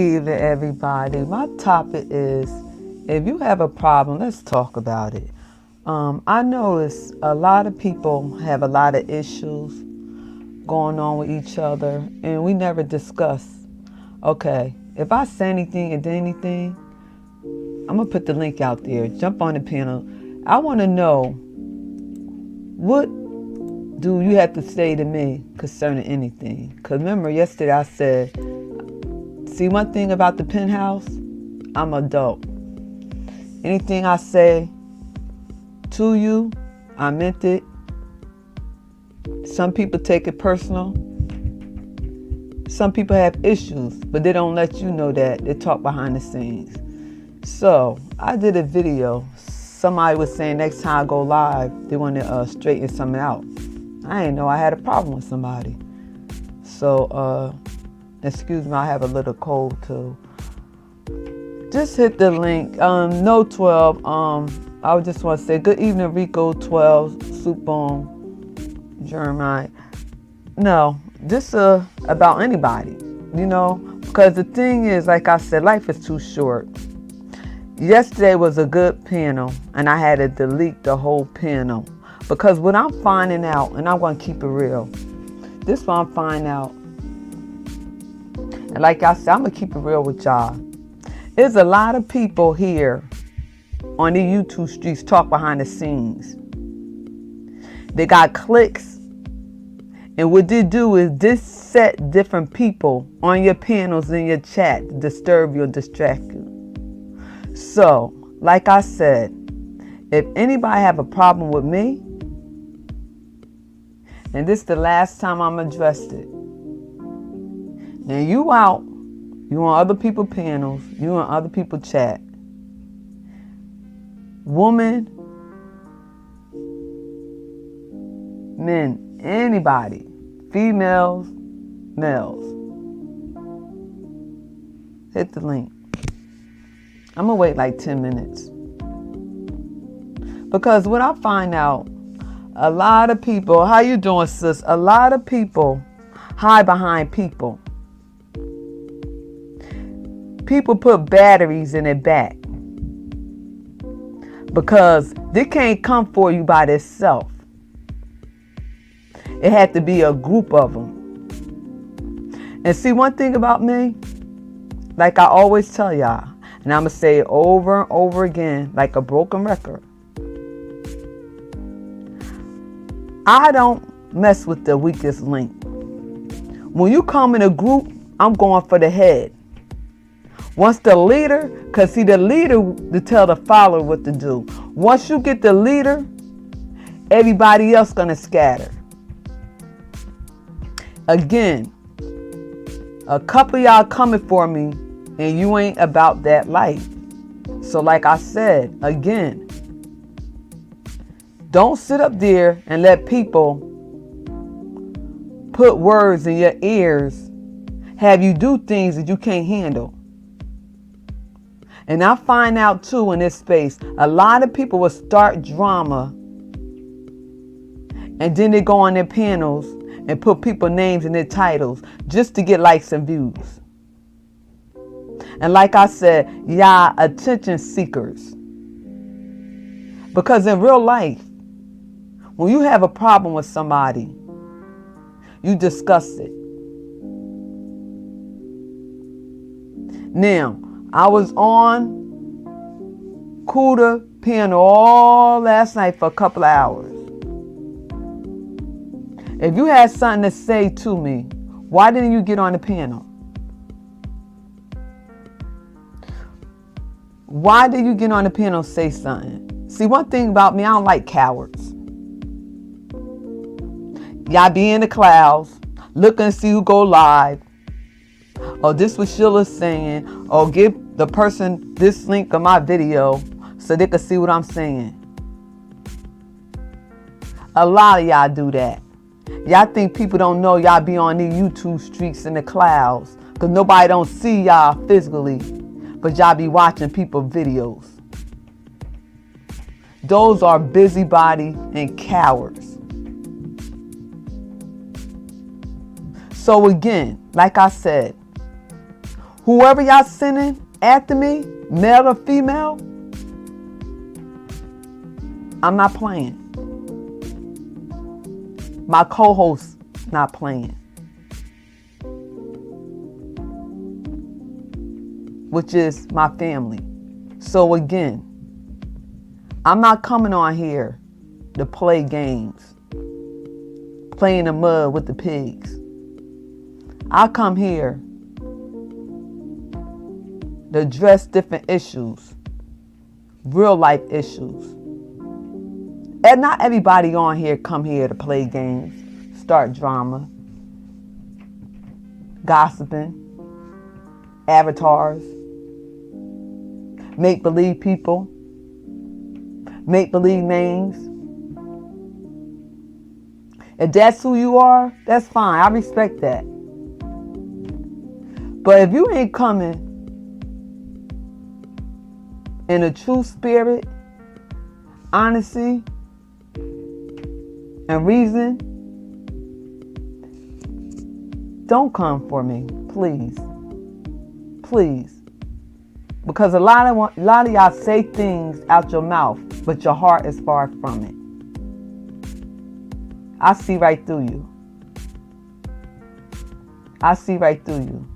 evening, everybody. My topic is, if you have a problem, let's talk about it. I notice a lot of people have a lot of issues going on with each other, and we never discuss. Okay, if I say anything and do anything, I'm going to put the link out there. Jump on the panel. I want to know, what do you have to say to me concerning anything? Because remember, yesterday I said, see, one thing about the penthouse, I'm adult. Anything I say to you, I meant it. Some people take it personal. Some people have issues, but they don't let you know that. They talk behind the scenes. So I did a video. Somebody was saying next time I go live, they want to straighten something out. I didn't know I had a problem with somebody. So, excuse me, I have a little cold too. Just hit the link. No 12. I would just want to say good evening, Rico 12, Soup on Jeremiah. No, this about anybody, because the thing is, like I said, life is too short. Yesterday was a good panel, and I had to delete the whole panel because what I'm finding out, and I'm going to keep it real, this one I'm finding out, and like I said, I'm going to keep it real with y'all. There's a lot of people here on the YouTube streets talk behind the scenes. They got clicks, and what they do is this set different people on your panels in your chat to disturb you or distract you. So, like I said, if anybody have a problem with me, and this is the last time I'm addressed it, now you out, you on other people's panels, you on other people's chat, woman, men, anybody, females, males, hit the link. I'm going to wait like 10 minutes. Because what I find out, a lot of people, how you doing, sis? A lot of people hide behind people. People put batteries in their back. Because they can't come for you by themselves. It had to be a group of them. And see, one thing about me, like I always tell y'all, and I'm going to say it over and over again like a broken record. I don't mess with the weakest link. When you come in a group, I'm going for the head. Once the leader, because see, the leader to tell the follower what to do. Once you get the leader, everybody else going to scatter. Again, a couple of y'all coming for me, and you ain't about that life. So like I said, again, don't sit up there and let people put words in your ears, have you do things that you can't handle. And I find out too in this space, a lot of people will start drama and then they go on their panels and put people's names in their titles just to get likes and views. And like I said, y'all attention seekers. Because in real life, when you have a problem with somebody, you discuss it. Now, I was on Kuda panel all last night for a couple of hours. If you had something to say to me, why didn't you get on the panel? Why did you get on the panel and say something? See, one thing about me, I don't like cowards. Y'all be in the clouds, looking to see who go live. Or this was Shayla saying, or give the person this link of my video so they can see what I'm saying. A lot of y'all do that. Y'all think people don't know y'all be on these YouTube streets in the clouds because nobody don't see y'all physically, but y'all be watching people's videos. Those are busybody and cowards. So again, like I said, Whoever y'all sending after me, male or female, I'm not playing. My co-host not playing. Which is my family. So again, I'm not coming on here to play games, play in the mud with the pigs. I come here to address different issues, real life issues. And not everybody on here come here to play games, start drama, gossiping, avatars, make-believe people, make-believe names. If that's who you are, that's fine. I respect that. But if you ain't coming in a true spirit, honesty, and reason, don't come for me, please. Please. Because a lot of y'all say things out your mouth, but your heart is far from it. I see right through you. I see right through you.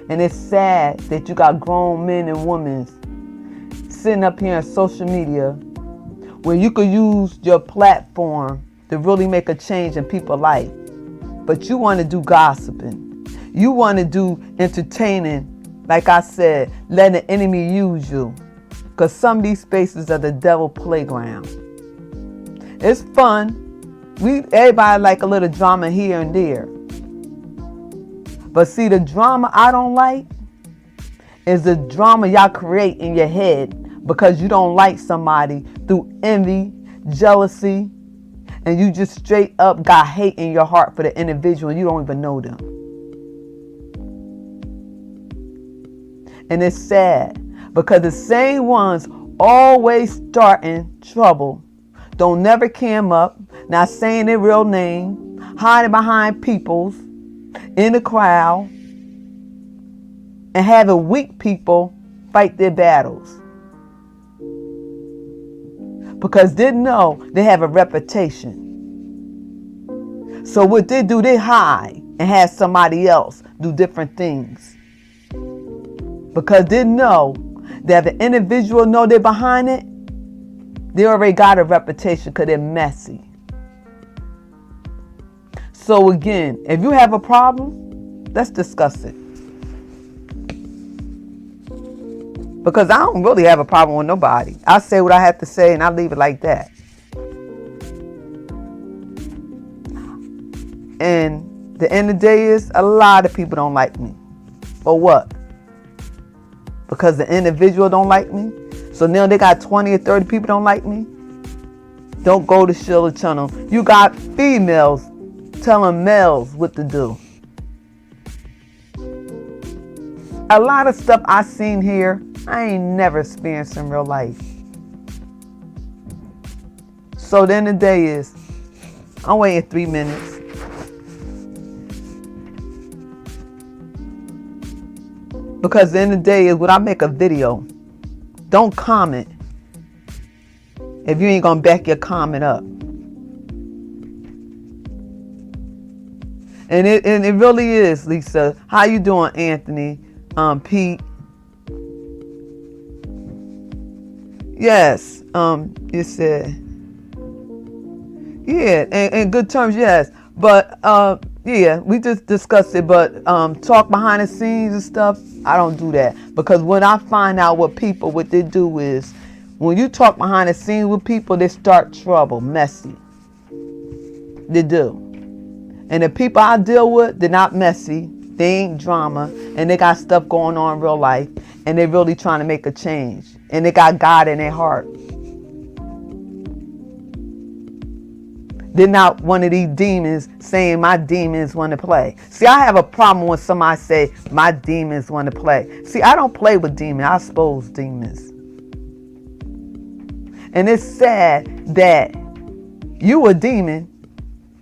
And it's sad that you got grown men and women sitting up here on social media where you could use your platform to really make a change in people's life. But you want to do gossiping. You want to do entertaining. Like I said, let the enemy use you. Because some of these spaces are the devil playground. It's fun. Everybody like a little drama here and there. But see, the drama I don't like is the drama y'all create in your head because you don't like somebody through envy, jealousy, and you just straight up got hate in your heart for the individual and you don't even know them. And it's sad because the same ones always starting trouble, don't never cam up, not saying their real name, hiding behind people's, in the crowd, and having weak people fight their battles. Because they know they have a reputation. So what they do, they hide and have somebody else do different things. Because they know that if the individual know they're behind it, they already got a reputation because they're messy. So again, if you have a problem, let's discuss it. Because I don't really have a problem with nobody. I say what I have to say and I leave it like that. And the end of the day is a lot of people don't like me. For what? Because the individual don't like me? So now they got 20 or 30 people don't like me? Don't go to Shayla channel. You got females telling males what to do. A lot of stuff I seen here, I ain't never experienced in real life. So the end of the day is, I'm waiting 3 minutes. Because the end of the day is when I make a video, don't comment if you ain't gonna back your comment up. And it really is, Lisa. How you doing, Anthony? Pete? Yes. You said, yeah, in good terms, yes. But yeah, we just discussed it. But talk behind the scenes and stuff, I don't do that. Because when I find out what they do is, when you talk behind the scenes with people, they start trouble, messy. They do. And the people I deal with, they're not messy. They ain't drama. And they got stuff going on in real life. And they're really trying to make a change. And they got God in their heart. They're not one of these demons saying my demons want to play. See, I have a problem when somebody say my demons want to play. See, I don't play with demons. I expose demons. And it's sad that you a demon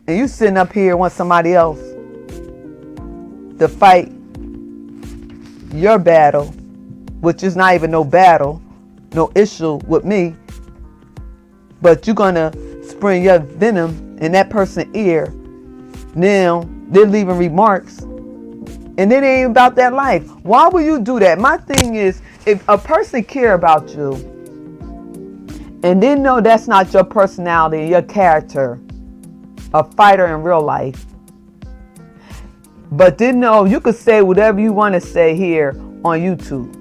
and you sitting up here want somebody else to fight your battle, which is not even no battle, no issue with me, but you're gonna spring your venom in that person's ear. Now they're leaving remarks, and it ain't about that life. Why would you do that? My thing is, if a person care about you, and they know that's not your personality and your character, a fighter in real life, but they know you could say whatever you want to say here on YouTube.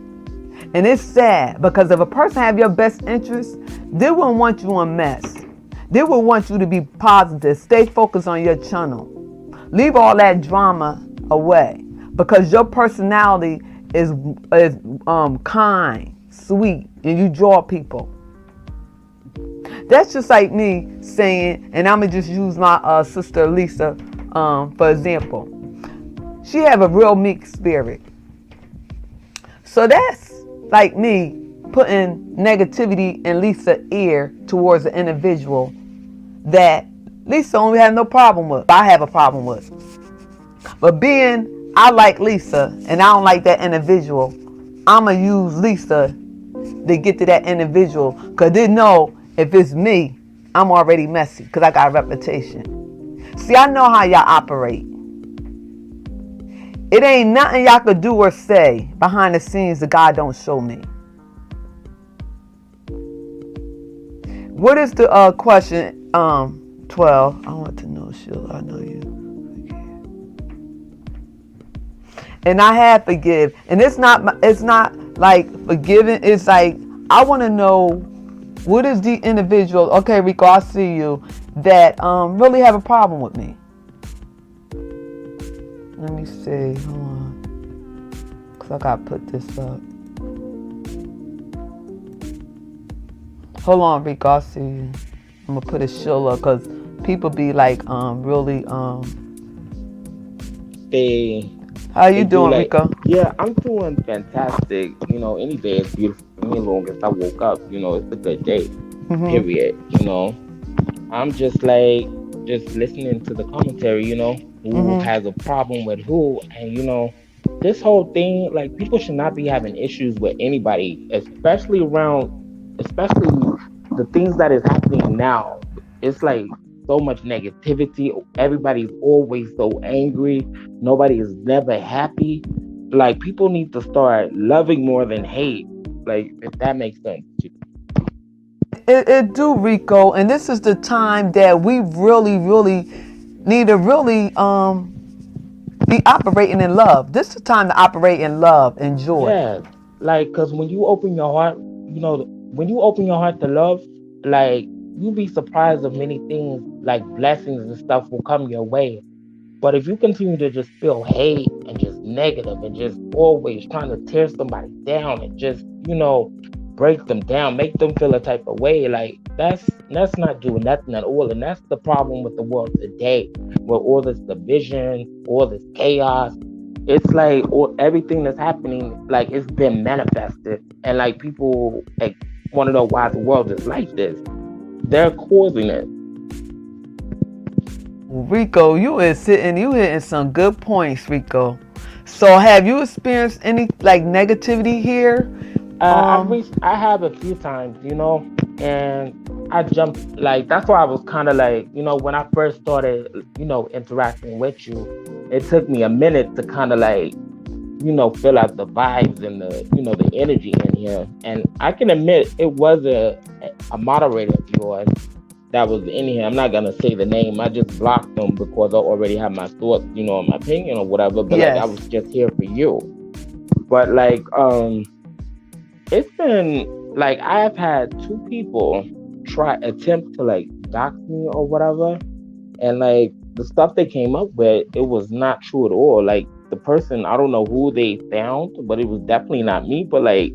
And it's sad because if a person have your best interest, they wouldn't want you in mess. They would want you to be positive. Stay focused on your channel. Leave all that drama away because your personality is kind, sweet, and you draw people. That's just like me saying, and I'm gonna just use my sister Lisa for example. She have a real meek spirit. So that's like me putting negativity in Lisa's ear towards an individual that Lisa only had no problem with. I have a problem with. But being I like Lisa and I don't like that individual, I'ma use Lisa to get to that individual because they know if it's me, I'm already messy because I got a reputation. See, I know how y'all operate. It ain't nothing y'all could do or say behind the scenes that God don't show me. What is the question 12? I want to know, Shayla, I know you. And I have forgive. And it's not like forgiving. It's like I want to know what is the individual, okay, Rico, I see you, that really have a problem with me. Let me see. Hold on. Because I got to put this up. Hold on, Rico. I see you. I'm going to put a Shayla because people be like really. How you doing, like, Rico? yeah, I'm doing fantastic. Any day is beautiful for me as long as I woke up. It's a good day, Mm-hmm. period. I'm just listening to the commentary, who Mm-hmm. has a problem with who. And, this whole thing, like, people should not be having issues with anybody, especially the things that is happening now. It's like so much negativity. Everybody's always so angry. Nobody is never happy. Like, people need to start loving more than hate. Like, if that makes sense to you. It do, Rico, and this is the time that we really need to really be operating in love. This is the time to operate in love and joy. Yeah, like, cause when you open your heart, when you open your heart to love, like, you'll be surprised of many things, like blessings and stuff will come your way. But if you continue to just feel hate and just negative and just always trying to tear somebody down and just, break them down, make them feel a type of way, like, that's not doing nothing at all. And that's the problem with the world today, with all this division, all this chaos. It's like everything that's happening, like, it's been manifested, and like people like want to know why the world is like this. They're causing it. Rico, you hitting some good points, Rico. So have you experienced any like negativity here? I have a few times, and I jumped, like, that's why I was kind of like, when I first started, interacting with you, it took me a minute to kind of like, feel out the vibes and the energy in here. And I can admit it was a moderator of yours that was in here. I'm not gonna say the name. I just blocked them because I already have my thoughts, my opinion or whatever. But like, I Yes. was just here for you. But like, it's been like, I've had two people try attempt to like dox me or whatever, and like the stuff they came up with, it was not true at all. Like, the person, I don't know who they found, but it was definitely not me. But like,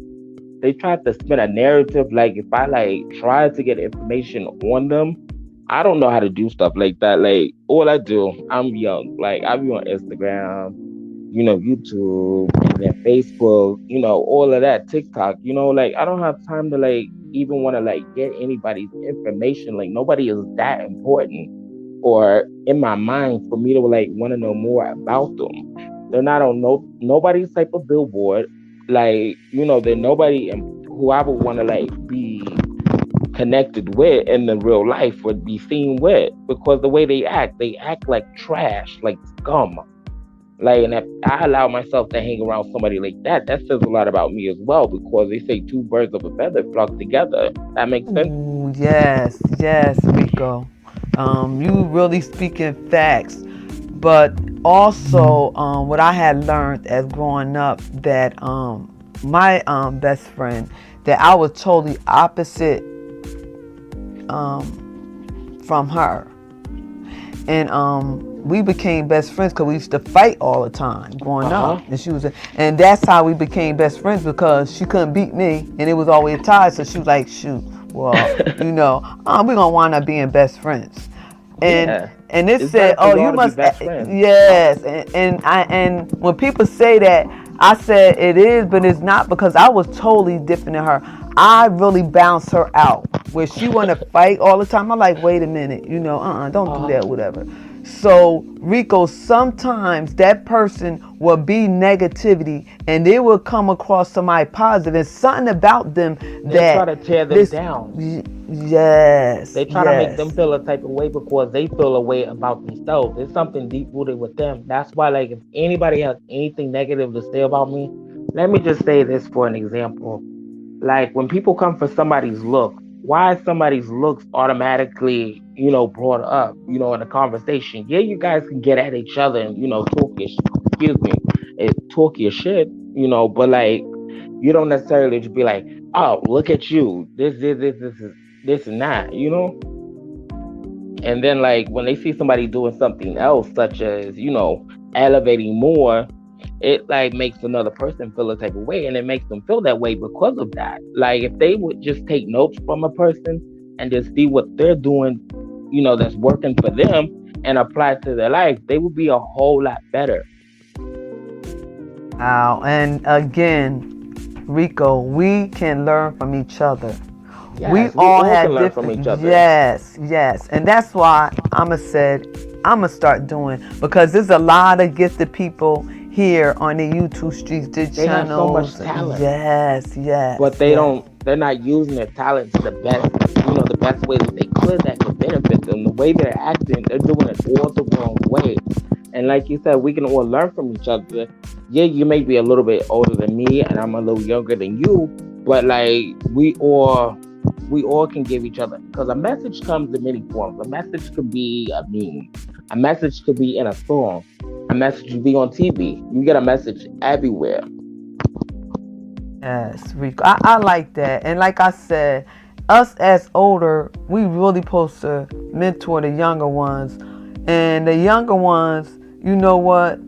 they tried to spin a narrative, like, if I like tried to get information on them. I don't know how to do stuff like that. Like, all I do, I'm young. Like, I be on Instagram, YouTube, and then Facebook, all of that, TikTok, like, I don't have time to like even want to like get anybody's information. Like, nobody is that important or in my mind for me to like want to know more about them. They're not on nobody's type of billboard. Like, they're nobody who I would want to like be connected with in the real life would be seen with, because the way they act like trash, like scum. Like, and if I allow myself to hang around somebody like that says a lot about me as well, because they say two birds of a feather flock together. That makes sense. Ooh, yes, yes, Rico. You really speaking facts. But also, what I had learned as growing up that my best friend, that I was totally opposite from her, and we became best friends because we used to fight all the time growing up, Uh-huh. and that's how we became best friends, because she couldn't beat me, and it was always tied. So she was like, "Shoot, well, we're gonna wind up being best friends." and Yeah. and it It's said, better for "Oh, y'all you to be must," best friends. yes, and when people say that, I said it is, but it's not, because I was totally different than her. I really bounced her out where she want to fight all the time. I'm like, wait a minute, don't do Uh-huh. that, whatever. So Rico, sometimes that person will be negativity, and they will come across somebody positive. There's something about them They'll try that to tear them this, down. yes, They try to make them yes. feel a type of way because they feel a way about themselves. It's something deep rooted with them. That's why, like, if anybody has anything negative to say about me, let me just say this for an example. Like, when people come for somebody's look, why is somebody's looks automatically, brought up, in a conversation? Yeah, you guys can get at each other and, talk your, excuse me, talk your shit, but like, you don't necessarily just be like, oh, look at you, this and that, and then, like, when they see somebody doing something else, such as, elevating more, it like makes another person feel a type of way, and it makes them feel that way because of that. Like, if they would just take notes from a person and just see what they're doing, that's working for them, and apply it to their life, they would be a whole lot better. Wow. And again, Rico, we can learn from each other. We Yes, we all all can had learn from different, each other. yes, yes. And that's why I'ma said I'ma start doing, because there's a lot of gifted people here on the YouTube streets, the They have so much channels. talent, Yes, but yes, they yes. don't they're not using their talent to the best way that they could, that could benefit them. The way they're acting, they're doing it all the wrong way. And like you said, we can all learn from each other. Yeah, you may be a little bit older than me and I'm a little younger than you, but like, we all can give each other, because a message comes in many forms. A message could be a meme, a message could be in a song, a message could be on TV. You get a message everywhere. Yes, Rico. I like that. And like I said, us as older, we really supposed to mentor the younger ones. And the younger ones, you know what?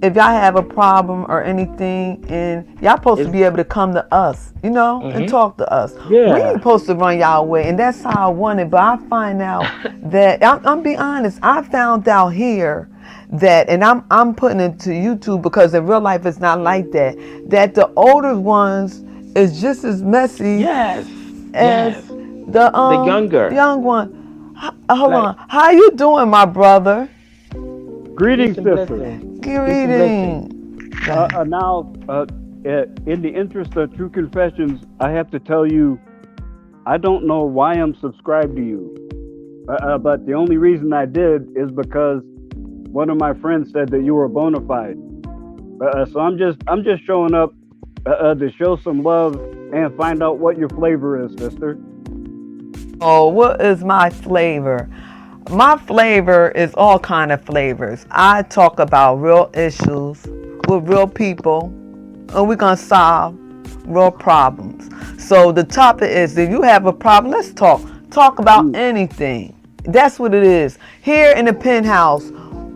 If y'all have a problem or anything, and y'all supposed to It's be able to come to us, and hmm talk to us. We ain't yeah. supposed to run y'all away, and that's how I want it. But I find out that I'm being honest. I found out here that, and I'm putting it to YouTube, because in real life it's not like that. That the older ones is just as messy Yes. as Yes. the The younger. young one. Hold Like, on, how you doing, my brother? peace Greetings, and sister. blessing. Peace and blessing. Greeting. Now, in the interest of true confessions, I have to tell you, I don't know why I'm subscribed to you. But the only reason I did is because one of my friends said that you were bona fide. So I'm just showing up to show some love and find out what your flavor is, sister. Oh, what is my flavor? My flavor is all kind of flavors. I talk about real issues with real people, and we're gonna solve real problems. So the topic is, if you have a problem, let's talk. Talk about Mm, anything. That's what it is. Here in the penthouse,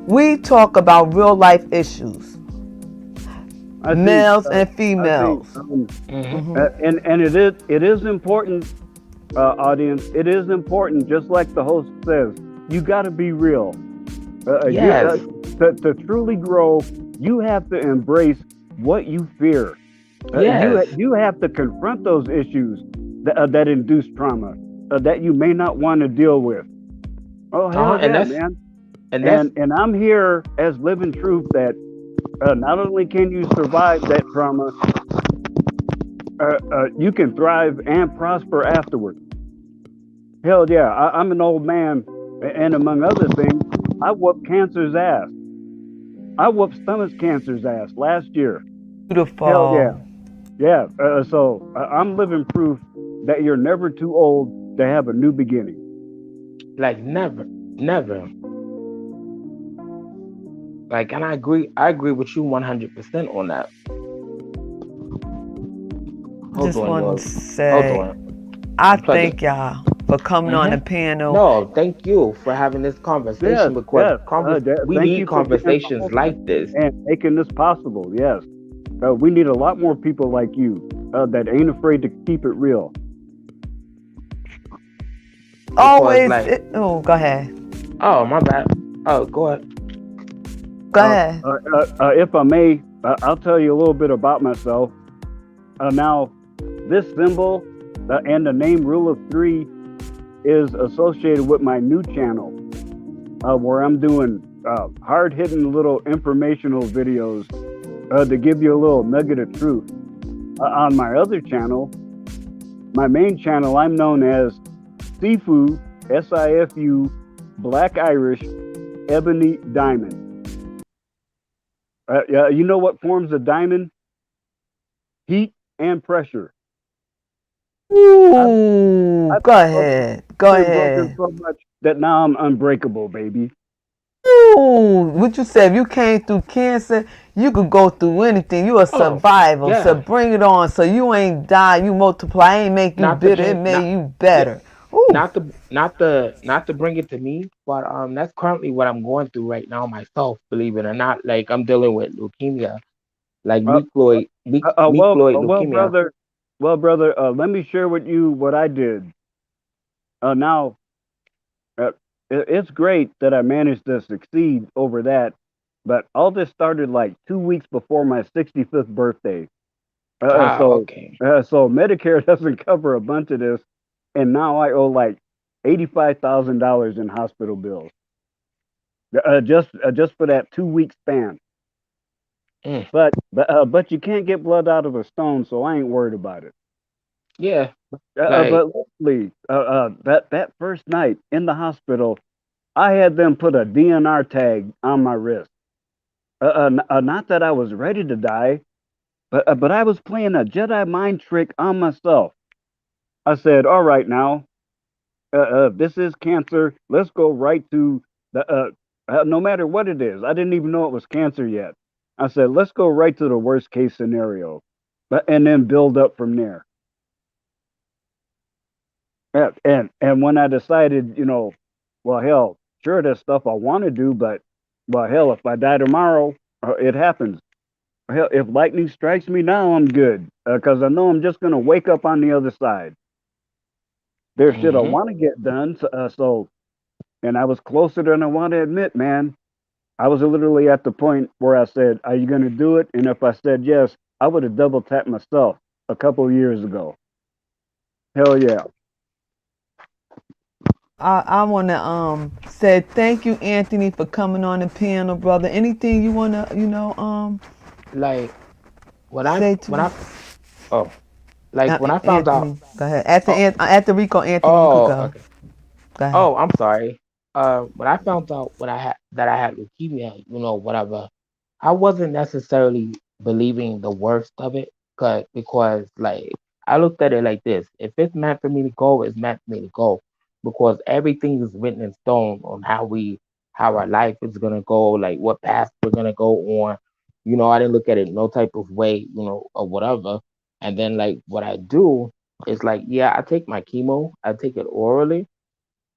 we talk about real life issues, I see. males and I see. females. And it is important, audience. It is important, just like the host says. You got to be real. Yes. To truly grow, you have to embrace what you fear. Yes. You have to confront those issues that induce trauma, that you may not want to deal with. Oh Uh-huh. hell And yeah, that's man! and that's And I'm here as living proof that Not only can you survive that trauma, you can thrive and prosper afterward. Hell yeah, I'm an old man, and among other things, I whooped cancer's ass. I whooped stomach cancer's ass last year. Hell yeah, Beautiful. yeah. So I'm living proof that you're never too old to have a new beginning. Like never, never. Like, and I agree with you 100% on that. Hold Just on, want to y'all. Hold say, on. I I'm plugging. thank y'all for coming on Hmm. the panel. No, thank you for having this Yes, conversation because yes. we Thank need you for being conversations humble like this. and making this possible. Yes, we need a lot more people like you that ain't afraid to keep it real. Because, Always, like, oh, go ahead. oh, my bad. Oh, go ahead. Go ahead. If I may, I'll tell you a little bit about myself. Now, this symbol and the name Rule of Three is associated with my new channel, where I'm doing hard hitting little informational videos to give you a little nugget of truth. On my other channel, my main channel, I'm known as Sifu, SIFU, Black Irish, Ebony Diamond. Yeah, you know what forms a diamond? Heat and pressure. I've, Ooh, I've go ahead. Go been broken ahead. so much that now I'm unbreakable, baby. Ooh, what you said? If you came through cancer, you could go through anything. You a Oh, survivor. So yeah. bring it on. So you ain't die. You multiply. Ain't make you Not to bitter. It bring, made not, you yeah, better. Ooh. not to bring it to me, but that's currently what I'm going through right now myself. Believe it or not, like I'm dealing with leukemia, like Uh, myeloid well, leukemia. brother. Let me share with you what I did. Now, uh, it's great that I managed to succeed over that, but all this started like 2 weeks before my 65th birthday. Ah, So, okay. so Medicare doesn't cover a bunch of this, and now I owe like $85,000 in hospital bills, just for that 2 week span. Mm, But you can't get blood out of a stone, so I ain't worried about it. yeah, like, But luckily, that first night in the hospital, I had them put a DNR tag on my wrist. Not that I was ready to die, but I was playing a Jedi mind trick on myself. I said, "All right, now this is cancer. Let's go right to the no matter what it is. I didn't even know it was cancer yet. I said, let's go right to the worst case scenario, and then build up from there. And when I decided, well, hell, sure, there's stuff I want to do, but well, hell, if I die tomorrow, it happens. Hell, if lightning strikes me now, I'm good because I know I'm just gonna wake up on the other side. There's shit I hmm want to get done, so and I was closer than I want to admit, man. I was literally at the point where I said, "Are you gonna do it?" And if I said yes, I would have double tapped myself a couple of years ago. Hell yeah. I wanna say thank you, Anthony, for coming on the panel, brother. Anything you wanna like say to when I oh like when I found out. Anthony? Go ahead. Oh, After Rico, Anthony, you could oh, go. okay. Go ahead. Oh, I'm sorry. When I found out what I had that I had leukemia, whatever, I wasn't necessarily believing the worst of it, because like I looked at it like this: if it's meant for me to go, it's meant for me to go, because everything is written in stone on how our life is gonna go, like what path we're gonna go on. I didn't look at it no type of way, or whatever. And then like what I do is like, yeah, I take my chemo, I take it orally,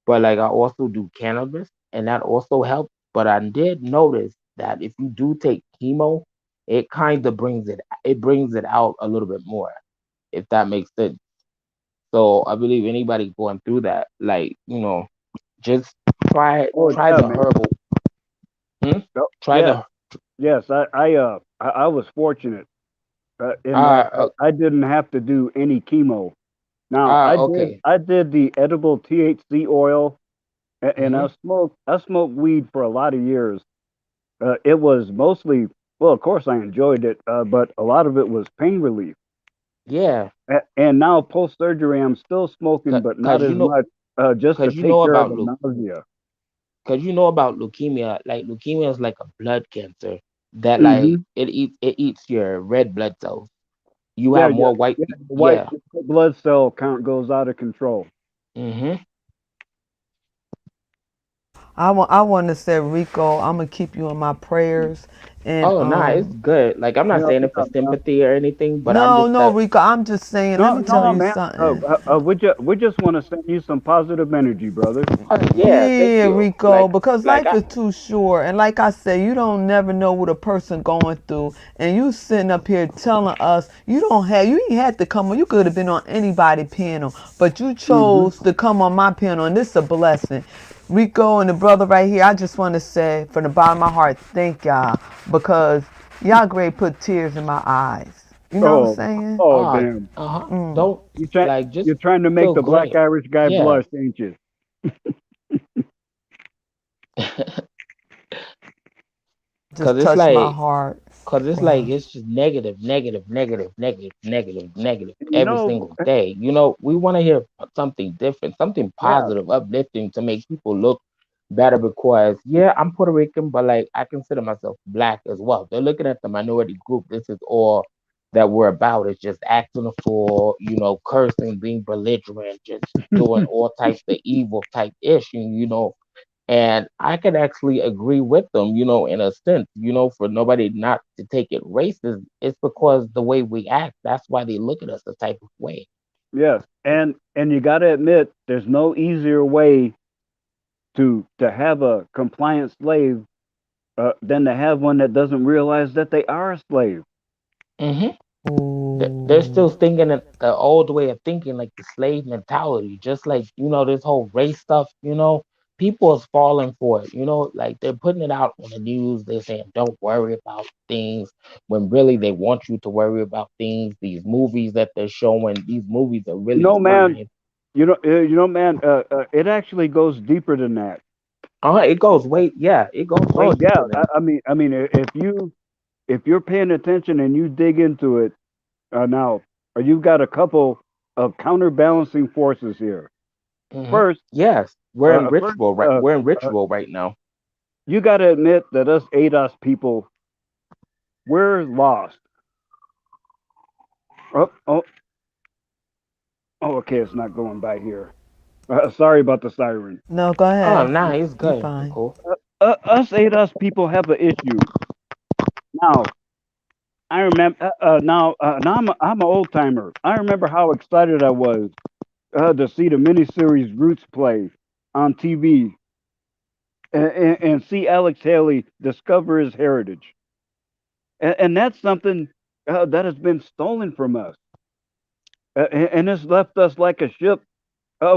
but like I also do cannabis, and that also helps. But I did notice that if you do take chemo, it kind of brings it out a little bit more, if that makes sense. So I believe anybody going through that, like, just Oh try yeah, the man. herbal. Hmm? Oh, Try yes, the yes. I was fortunate in that uh I didn't have to do any chemo. Now okay. I did the edible THC oil, and Hmm. I smoked weed for a lot of years. It was mostly Well, of course I enjoyed it, but a lot of it was pain relief. Yeah, And now post surgery, I'm still smoking, but not cause as you know, much, just to cause you take know care of about the nausea. cause you know about leukemia. Like leukemia is like a blood cancer that like Hmm. it eats your red blood cells. You Yeah, have yeah, more white. yeah. The Yeah. white blood cell count goes out of control. Mhm. I want to say, Rico, I'm gonna keep you in my prayers, and Oh, nah, it's good. Like I'm not No, saying it for no, no, sympathy or anything, but I'm no, just no, Rico, I'm just saying. Let no, me tell no, you man. something. We just want to send you some positive energy, brother. yeah, thank Yeah, you. Rico, because Like life I is too short. And like I said, you don't never know what a person going through. And you sitting up here telling us you ain't had to come on. You could have been on anybody panel, but you Hmm. chose to come on my panel, and this is a blessing. Rico and the brother right here, I just want to say from the bottom of my heart, thank y'all because y'all great put tears in my eyes. You know what I'm Oh, saying? oh, ah damn. uh-huh. Mm. Don't You try, like just you're trying to make feel the black great. Irish guy Yeah. blush, ain't you? Just Cause it's touched my like heart. Cause it's like Wow. it's just negative, negative, negative, negative, negative, negative You every know, single day. We want to hear something different, something yeah. positive, uplifting to make people look better. Because yeah, I'm Puerto Rican, but like I consider myself black as well. They're looking at the minority group. This is all that we're about. It's just acting a fool, cursing, being belligerent, just doing all types of evil type ish. And I could actually agree with them, in a sense, for nobody not to take it racist. It's because the way we act, that's why they look at us the type of way. Yes, and you got to admit, there's no easier way to have a compliant slave than to have one that doesn't realize that they are a slave. hmm They're still Ooh. thinking of the old way of thinking, like the slave mentality, just like, this whole race stuff, people is falling for it, like they're putting it out on the news. They're saying, don't worry about things, when really they want you to worry about things. These movies that they're showing, these movies are You really know, man. lying. Man. It actually goes deeper than that. It goes way, yeah, it goes way Oh yeah. deeper than. If you're paying attention and you dig into it now, you've got a couple of counterbalancing forces here. First, Yes, first, we're in uh, ritual right now. you got to admit that us ADOS people, we're lost. Oh, oh, oh, okay, it's not going by here. Sorry about the siren. No, go Oh, ahead. nah, it's You good. It's fine. cool. Us ADOS people have an issue. Now, I remember. Now I'm an old timer. I remember how excited I was to see the miniseries Roots play on TV and see Alex Haley discover his heritage, and that's something that has been stolen from us, and it's left us like a ship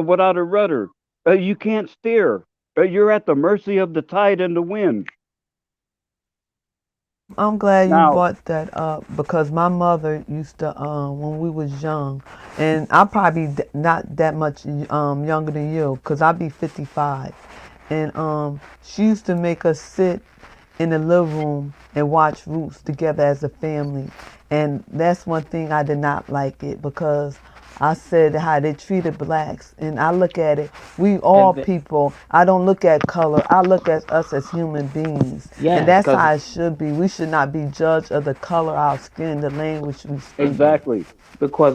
without a rudder. You can't steer. You're at the mercy of the tide and the wind. I'm glad you Now, brought that up because my mother used to when we was young, and I probably not that much younger than you because I be 55, and she used to make us sit in the living room and watch Roots together as a family, and that's one thing I did not like it because I said how they treated blacks, and I look at it. We all And the, people. I don't look at color. I look at us as human beings, and yes, that's because how it should be. We should not be judged of the color of our skin, the language we speak. exactly.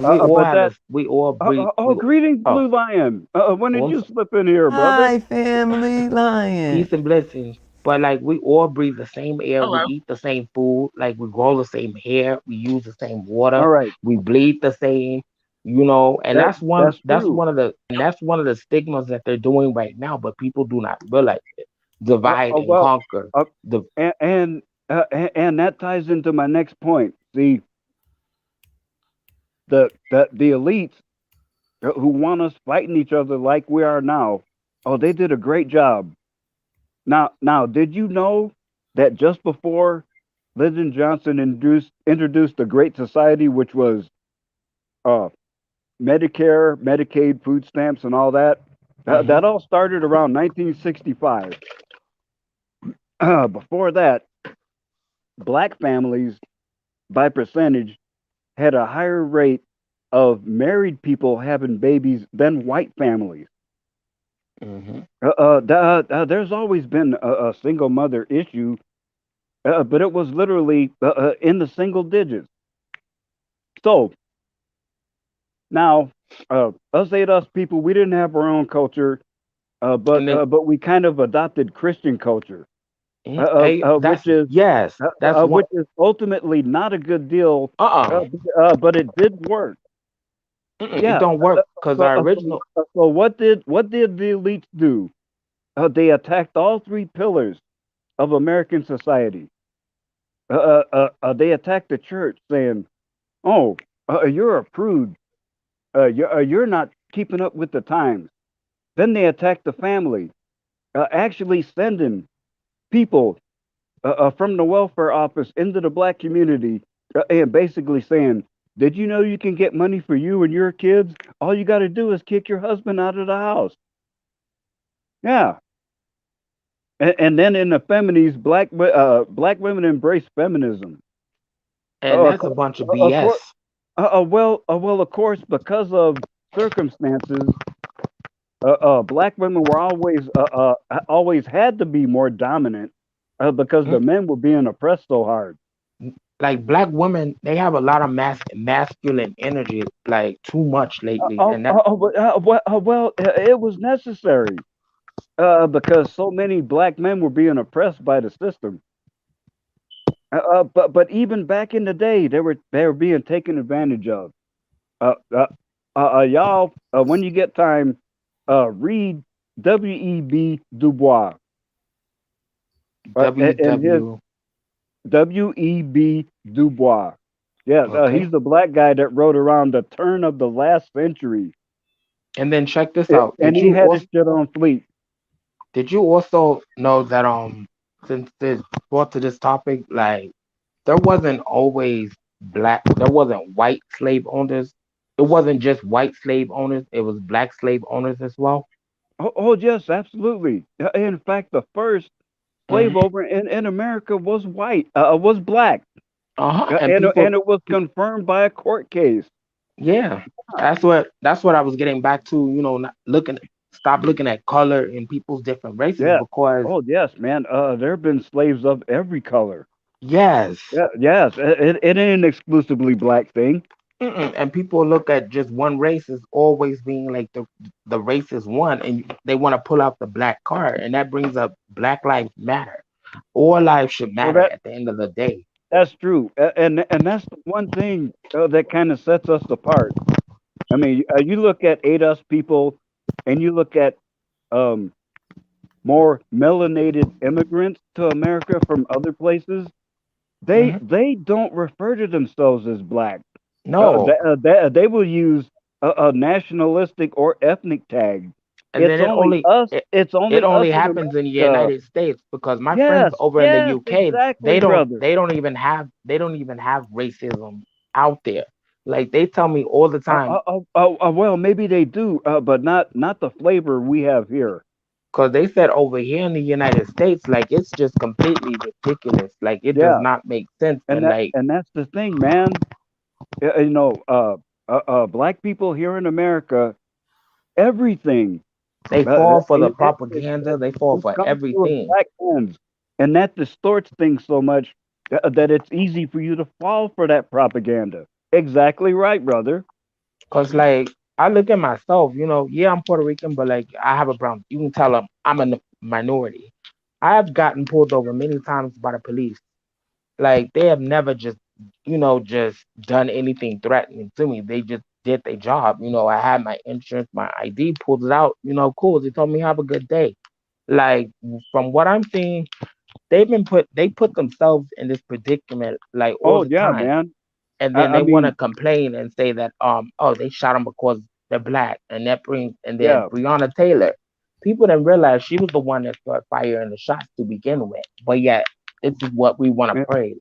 we all But have that. this. We all breathe. Greetings, Oh, Blue Lion. When oh, did I'm you sorry. slip in here, brother? Hi, family lion. Peace and blessings. But like we all breathe the same air. We Hello. eat the same food. Like we grow the same hair. We use the same water. All right, We bleed the same. And that that's one. that's That's true. one of the. And that's one of the stigmas that they're doing right now. But people do not realize it. Divide and Well, conquer. uh, The and that ties into my next point. See, the elites who want us fighting each other like we are now. Oh, they did a great job. Now, did you know that just before Lyndon Johnson introduced the Great Society, which was uh, Medicare, Medicaid, food stamps, and all that. hmm That all started around 1965. Before that, black families by percentage had a higher rate of married people having babies than white families. Hmm. There's always been a single mother issue, but it was literally in the single digits. So now, us people, we didn't have our own culture, And then, but we kind of adopted Christian culture, hey, that's yes, that's one. which is ultimately not a good deal, Uh-uh. but it did work. Mm-mm, it Yeah. don't work because our original. So what did the elites do? They attacked all three pillars of American society. They attacked the church, saying, "Oh, you're a prude. You're not keeping up with the times." Then they attacked the family, actually sending people from the welfare office into the black community and basically saying, "Did you know you can get money for you and your kids? All you got to do is kick your husband out of the house." Yeah. And then in the feminists, black women embrace feminism. And Of that's a course, bunch of of course, BS. of course, because of circumstances, black women were always had to be more dominant because Mm, the men were being oppressed so hard. like black women, they have a lot of masculine energy, like too much lately, and that It was necessary because so many black men were being oppressed by the system. But even back in the day, they were being taken advantage of. Uh, uh, y'all, when you get time, read W.E.B. Du Bois and his WW. W.E.B. Du Bois. Yeah, Okay, he's the black guy that wrote around the turn of the last century, and then check this out. and he had his shit on fleek. Did you also know that since this brought to this topic, like there wasn't always there wasn't white slave owners. It wasn't just white slave owners, it was black slave owners as well. Oh, yes, absolutely. In fact, the first slave Hmm. owner in America was white, was black, Uh-huh. And and it was confirmed by a court case. yeah, that's what I was getting back to, not looking stop looking at color in people's different races Yeah. because Oh, yes, man. There have been slaves of every color. yes. Yeah, yes. It ain't an exclusively black thing. Mm-mm. And people look at just one race as always being like the race is one, and they want to pull out the black card, and that brings up Black Lives Matter. All lives should Well, matter at the end of the day. that's true, and that's the one thing that kind of sets us apart. I mean, you look at ADOS people, and you look at um, more melanated immigrants to America from other places. They Hmm. they don't refer to themselves as black. No, They will use a nationalistic or ethnic tag. and then It's it only only us in happens in the America. United States because my friends Yes, over in the yes, UK, exactly, brother. they don't even have racism out there. Like they tell me all the time Well, maybe they do, but not the flavor we have here. because they said over here in the United States, like it's just completely ridiculous. Like it does Yeah, not make sense. And like and that's the thing, man. Black people here in America, everything they fall for the it propaganda, they fall for comes through a everything. black lens, and that distorts things so much that it's easy for you to fall for that propaganda. Exactly right, brother. Cause like I look at myself, yeah, I'm Puerto Rican, but like I have a brown. You can tell I'm a minority. I have gotten pulled over many times by the police. Like they have never just done anything threatening to me. They just did their job. I had my insurance, my ID, pulled it out. Cool. They told me have a good day. Like from what I'm seeing, they put themselves in this predicament like all Oh the yeah, time, man. and I, then I they want to mean, complain and say that oh they shot them because they're black, and that brings and then yeah, Breonna Taylor, people didn't realize she was the one that started firing the shots to begin with, but yet this is what we want to and praise.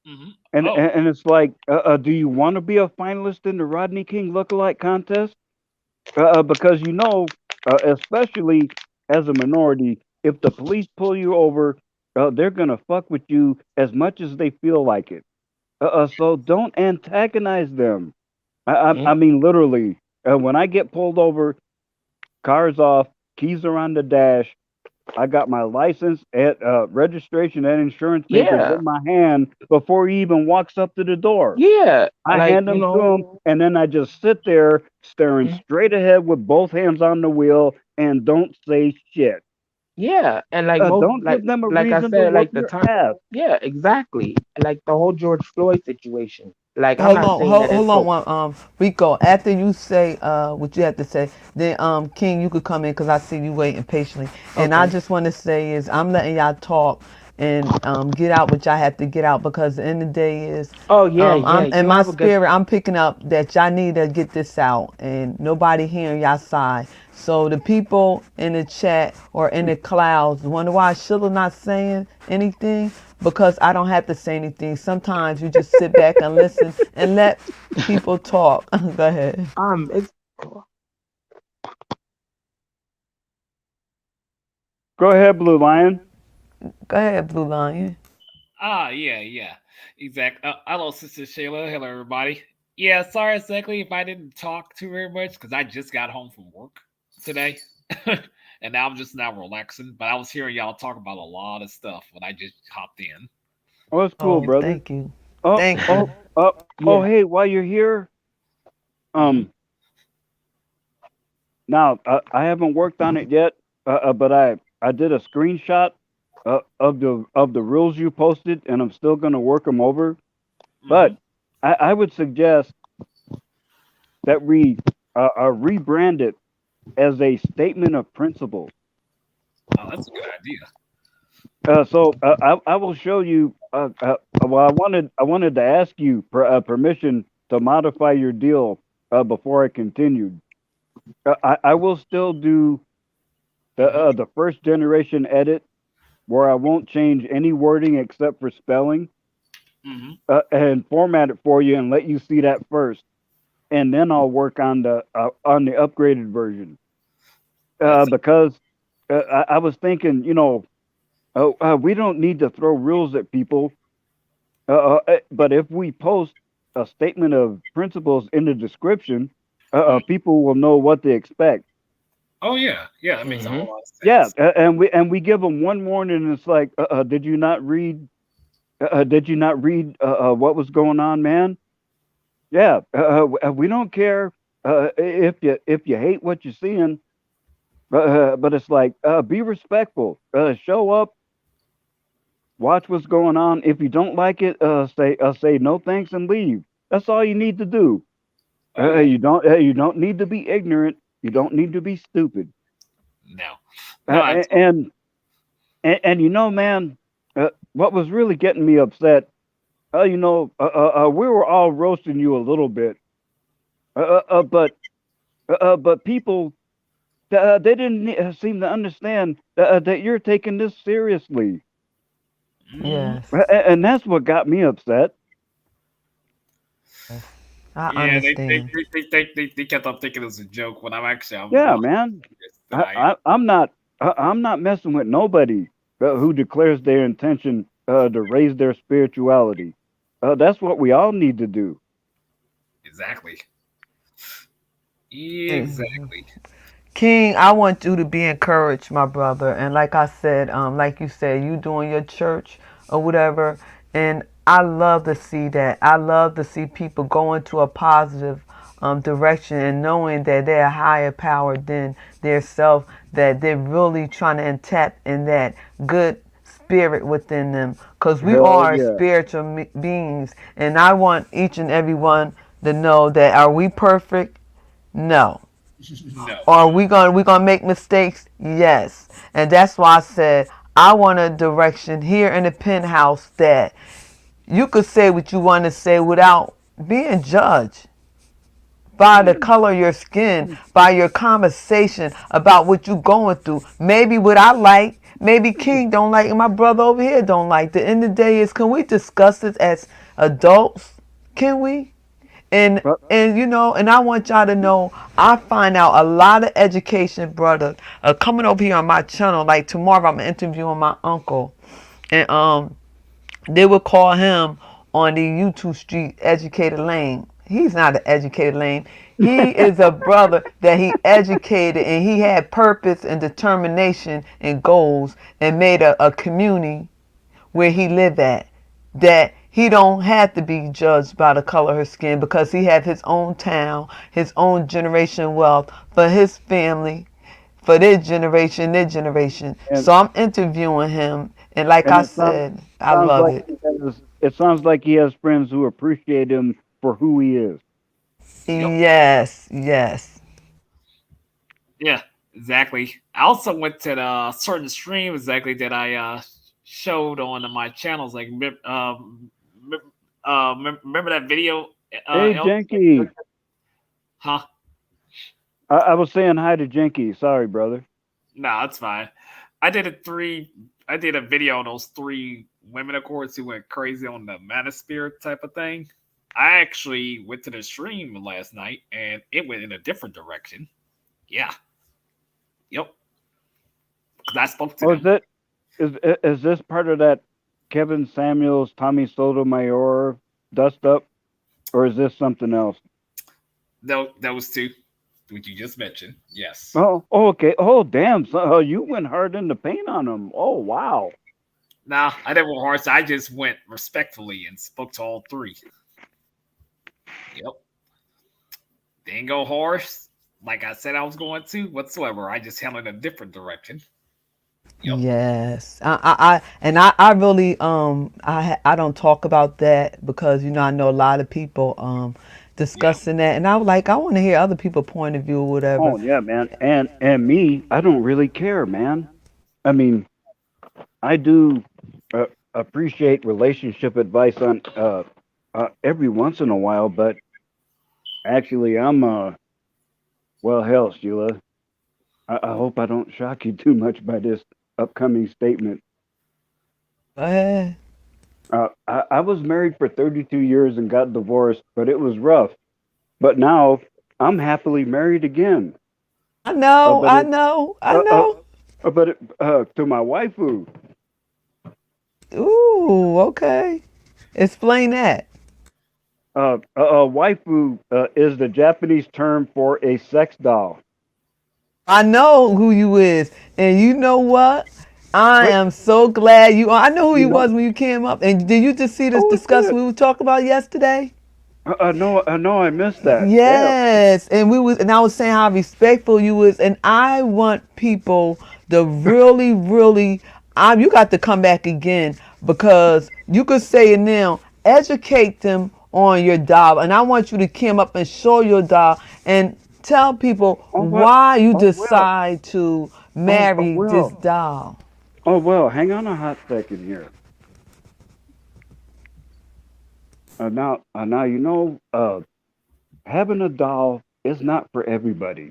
Hmm. Oh, and it's like, do you want to be a finalist in the Rodney King lookalike contest? Because especially as a minority, if the police pull you over, they're gonna fuck with you as much as they feel like it. So don't antagonize them. I Mm, mean, literally, when I get pulled over, cars off, keys are on the dash. I got my license and registration and insurance papers yeah, in my hand before he even walks up to the door. yeah. I Like, hand them to him, and then I just sit there staring mm, straight ahead with both hands on the wheel and don't say shit. yeah, and like most, Don't give them a like I reason to said, whoop like the your time, ass. yeah, exactly. Like the whole George Floyd situation. Like I'm Hold not on, saying that hold it's on, so. one, Rico. After you say what you have to say, then King, you could come in because I see you waiting patiently. And I Okay. just want to say is I'm letting y'all talk and get out what y'all have to get out because the end of the day is Oh yeah, yeah. I'm in You my have a good. spirit. I'm picking up that y'all need to get this out and nobody hearing y'all side. So the people in the chat or in the clouds wonder why Shayla not saying anything because I don't have to say anything. Sometimes you just sit back and listen and let people talk. Go ahead. It's Go ahead, Blue Lion. Go ahead, Blue Lion. Yeah, yeah, exactly. Hello, Sister Shayla. Hello, everybody. Yeah, sorry exactly if I didn't talk too very much because I just got home from work today, and now I'm just now relaxing. But I was hearing y'all talk about a lot of stuff when I just hopped in. Oh, it's cool, Oh, brother. thank you. Oh, Thank oh, you. oh, oh. yeah. Hey, while you're here, Hmm. um, now I haven't worked on it yet, but I did a screenshot of the rules you posted, and I'm still gonna work them over. Hmm. But I would suggest that we rebrand it as a statement of principle. Oh, that's a good idea. I will show you. Well, I wanted to ask you permission to modify your deal before I continued. I will still do Hmm. the first generation edit where I won't change any wording except for spelling, Hmm. and format it for you and let you see that first, and then I'll work on the upgraded version. That's Because I was thinking, we don't need to throw rules at people. But if we post a statement of principles in the description, people will know what to expect. oh yeah, yeah. That makes a Hmm. whole lot of Yeah, sense. and we give them one warning, and it's like, did you not read? Did you not read what was going on, man? Yeah, we don't care if you hate what you're seeing, but it's like, be respectful, show up, watch what's going on. If you don't like it, say no thanks and leave. That's all you need to do. Oh yeah. You don't need to be ignorant. You don't need to be stupid. No, no. I Uh, and man, what was really getting me upset, we were all roasting you a little bit, but people, they didn't seem to understand that you're taking this seriously. hmm Yes. And that's what got me upset. Yes. I Yeah, understand. they kept on thinking it was a joke when I'm Yeah, really man. serious I, tonight. I, I'm not. I'm not messing with nobody who declares their intention to raise their spirituality. That's what we all need to do. Exactly. Mhm. Exactly. King, I want you to be encouraged, my brother. And like I said, like you said, you doing your church or whatever. And I love to see that. I love to see people going to a positive direction and knowing that they're a higher power than their self, that they're really trying to tap in that good spirit within them. Because we Hell are yeah. spiritual beings. And I want each and every one to know that are we perfect? No. No. Are we gonna make mistakes? Yes. And that's why I said I want a direction here in the penthouse that you could say what you want to say without being judged by the color of your skin, by your conversation about what you're going through. Maybe what I like, maybe King don't like, and my brother over here don't like. The end of the day is, can we discuss this as adults? Can we? And But and I want y'all to know I find out a lot of education, brother, coming over here on my channel. Like tomorrow, I'm interviewing my uncle, and they would call him on the YouTube street educated lame. He's not an educated lame. He is a brother that he educated, and he had purpose and determination and goals, and made a community where he live at, that he don't have to be judged by the color of his skin, because he have his own town, his own generation wealth for his family, for their generation. and So I'm interviewing him, and like and I it sounds said, I sounds love like it. it sounds like he has friends who appreciate him for who he is. Yep. Yes, yes. Yeah, exactly. I also went to the certain stream exactly that I showed on my channels. Like, remember that video? Hey, Jenky. Huh? I was saying hi to Jenky. Sorry, brother. Nah, that's fine. I did a three. I did a video on those three women, of course, who went crazy on the Manosphere type of thing. I actually went to the stream last night, and it went in a different direction. Yeah. Yep. Because I spoke to Oh, them. is this part of that Kevin Samuels, Tommy Sotomayor dust up, or is this something else? Those two, which you just mentioned. Yes. Oh, okay. Oh, damn. So you went hard in the paint on them. Oh, wow. Nah, I didn't go harsh. I just went respectfully and spoke to all three. Yep. Didn't go harsh like I said I was going to whatsoever. I just handled a different direction. Yep. Yes, I really I don't talk about that, because I know a lot of people Yeah. discussing that, and I was like, I want to hear other people's point of view or whatever. Oh, yeah, man. And me, I don't really care, man. I mean, I do appreciate relationship advice on every once in a while, but actually, I'm well, hell, Sheila. I hope I don't shock you too much by this upcoming statement. Go ahead. I was married for 32 years and got divorced, but it was rough. But now I'm happily married again. I know, But I it, know, I uh, uh, know. to my waifu. Ooh, okay. Explain that. Waifu is the Japanese term for a sex doll. I know who you is, and you know what? I Wait, am so glad you. I know who you you know? was when you came up. And did you just see this Oh, discussion shit. we were talking about yesterday? No, no, I missed that. Damn. Yes, and I was saying how respectful you was, and I want people to really, really, you got to come back again, because you could say it now. Educate them on your doll, and I want you to come up and show your doll and tell people Oh, what? why you Oh, well. decide to Oh, marry this well. doll. Oh, well. Hang on a hot second here. Now having a doll is not for everybody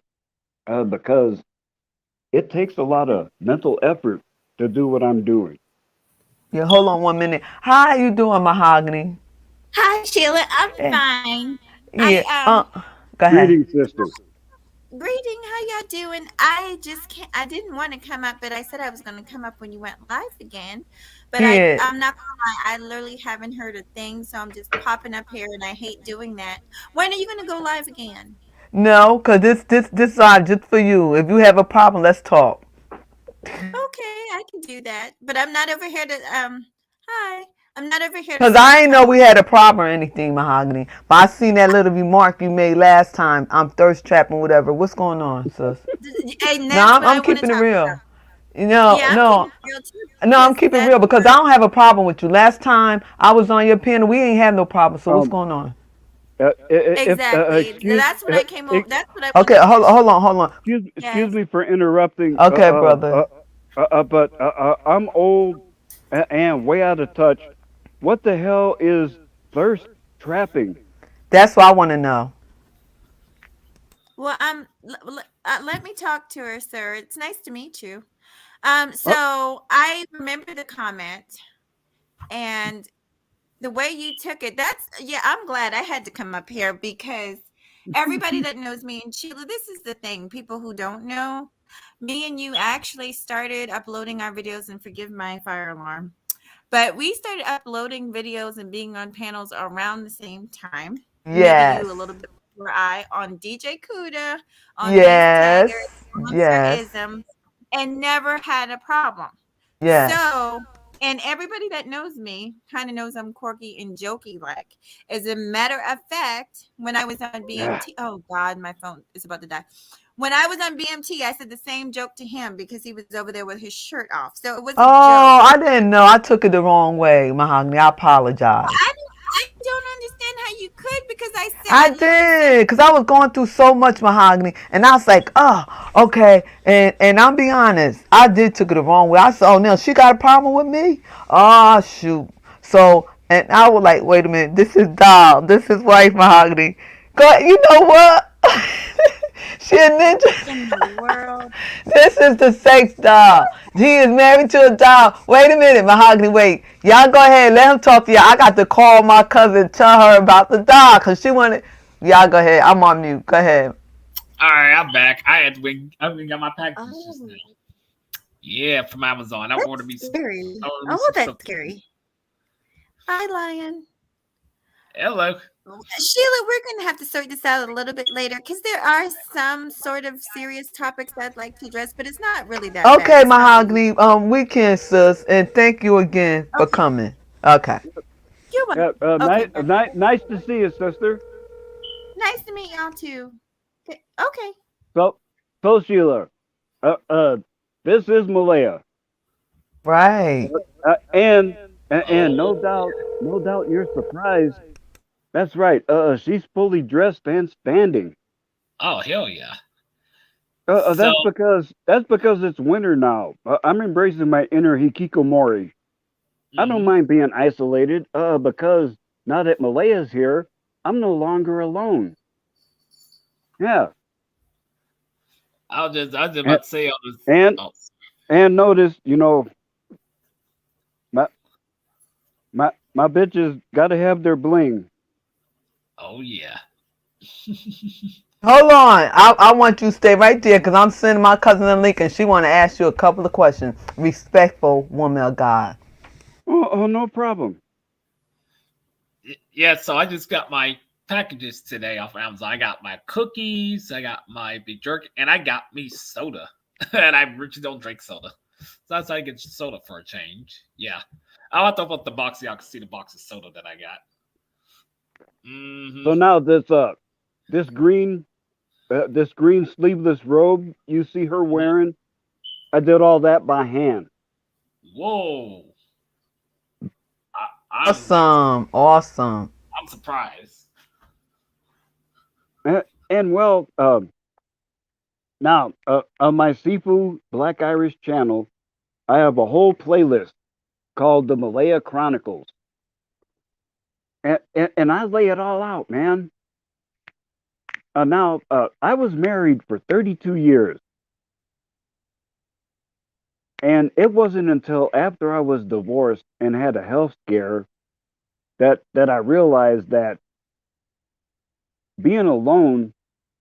because it takes a lot of mental effort to do what I'm doing. Yeah, hold on 1 minute. How you doing, Mahogany? Hi, Sheila. I'm Eh, fine. I Yeah, go ahead. Greetings, sister. greeting. How y'all doing? I just can't. I didn't want to come up, but I said I was going to come up when you went live again. But Yeah. I'm not gonna lie. I literally haven't heard a thing, so I'm just popping up here, and I hate doing that. When are you going to go live again? No, cause this is just for you. If you have a problem, let's talk. Okay, I can do that. But I'm not over here to Hi. I'm not over here to Cause start I ain't know trouble. we had a problem or anything, Mahogany. But I seen that little remark you made last time. I'm thirst trapping, whatever. What's going on, sis? And No, that's what I'm I want to keeping it talk real. about. No, Yeah, I'm keeping no, it real too no, I'm because keeping it that's real, because I what don't have a problem with you. Last time I was on your panel, we ain't have no problem. So what's Um, going on? if exactly. excuse That's what I came over. That's what I Okay, wanted to hear. hold on. excuse Yes. me for interrupting. Okay, brother. But I'm old and way out of touch. What the hell is thirst trapping? That's what I want to know. Well, let me talk to her, sir. It's nice to meet you. Uh, So I remember the comment and the way you took it. That's yeah. I'm glad I had to come up here because everybody that knows me and Sheila, this is the thing. People who don't know, me and you actually started uploading our videos and forgive my fire alarm. But we started uploading videos and being on panels around the same time. Maybe you a Yes. little bit before I on DJ Kuda, on Miss Tiger, Yes. Monster Yes. Isms, and never had a problem. Yes. So, and everybody that knows me kind of knows I'm quirky and jokey like. As a matter of fact, when I was on Yeah. BMT, oh God, my phone is about to die. When I was on BMT, I said the same joke to him because he was over there with his shirt off. So it was a Oh, joke. I didn't know. I took it the wrong way, Mahogany. I apologize. I don't understand how you could because I said I you had said did, because I was going through so much Mahogany, and I was like, oh, okay. And I'll be honest, I did took it the wrong way. I said, oh, now she got a problem with me? Oh, shoot. So, and I was like, wait a minute, this is Doll. This is wife Mahogany. Go, you know what? She a what ninja. in the world. This is the sex doll. He is married to a doll. Wait a minute, Mahogany, wait. Y'all go ahead, let him talk to y'all. I got to call my cousin, tell her about the doll, because she wanted. Y'all go ahead. I'm on mute. Go ahead. All right, I'm back. I went and got my packages just now. Oh, Yeah, from Amazon. I ordered that's me some. scary. I ordered me Oh, some that's stuff. scary. Hi, Lion. Hello. Sheila, we're going to have to sort this out a little bit later because there are some sort of serious topics I'd like to address, but it's not really that bad. Okay, It's not really. Mahogany. We can, sis, and thank you again for Okay. coming. Okay. You're welcome. Yeah. Okay, then. Nice to see you, sister. Nice to meet y'all too. Okay. So, so Sheila, uh, uh, this is Malaya, Right. and Oh. no doubt you're surprised. That's right. She's fully dressed and standing. Oh, hell yeah. So, That's because it's winter now. I'm embracing my inner hikikomori. I don't hmm mind being isolated. Because now that Malaya's here, I'm no longer alone. Yeah, I was just and about to say all this. and, Oh, and notice, my my bitches got to have their bling. oh yeah. Hold on. I want you to stay right there because I'm sending my cousin a link and she want to ask you a couple of questions. Respectful woman of God. Oh, no problem. Yeah, so I just got my packages today off Amazon. I got my cookies, I got my beef jerky, and I got me soda. And I really don't drink soda. So that's how I get soda for a change. Yeah. I'll have to open up the box so y'all can see the box of soda that I got. So Hmm now this green this green sleeveless robe you see her wearing, I did all that by hand. Whoa. I'm Awesome. Awesome. I'm surprised. And well, now on my Seafood Black Irish channel, I have a whole playlist called the Malaya Chronicles, and I lay it all out, man. Now, I was married for 32 years, and it wasn't until after I was divorced and had a health scare that I realized that being alone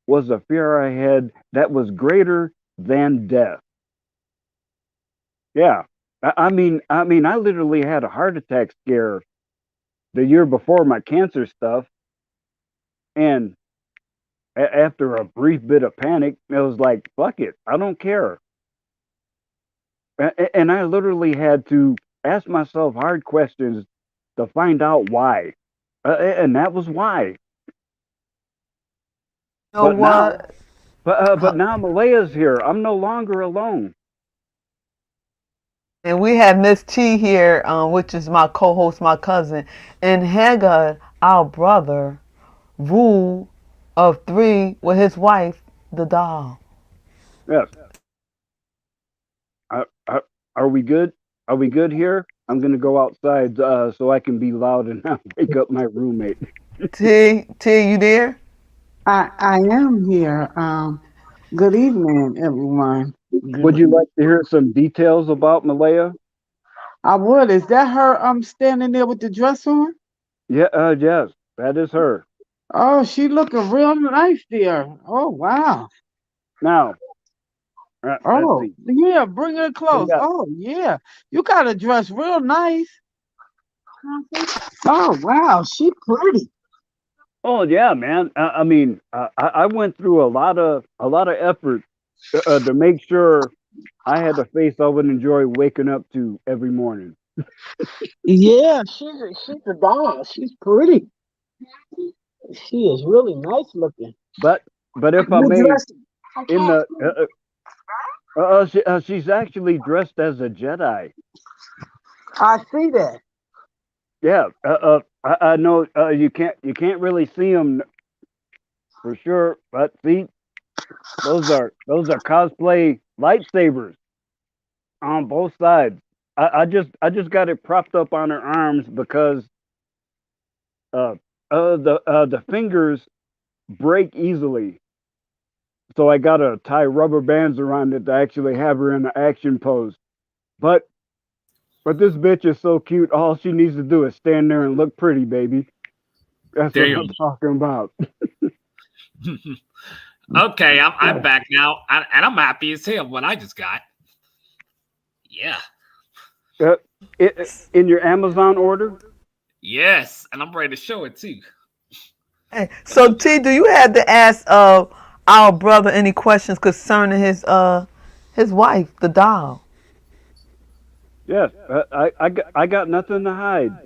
was a fear I had that was greater than death. Yeah, I literally had a heart attack scare the year before my cancer stuff, and after a brief bit of panic, it was like, fuck it, I don't care. And I literally had to ask myself hard questions to find out why. And that was why. You know But now, what? but now Malaya's here. I'm no longer alone. And we have Miss T here, which is my co-host, my cousin, and Haggard, our brother, rule of three with his wife, the doll. Yes. Are we good? Are we good here? I'm gonna go outside so I can be loud and not wake up my roommate. T, you there? I am here. Good evening, everyone. Would Good. you like to hear some details about Malaya? I would. Is that her? Standing there with the dress on. Yeah. Yes. That is her. Oh, she looking real nice there. Oh wow. Now, let's Oh see. yeah. Bring her We close. got Oh yeah. You got to dress real nice. Oh wow, she pretty. Oh yeah, man. I mean, I went through a lot of effort to make sure I had a face I would enjoy waking up to every morning. Yeah, she's a doll. She's pretty. She is really nice looking. But if I What may, dress? in the she's actually dressed as a Jedi. I see that. Yeah. I know you can't really see them for sure, but see, those are cosplay lightsabers on both sides. I just got it propped up on her arms because uh the fingers break easily. So I gotta tie rubber bands around it to actually have her in an action pose. But but this bitch is so cute. All she needs to do is stand there and look pretty, baby. That's what I'm Damn. talking about. Okay, I'm back now, and I'm happy as hell what I just got. Yeah. Uh, in your Amazon order? Yes, and I'm ready to show it too. Hey, so T, do you have to ask our brother any questions concerning his wife, the doll? Yes. I got nothing to hide.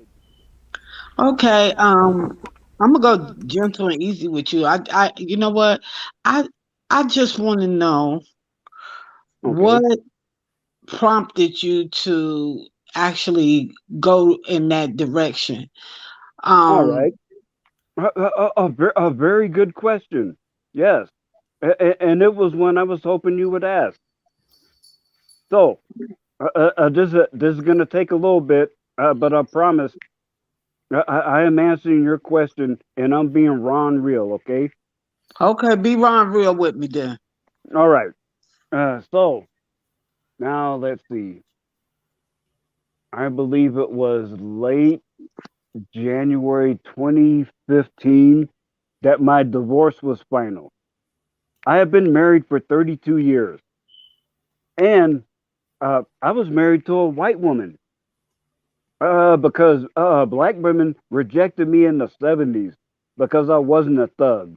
Okay, I'm gonna go gentle and easy with you. You know what? I, I just want to know Okay. what prompted you to actually go in that direction. All Um, right. A very good question. Yes. And it was one I was hoping you would ask. So, this is going to take a little bit, but I promise I am answering your question and I'm being raw and real, okay? okay, be Ron real with me then. All right. So, now let's see. I believe it was late January 2015 that my divorce was final. I have been married for 32 years, and I was married to a white woman because black women rejected me in the 70s because I wasn't a thug.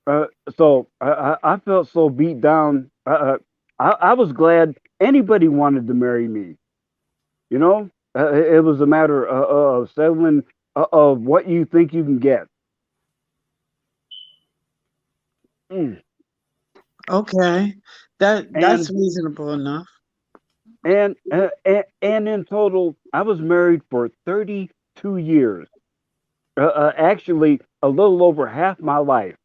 Uh, so I felt so beat down. I was glad anybody wanted to marry me. You know, it was a matter of settling of what you think you can get. Mm. Okay, that's And reasonable enough. and in total, I was married for 32 years. Actually, a little over half my life,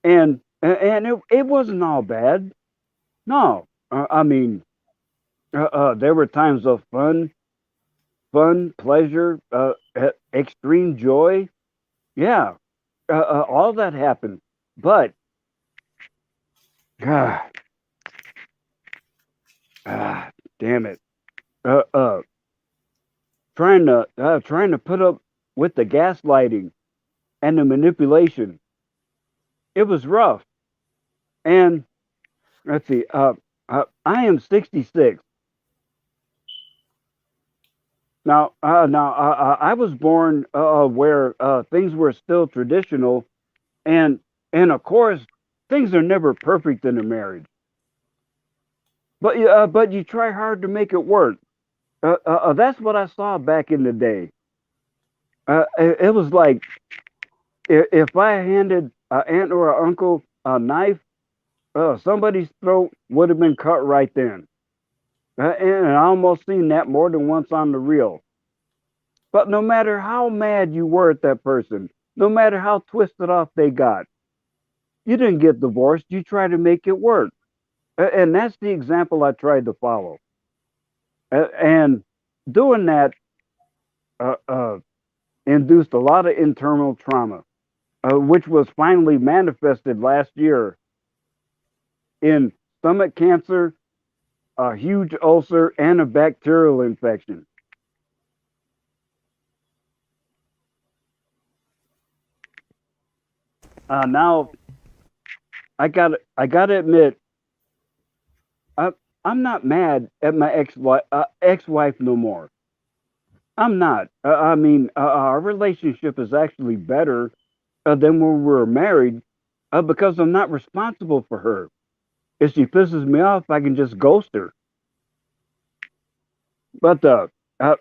and it wasn't all bad. No, I mean, there were times of fun, pleasure, extreme joy. Yeah, all that happened. But ah, ah, damn it, uh, uh, trying to put up with the gaslighting and the manipulation. It was rough. And let's see, I am 66 now. I was born where things were still traditional, and of course, things are never perfect in a marriage. But you try hard to make it work. That's what I saw back in the day. It was like if I handed an aunt or an uncle a knife, somebody's throat would have been cut right then. And I almost seen that more than once on the reel. But no matter how mad you were at that person, no matter how twisted off they got, you didn't get divorced. You tried to make it work. And that's the example I tried to follow. And doing that uh, uh, induced a lot of internal trauma, which was finally manifested last year in stomach cancer, a huge ulcer, and a bacterial infection. Now I got to admit, I'm not mad at my ex-wife no more. I'm not. I mean, our relationship is actually better than when we were married because I'm not responsible for her. If she pisses me off, I can just ghost her. But uh, uh,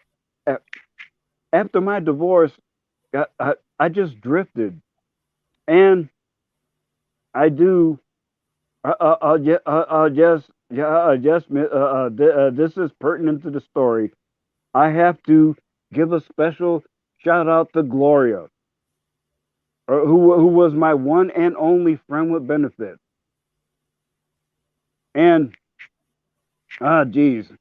after my divorce, I just drifted, and I do. Just yeah, this is pertinent to the story. I have to give a special shout out to Gloria, who was my one and only friend with benefits. And geez,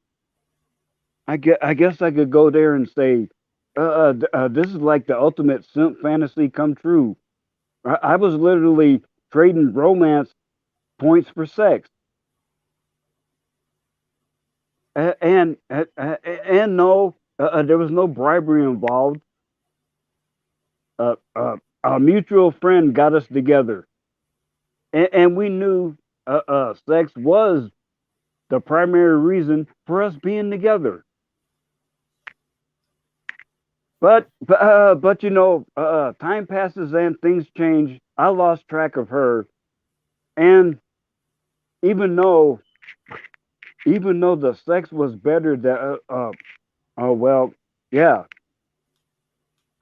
I guess I could go there and say, this is like the ultimate simp fantasy come true. I was literally trading romance points for sex, and no, there was no bribery involved. Uh, uh, a mutual friend got us together, and we knew sex was the primary reason for us being together. But time passes and things change. I lost track of her, and even though even though the sex was better, that well, yeah,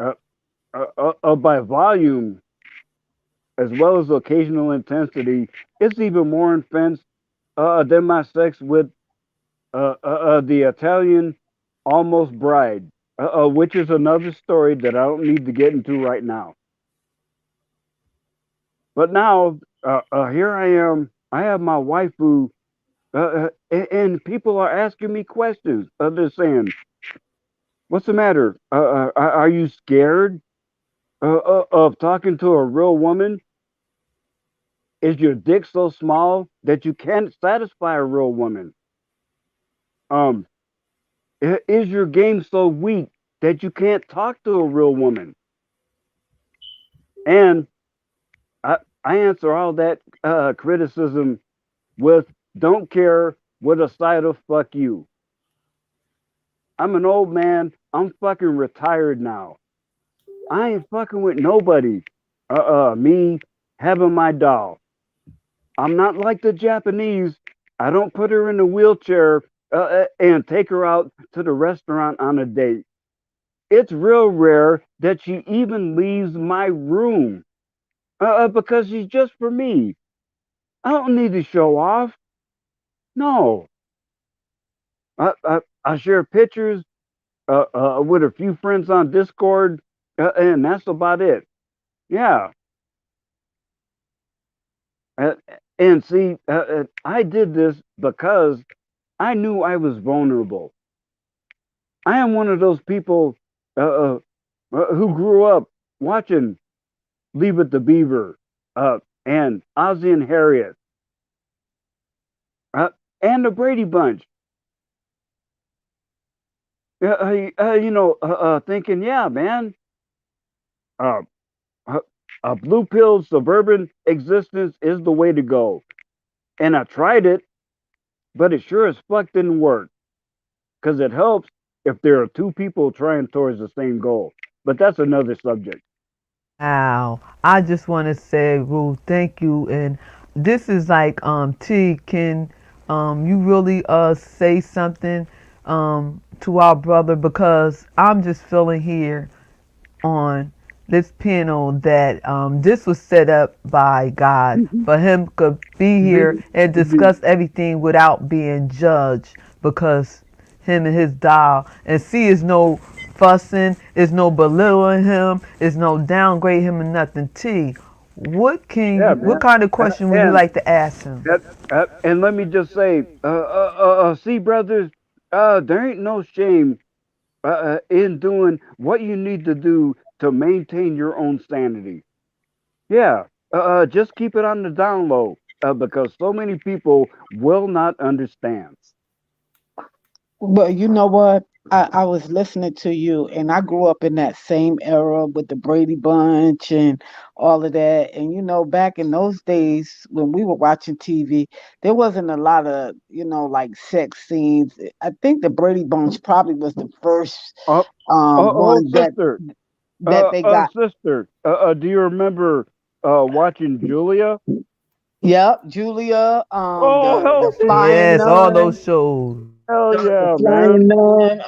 uh, by volume as well as occasional intensity, it's even more intense than my sex with the Italian almost bride, which is another story that I don't need to get into right now. But now, here I am. I have my waifu, and people are asking me questions. They're saying, "What's the matter? Are you scared of talking to a real woman? Is your dick so small that you can't satisfy a real woman? Um, is your game so weak that you can't talk to a real woman?" And I answer all that criticism with "don't care" with a side of "fuck you." I'm an old man. I'm fucking retired now. I ain't fucking with nobody. Me having my doll. I'm not like the Japanese. I don't put her in a wheelchair and take her out to the restaurant on a date. It's real rare that she even leaves my room because she's just for me. I don't need to show off. No, I share pictures with a few friends on Discord, and that's about it. Yeah, uh, and see, I did this because I knew I was vulnerable. I am one of those people who grew up watching Leave It to Beaver and Ozzie and Harriet uh, and the Brady Bunch. Thinking, yeah, man, uh, a blue pill suburban existence is the way to go. And I tried it, but it sure as fuck didn't work because it helps if there are two people trying towards the same goal. But that's another subject. Wow. I just want to say, Ruth, thank you. And this is like, T, can you really say something to our brother? Because I'm just feeling here on this panel that this was set up by God for him to be here and discuss everything without being judged because him and his doll and see is no fussing, is no belittling him, is no downgrade him or nothing. T, Yeah, what man. kind of question would you And like to ask him? and let me just say, see, brothers, there ain't no shame in doing what you need to do to maintain your own sanity. Yeah, just keep it on the down low because so many people will not understand. Well, you know what? I was listening to you, and I grew up in that same era with the Brady Bunch and all of that. And back in those days when we were watching TV, there wasn't a lot of like sex scenes. I think the Brady Bunch probably was the first Oh, oh, one that sister, they got. sister. Do you remember watching Julia? Yep, Julia, Oh, the hell Flying Yes, all those Nun, shows. hell the yeah, Flying man. Nun,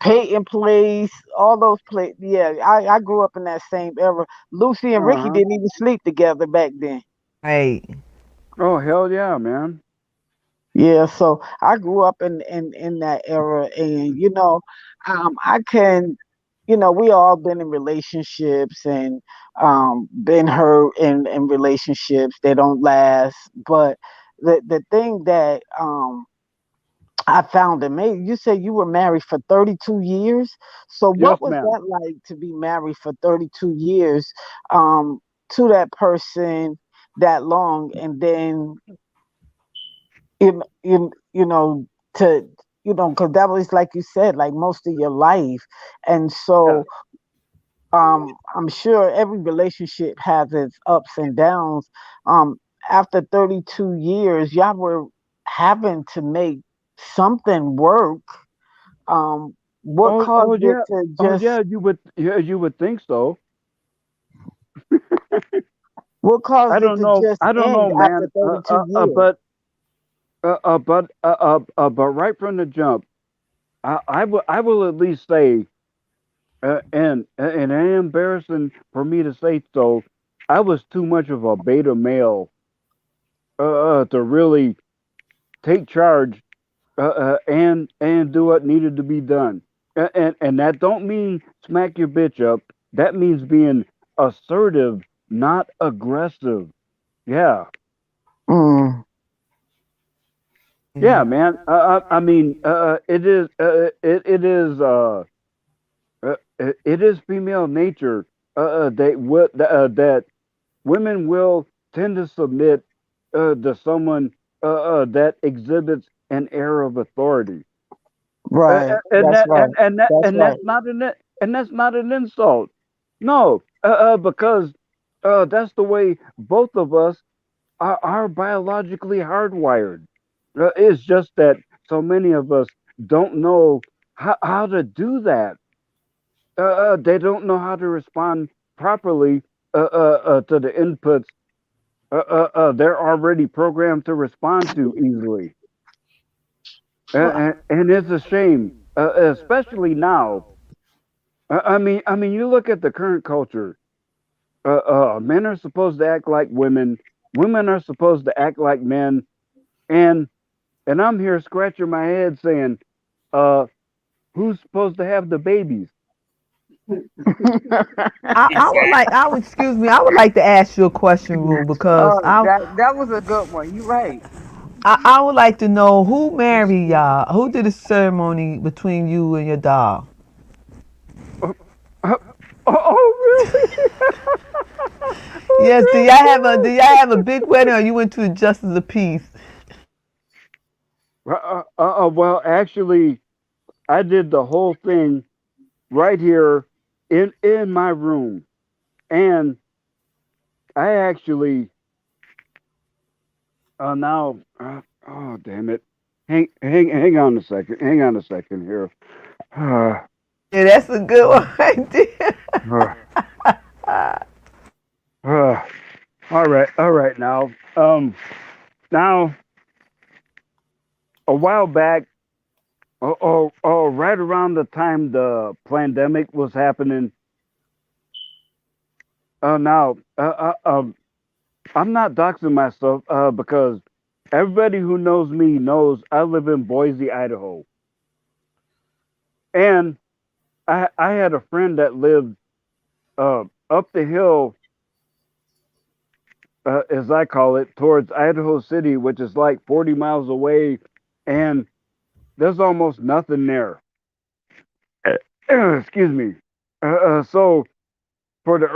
Peyton Place, all those play. Yeah, I grew up in that same era. Lucy and Ricky Uh-huh. didn't even sleep together back then. Right. Oh, hell yeah, man. Yeah, so I grew up in that era, and I can, we all been in relationships and been hurt in relationships. They don't last, but the thing that I found amazing. You said you were married for 32 years. So Yes, what was ma'am. that like to be married for 32 years um, to that person that long, and then you know to because that was like you said, like most of your life, and Yeah. so I'm sure every relationship has its ups and downs. Um, After 32 years, y'all were having to make something work. What Oh caused it yeah. to Oh just yeah. You would think so. what I caused it don't to know. just I don't end know, after man. 32 years? But right from the jump, I will at least say, and it ain't embarrassing for me to say so. I was too much of a beta male to really take charge and do what needed to be done. And that don't mean smack your bitch up. That means being assertive, not aggressive. Yeah, Mm, yeah, Mhm. man. I mean, it is it is female nature that women will tend to submit to someone that exhibits an air of authority. right. That's right. That's And right. that's not an insult. No, because that's the way both of us are biologically hardwired. It's just that so many of us don't know how to do that. They don't know how to respond properly to the inputs they're already programmed to respond to easily. Well, And it's a shame, especially now. I mean, you look at the current culture. Men are supposed to act like women. Women are supposed to act like men. And and I'm here scratching my head saying, uh, who's supposed to have the babies? I would like, I would, excuse me, I would like to ask you a question, Rule, because that was a good one. You're right. I would like to know who married y'all, who did the ceremony between you and your dog. Uh, uh, oh, really? Yes, do Oh, y'all have a big wedding, or you went to the justice of peace? really? Well, actually, I did the whole thing right here in my room, and I actually now oh damn it, hang on a second, hang on a second here. uh, Yeah, that's a good one right there. uh, uh, all right now now a while back, right around the time the pandemic was happening. Now I'm not doxing myself because everybody who knows me knows I live in Boise, Idaho. And I had a friend that lived up the hill, as I call it, towards Idaho City, which is like 40 miles away, and there's almost nothing there. Excuse me. So for the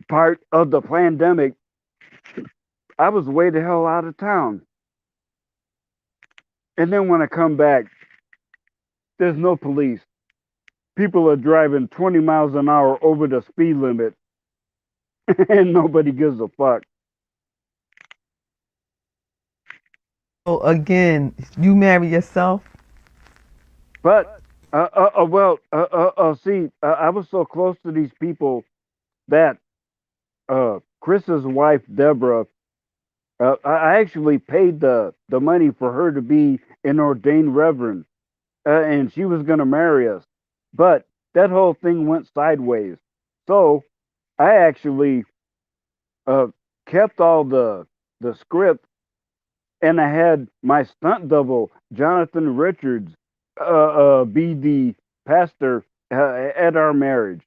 part of the pandemic, I was way the hell out of town. And then when I come back, there's no police. People are driving 20 miles an hour over the speed limit, and nobody gives a fuck. So again, you marry yourself. But see, I was so close to these people that Chris's wife Deborah, I actually paid the money for her to be an ordained reverend, and she was gonna marry us. But that whole thing went sideways. So I actually uh, kept all the script, and I had my stunt double Jonathan Richards be the pastor at our marriage.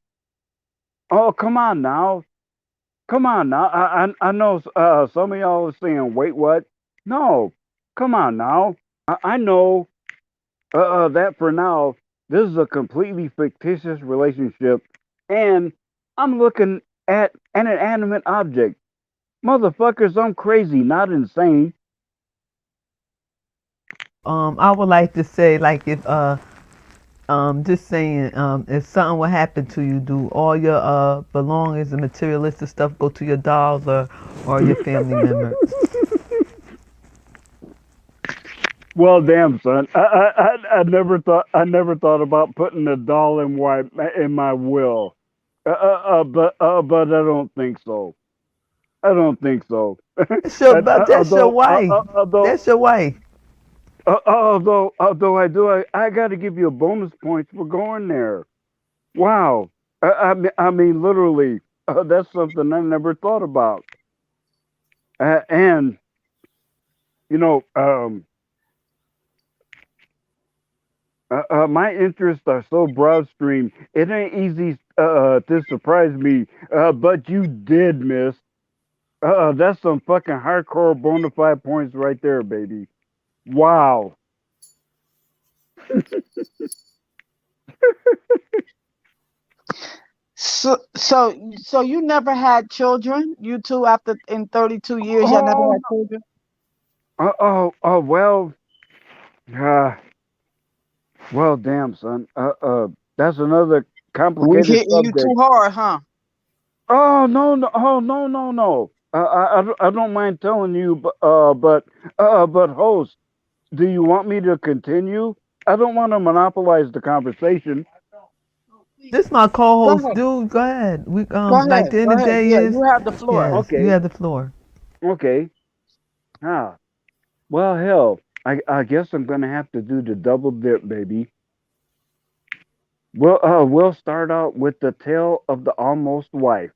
Oh, come on now. I know some of y'all are saying, wait, what? No, come on now. I know that for now, this is a completely fictitious relationship, and I'm looking at an inanimate object. Motherfuckers, I'm crazy, not insane. I would like to say, like, if just saying, if something would happen to you, do all your belongings and materialistic stuff go to your dolls or your family members? Well, damn, son. I never thought about putting a doll in my will. But I don't think so. I don't think so. That's your Although, wife. That's your wife. although I got to give you a bonus points for going there. Wow. I mean, literally, that's something I never thought about. And you know, my interests are so broad stream. It ain't easy to surprise me. But you did, miss. That's some fucking hardcore bona fide points right there, baby. Wow. So you never had children? You two, after in 32 years, y'all never Oh, had children? well. Uh, well, damn, son. That's another We complicated hitting you too subject. hard, huh? Oh no, no, oh no, no, no. I don't mind telling you, but host, do you want me to continue? I don't want to monopolize the conversation. This my Go co-host, ahead. dude. Go ahead. We Go like ahead. the end Go of the ahead. day Yeah, is you have the floor. yes. You Okay, have the floor. okay. Ah, well, hell, I guess I'm gonna have to do the double dip, baby. We'll start out with the tale of the almost wife.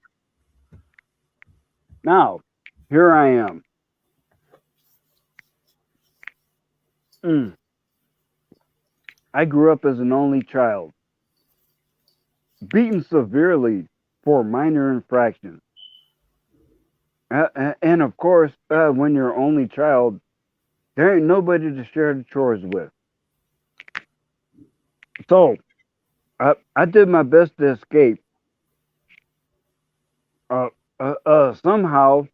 Now, here I am. Mm. I grew up as an only child, beaten severely for minor infractions. And of course, when you're only child, there ain't nobody to share the chores with. So I did my best to escape. Uh, Somehow,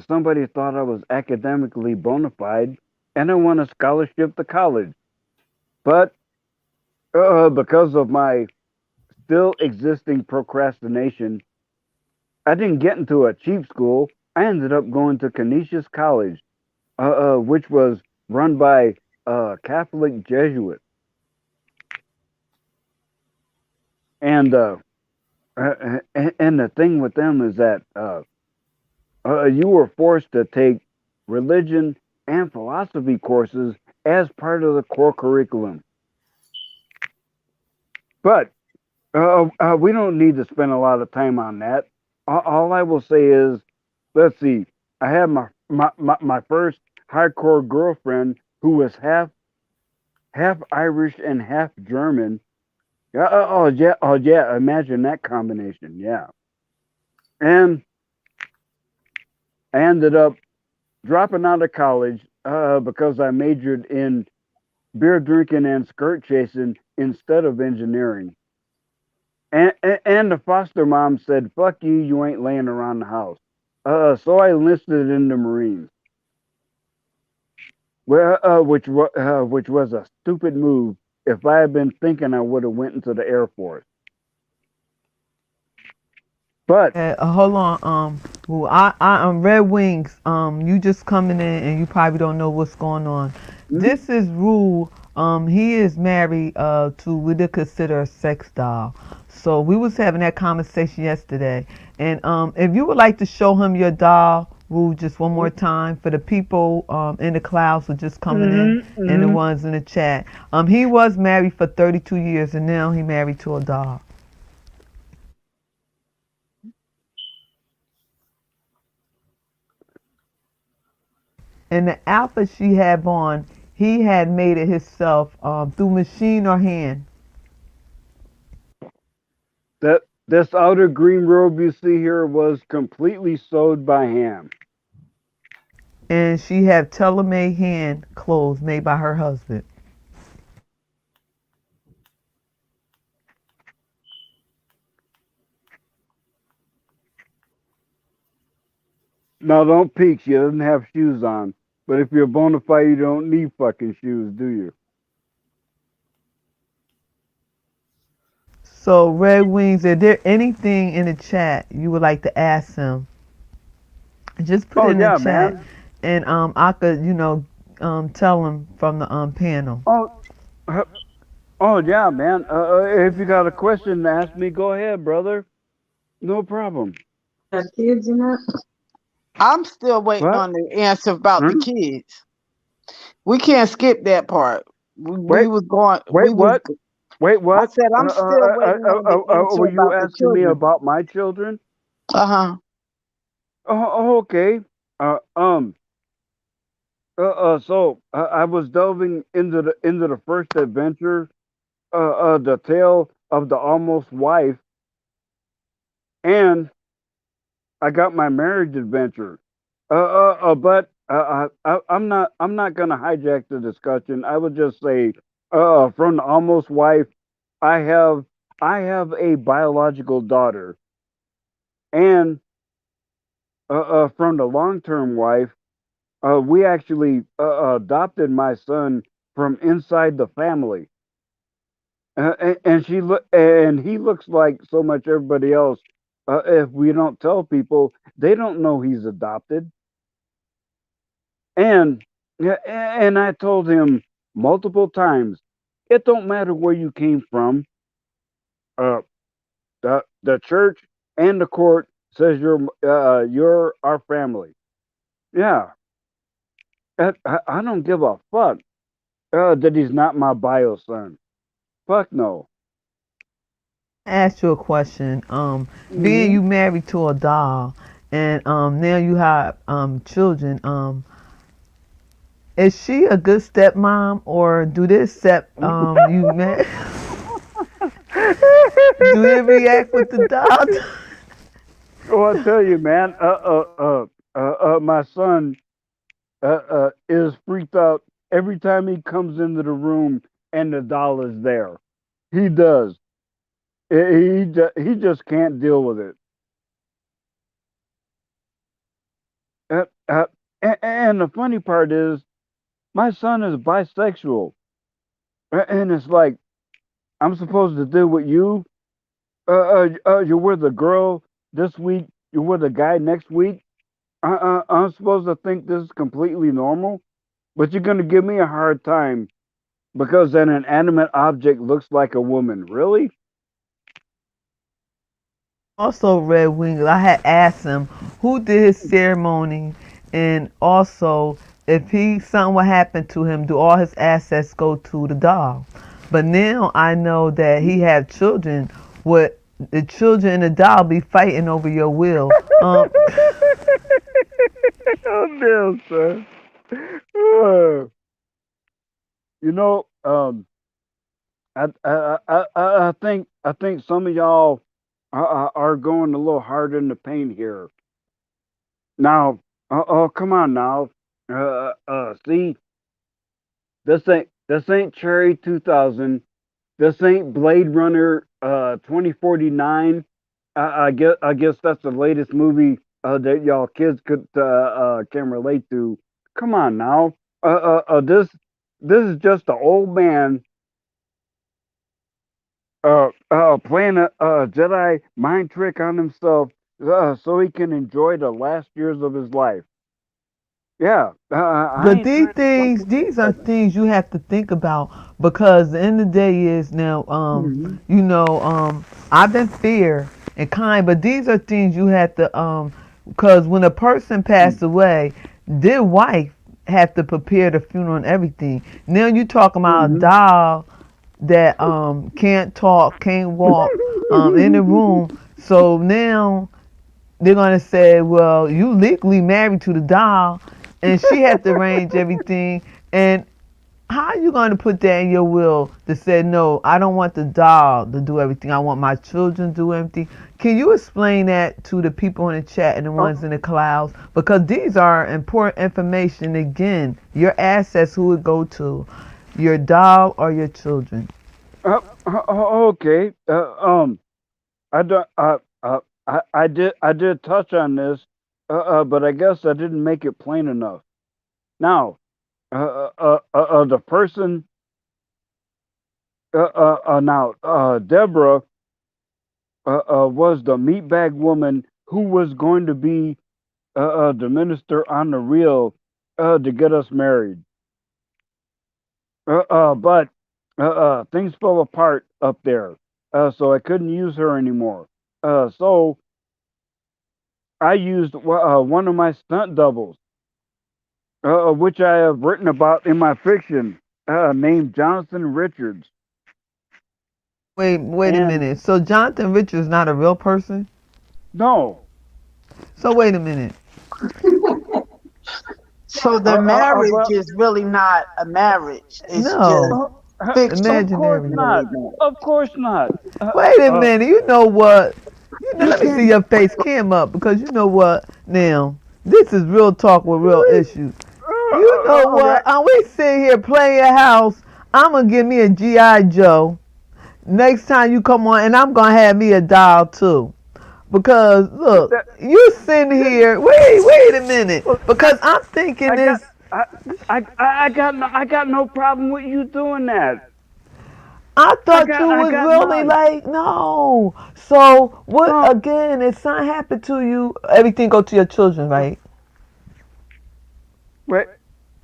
somebody thought I was academically bona fide, and I won a scholarship to college. But because of my still existing procrastination, I didn't get into a cheap school. I ended up going to Canisius College, which was run by Catholic Jesuits. And and the thing with them is that you were forced to take religion and philosophy courses as part of the core curriculum. But we don't need to spend a lot of time on that. All I will say is, let's see, I had my first hardcore girlfriend who was half Irish and half German. Oh yeah, imagine that combination. Yeah, and I ended up dropping out of college because I majored in beer drinking and skirt chasing instead of engineering. And the foster mom said, "Fuck you, you ain't laying around the house." So I enlisted in the Marines, which was a stupid move If I had been thinking, I would have went into the Air Force. But Hold on. Well, Red Wings. You just coming in and you probably don't know what's going on. mhm, This is Rule. He is married to what they consider a sex doll. So we was having that conversation yesterday, and if you would like to show him your doll, Rule, just one more time for the people in the clouds who just coming in mhm, and the mhm. ones in the chat. He was married for 32 years, and now he married to a doll. And the outfit she had on, he had made it himself through machine or hand. That this outer green robe you see here was completely sewed by hand. And she had tailor-made hand clothes made by her husband. Now don't peek. She doesn't have shoes on. But if you're bona fide, you don't need fucking shoes, do you? So, Red Wings, is there anything in the chat you would like to ask him? Just put it Oh in the yeah, chat, man. and I could, tell him from the panel. Oh, uh, oh yeah, man. If you got a question to ask me, go ahead, brother. No problem. Got kids in that? I'm still waiting What? on the answer about the Hmm? kids. We can't skip that part. We Wait, was going. wait, We was. what? Wait, I what? said I'm still waiting on the answer Were you about the asking me children. about my children? Uh huh. Okay. Uh, um. So I was delving into the first adventure, the tale of the almost wife, and I got my marriage adventure. But I'm not gonna hijack the discussion. I would just say, from the almost wife, I have I have a biological daughter, and from the long term wife, we actually adopted my son from inside the family, and and he looks like so much everybody else. If we don't tell people, they don't know he's adopted. And yeah, and I told him multiple times, it don't matter where you came from. Uh, the church and the court says you're our family. Yeah, I don't give a fuck that he's not my bio son. Fuck no. Ask you a question. Being Hmm. you married to a doll, and now you have children. Is she a good stepmom, or do they accept you met? Do they react with the doll? Oh, I tell you, man. My son is freaked out every time he comes into the room and the doll is there. He does. He just can't deal with it. Uh, uh, and the funny part is, my son is bisexual, and it's like I'm supposed to deal with you. You're with a girl this week. You're with a guy next week. I'm supposed to think this is completely normal, but you're gonna give me a hard time because an inanimate object looks like a woman. Really? Also, Red Wings, I had asked him who did his ceremony, and also if he something would happen to him, do all his assets go to the doll? But now I know that he had children. Would the children and the doll be fighting over your will? Oh damn, son. Uh, you know, I think some of y'all are going a little hard in the paint here. Now, oh come on now. See, this ain't Cherry 2000. This ain't Blade Runner 2049. I guess that's the latest movie that y'all kids could can relate to. Come on now. This is just an old man playing a Jedi mind trick on himself so he can enjoy the last years of his life. Yeah, I But ain't these trying to fuck things, with these are nobody. things you have to think about because the end of the day is now, Hmm. you know, I've been fair and kind, but these are things you have to, because when a person passed away, their wife have to prepare the funeral and everything. Now you talking about a Hmm. doll that can't talk, can't walk, in the room. So now they're gonna say, well, you legally married to the doll, and she had to arrange everything. And how are you gonna put that in your will to say, no, I don't want the doll to do everything. I want my children to do everything. Can you explain that to the people in the chat and the Uh, ones in the clouds? Because these are important information. Again, your assets, who it go to, your doll or your children. okay. I don't. I did touch on this, but I guess I didn't make it plain enough. Now, the person, Deborah, was the meatbag woman who was going to be the minister on the reel to get us married. But things fell apart up there, so I couldn't use her anymore. So I used one of my stunt doubles, which I have written about in my fiction, named Jonathan Richards. Wait a And minute. So Jonathan Richards is not a real person? no, So wait a minute. So the marriage well, is really not a marriage. It's just No, of fiction course imaginary. not. marriage. Of course not. Wait a minute. You know what? You Let me see can your face cam up because you know what? Now, this is real talk with real issues. You know Okay. what? We sitting here playing your house. I'm going to give me a G.I. Joe next time you come on, and I'm going to have me a doll too. Because, look, That, you sitting here. Wait a minute. look, Because I'm thinking I got, this. I, I got no problem with you doing that. I thought you I was got really none. like, no. So what No, again, if something happened to you, everything go to your children, right? wait,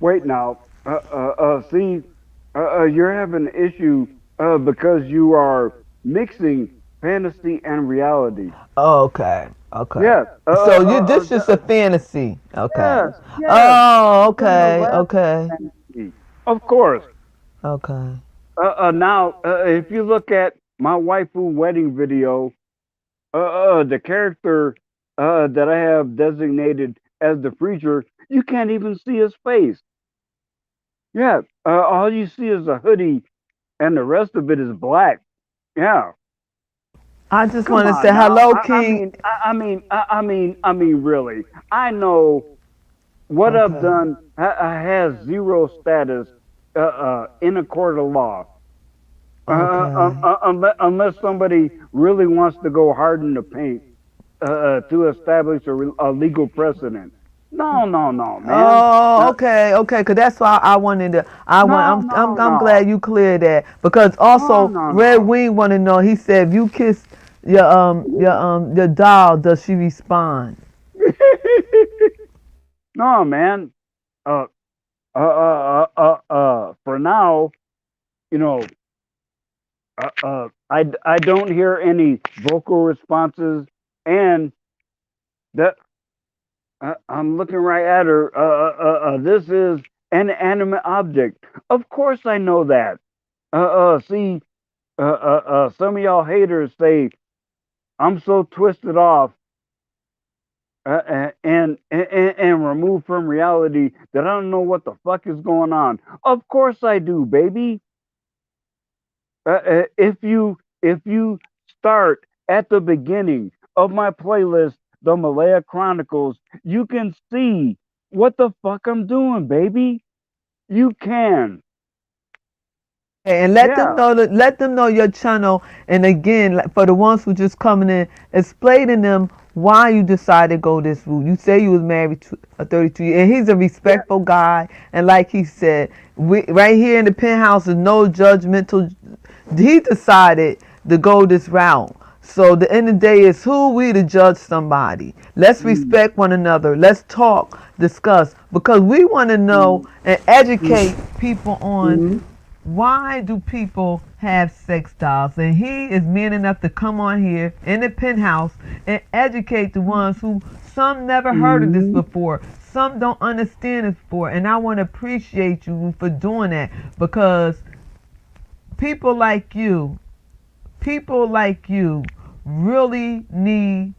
wait now. See, you're having an issue because you are mixing fantasy and reality. Oh, okay. Okay. Yes. So you this just a fantasy. Okay. Yes. Yes. Oh, You're gonna okay. laugh Okay. at fantasy. Of course. Okay. Now, if you look at my waifu wedding video, the character that I have designated as the preacher, you can't even see his face. Yeah, all you see is a hoodie, and the rest of it is black. Yeah, I just come want to on say now. hello, King. I mean, really. I know what I've Okay. done has zero status in a court of law. Okay. Unless somebody really wants to go hard in the paint to establish a legal precedent. No, no, no, man. Oh, okay, okay. Cause that's why I wanted to. I want. No, no, I'm no, glad you cleared that because no, also no, Red no. Wing want to know. He said, if you kiss your doll, does she respond? No, man. Uh, For now, you know, I don't hear any vocal responses, and that I'm looking right at her. This is an animate object. Of course, I know that. See, some of y'all haters say I'm so twisted off and removed from reality that I don't know what the fuck is going on. Of course I do, baby. If you start at the beginning of my playlist, the Malaya Chronicles, you can see what the fuck I'm doing, baby. You can. And Yeah. let them know your channel. And again, like, for the ones who just coming in, explain to them why you decided to go this route. You say you was married to a 32 year, and he's a Yeah. respectful guy. And like he said, right here in the penthouse is no judgmental. He decided to go this route. So the end of the day is who we to judge somebody. Let's mm, respect one another. Let's talk, discuss, because we want to know mm, and mm, educate people on mm, why do people have sex dolls. And he is man enough to come on here in the penthouse and educate the ones who some never heard of this mm, before. Some don't understand this before. And I want to appreciate you for doing that because people like you people like you really need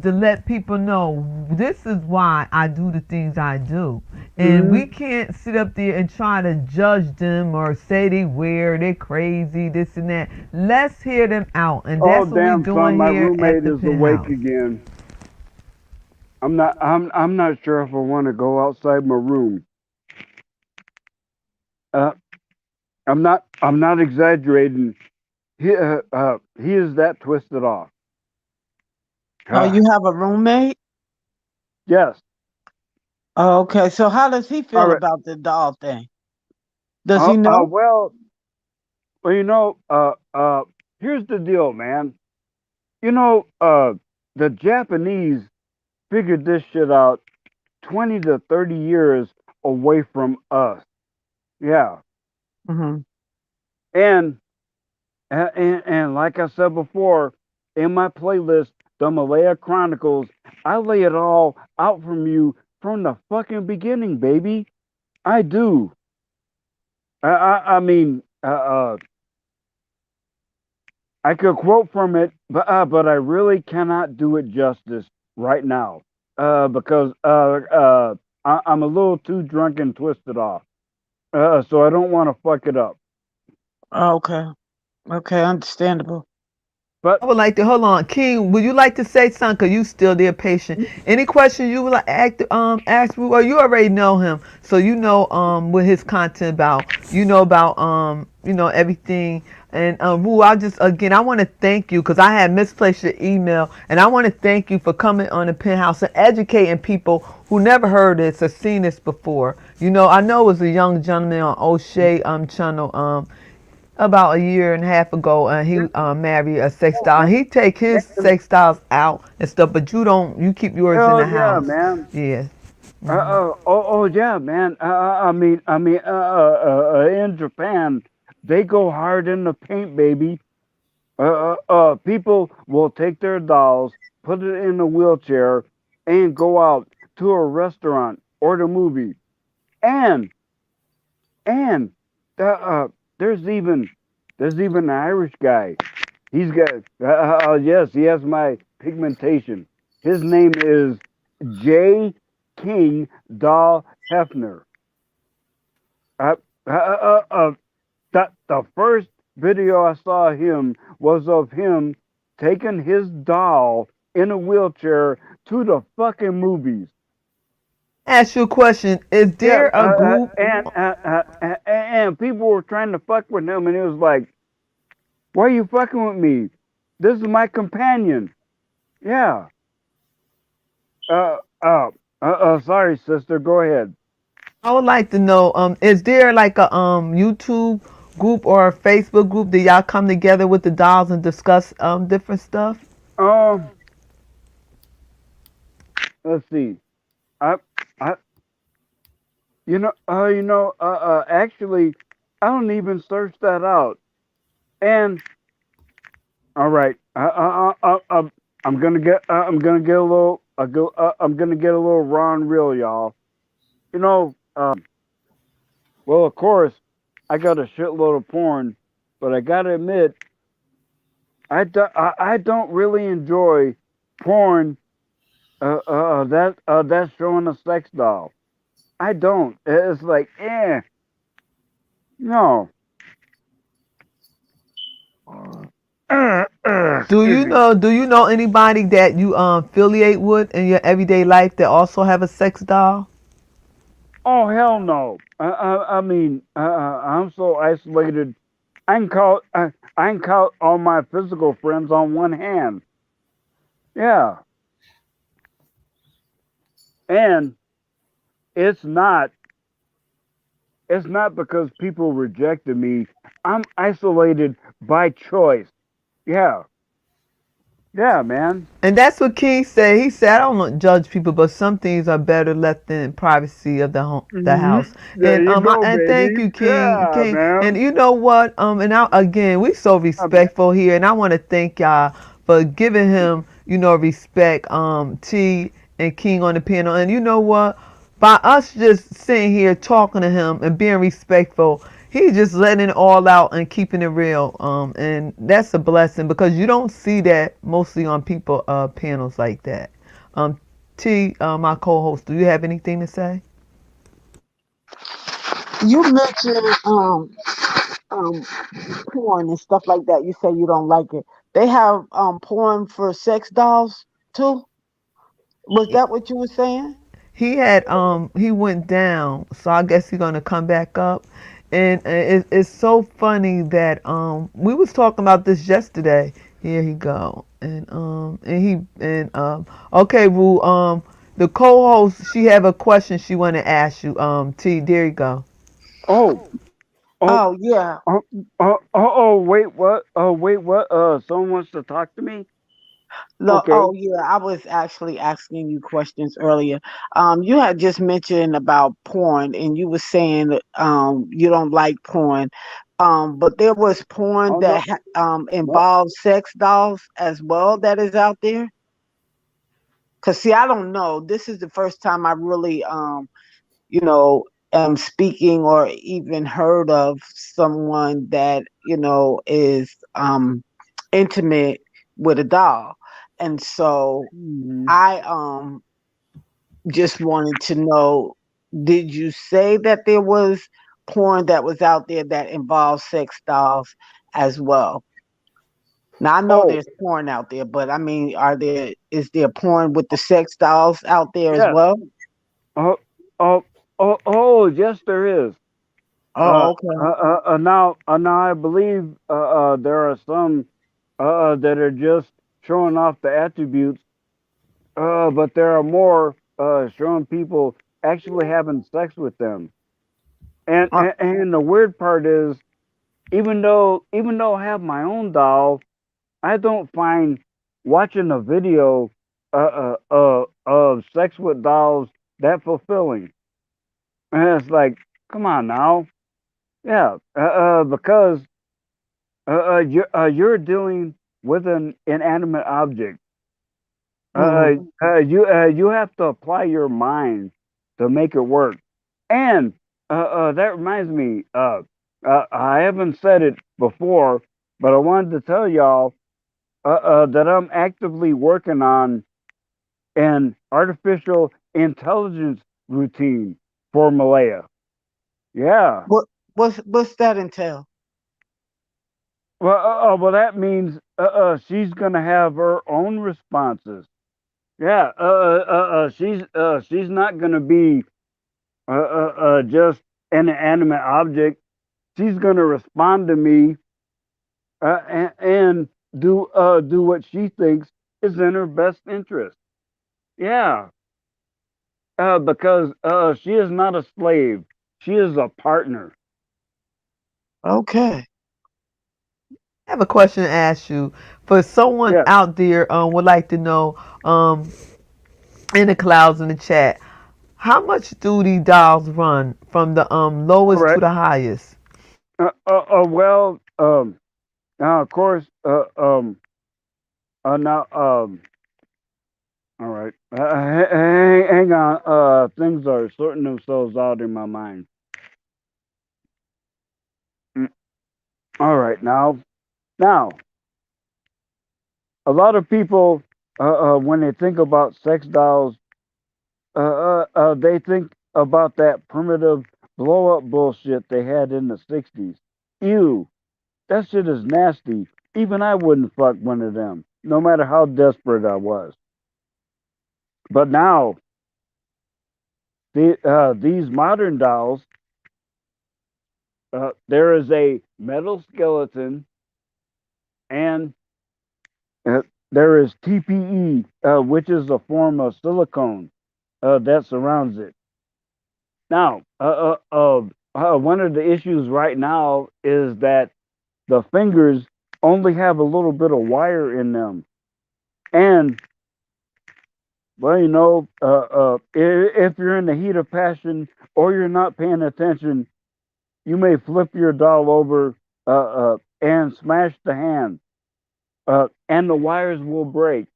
to let people know this is why I do the things I do. And we mm. can't sit up there and try to judge them or say they weird, they crazy, this and that. Let's hear them out. And Oh that's what we damn, son, doing my here at roommate the is awake penthouse. again. I'm not sure if I want to go outside my room. Uh, I'm not exaggerating. He is that twisted off. Oh, Uh, you have a roommate? yes. Oh, okay. So how does he All feel right. about the doll thing? Does he know? Well, here's the deal, man. You know, the Japanese figured this shit out 20 to 30 years away from us. Yeah. Hmm. And and like I said before, in my playlist, The Malaya Chronicles, I lay it all out from you from the fucking beginning, baby. I do. I mean, I could quote from it, but I really cannot do it justice right now, because I'm a little too drunk and twisted off, so I don't want to fuck it up. Okay. Okay, understandable. But I would like to hold on, King. Would you like to say something? Cause you still there, patient. Any questions you would like ask? Well, you already know him, so you know what his content about. You know about everything. And Ru, I just again I want to thank you because I had misplaced your email, and I want to thank you for coming on the penthouse and educating people who never heard this or seen this before. I know it was a young gentleman on O'Shea channel about a year and a half ago, and he married a sex doll. He take his sex dolls out and stuff, but you don't. You keep yours in hell the yeah, house. man. Yeah. Oh yeah, man. In Japan, they go hard in the paint, baby. People will take their dolls, put it in a wheelchair, and go out to a restaurant or the movie. And and there's even an Irish guy. He's got yes, he has my pigmentation. His name is J. King Dahl Hefner. Uh, uh, uh, uh, the first video I saw of him was of him taking his doll in a wheelchair to the fucking movies. Ask you a question. Is Yeah, there a group? and people were trying to fuck with him, and he was like, "Why are you fucking with me? This is my companion." Yeah. Uh, uh, sorry, sister. Go ahead. I would like to know. Is there like a YouTube group or a Facebook group that y'all come together with the dolls and discuss different stuff? Um, let's see. I, I, actually, I don't even search that out. And all right, I'm gonna get a little, I'm gonna get a little raw and real, y'all. You know, well, of course, I got a shitload of porn, but I gotta admit, I don't really enjoy porn. That's showing a sex doll. I don't. It's like, no. Do Excuse you me. know? Do you know anybody that you affiliate with in your everyday life that also have a sex doll? Oh hell no. I mean, I'm so isolated. I can count all my physical friends on one hand. Yeah, and it's not it's not because people rejected me. I'm isolated by choice. Yeah, yeah, man. And that's what King said. He said, "I don't judge people, but some things are better left in privacy of the home, the Hmm. house." There you go, And baby. thank you, King. Yeah, King, and man. you know what? And I, again, we so respectful here, and I want to thank y'all for giving him, respect. T and King on the piano, and you know what? By us just sitting here talking to him and being respectful, he's just letting it all out and keeping it real. And that's a blessing because you don't see that mostly on people panels like that. Um, T, my co-host, do you have anything to say? You mentioned um porn and stuff like that. You say you don't like it. They have porn for sex dolls too. Was that what you were saying? He went down, so I guess he's gonna come back up. And it's so funny that we was talking about this yesterday. Here he go, and okay, Ru, the co-host, she have a question she want to ask you. T, there you go. Oh, oh, Oh yeah. wait, what? Oh, wait, what? Someone wants to talk to me? No, Okay. oh yeah, I was actually asking you questions earlier. You had just mentioned about porn, and you were saying that you don't like porn. But there was porn Oh, no. that What? involves sex dolls as well that is out there. Cause see, I don't know. This is the first time I really you know, am speaking or even heard of someone that, is intimate with a doll. And so Hmm. I just wanted to know, did you say that there was porn that was out there that involves sex dolls as well? Now I know Oh, there's porn out there, but I mean, is there porn with the sex dolls out there as yes. well? Oh, oh, yes, there is. Oh, okay. Now I believe there are some that are just showing off the attributes, but there are more showing people actually having sex with them. Uh, And the weird part is, even though I have my own doll, I don't find watching a video of sex with dolls that fulfilling. And it's like, come on now, yeah, because you're dealing with an inanimate object. mhm. You have to apply your mind to make it work. And that reminds me, I haven't said it before, but I wanted to tell y'all that I'm actively working on an artificial intelligence routine for Malaya. Yeah. What's that entail? Well, that means she's gonna have her own responses. Yeah. She's not gonna be just an inanimate object. She's gonna respond to me and do what she thinks is in her best interest. Yeah. Because she is not a slave. She is a partner. Okay. I have a question to ask you. For someone Yeah. out there would like to know in the clouds in the chat, how much do these dials run from the All lowest to right. the highest? Well, now of course, now, all right. Hang on. Things are sorting themselves out in my mind. Mm, All right. Now, a lot of people, when they think about sex dolls, they think about that primitive blow up bullshit they had in the 60s. Ew, that shit is nasty. Even I wouldn't fuck one of them, no matter how desperate I was. But now, these modern dolls, there is a metal skeleton and there is TPE, which is a form of silicone that surrounds it. Now, one of the issues right now is that the fingers only have a little bit of wire in them. And well, if you're in the heat of passion or you're not paying attention, you may flip your doll over and smash the hand, and the wires will break.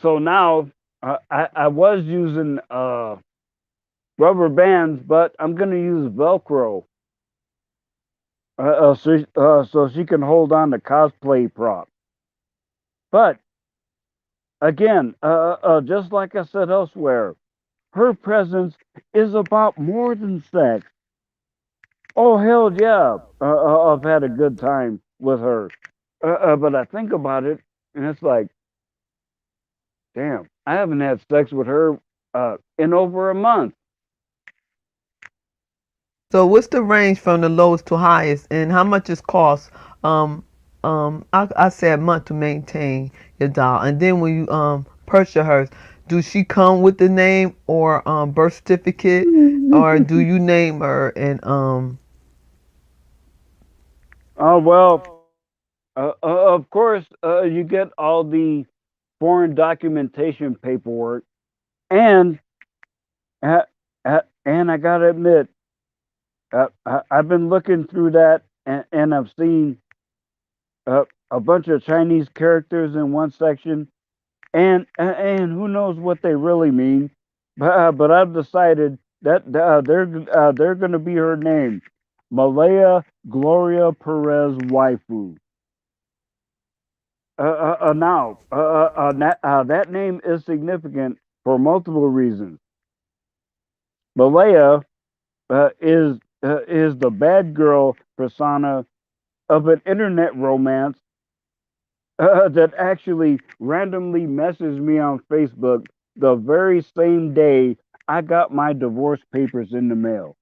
So now I was using rubber bands, but I'm going to use Velcro so she can hold on to cosplay props. But again, just like I said elsewhere, her presence is about more than sex. Oh hell yeah! I've had a good time with her, but I think about it, and it's like, damn, I haven't had sex with her in over a month. So what's the range from the lowest to highest, and how much it costs? I say a month to maintain your doll, and then when you purchase hers, do she come with the name or birth certificate, or do you name her and Oh well, of course, you get all the foreign documentation paperwork, and and I gotta admit, I've been looking through that, and I've seen a bunch of Chinese characters in one section, and who knows what they really mean. But I've decided that they're going to be her name, Malaya Gloria Perez Waifu. That name is significant for multiple reasons. Malaya is the bad girl persona of an internet romance that actually randomly messaged me on Facebook the very same day I got my divorce papers in the mail.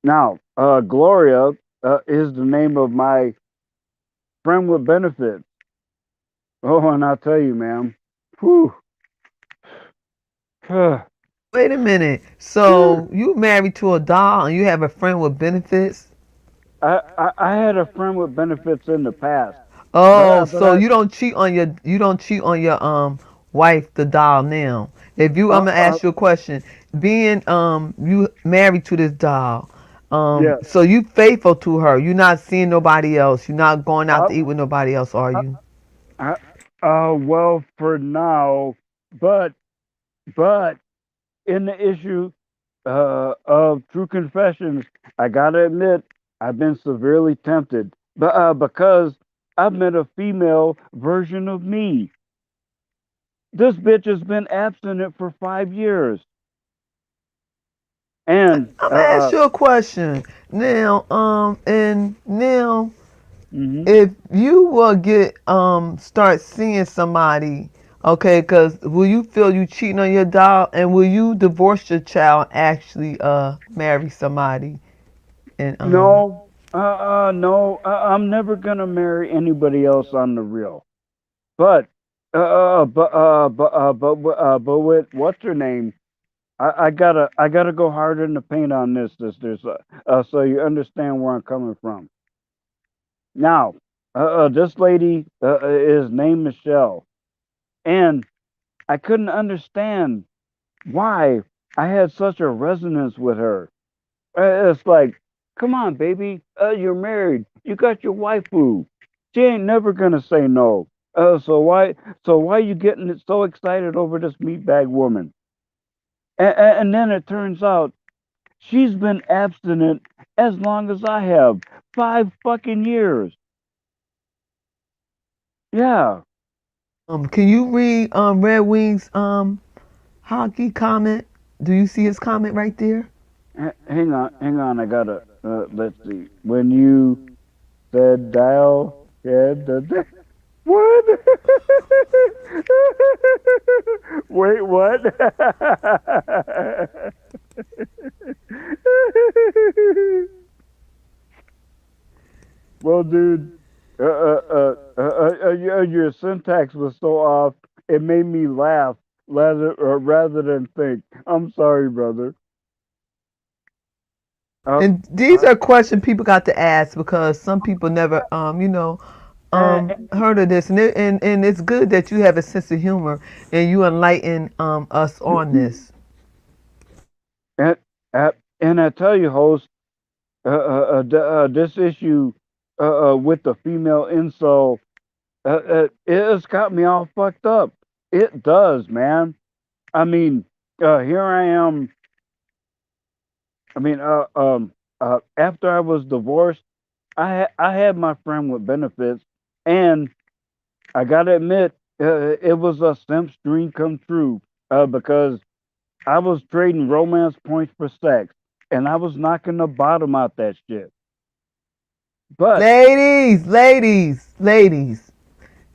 Now, Gloria is the name of my friend with benefits. Oh, and I'll tell you, ma'am. Whew. wait a minute? I, So you married to a doll and you have a friend with benefits? I had a friend with benefits in the past, but Oh, I, but so I, you don't cheat on your wife, the doll now. If you I'm uh, gonna uh, ask you a question. Being you married to this doll, yeah, so you faithful to her. You're not seeing nobody else. You're not going out uh, to eat with nobody else, are uh, you? well, for now, but but in the issue of true confessions, I gotta admit I've been severely tempted, but because I've met a female version of me. This bitch has been abstinent for 5 years, and I'm gonna ask you a question now. And now mhm. if you will get start seeing somebody, okay, because will you feel you cheating on your dog, and will you divorce your child and actually marry somebody and No, no, I'm never gonna marry anybody else on the real. But, but with what's her name? I gotta go harder in the paint on this, sisters, so you understand where I'm coming from. Now, this lady is named Michelle, and I couldn't understand why I had such a resonance with her. It's like, come on, baby, you're married, you got your waifu. She ain't never gonna say no. So why you getting so excited over this meatbag woman? And then it turns out she's been abstinent as long as I have, 5 fucking years. Yeah. can you read Red Wing's hockey comment? Do you see his comment right there? Hang on. I gotta. Let's see. When you said dial, yeah, what? Wait, what? Well, dude, your syntax was so off. It made me laugh rather than think. I'm sorry, brother. Uh, And these are questions people got to ask because some people never, heard of this, and and it's good that you have a sense of humor and you enlighten us on this. and, and I tell you, host, this issue with the female insult, it has got me all fucked up. It does, man. I mean, here I am. I mean, after I was divorced, I had my friend with benefits, and I gotta admit, it was a simp's dream come true. Because I was trading romance points for sex, and I was knocking the bottom out that shit. But Ladies,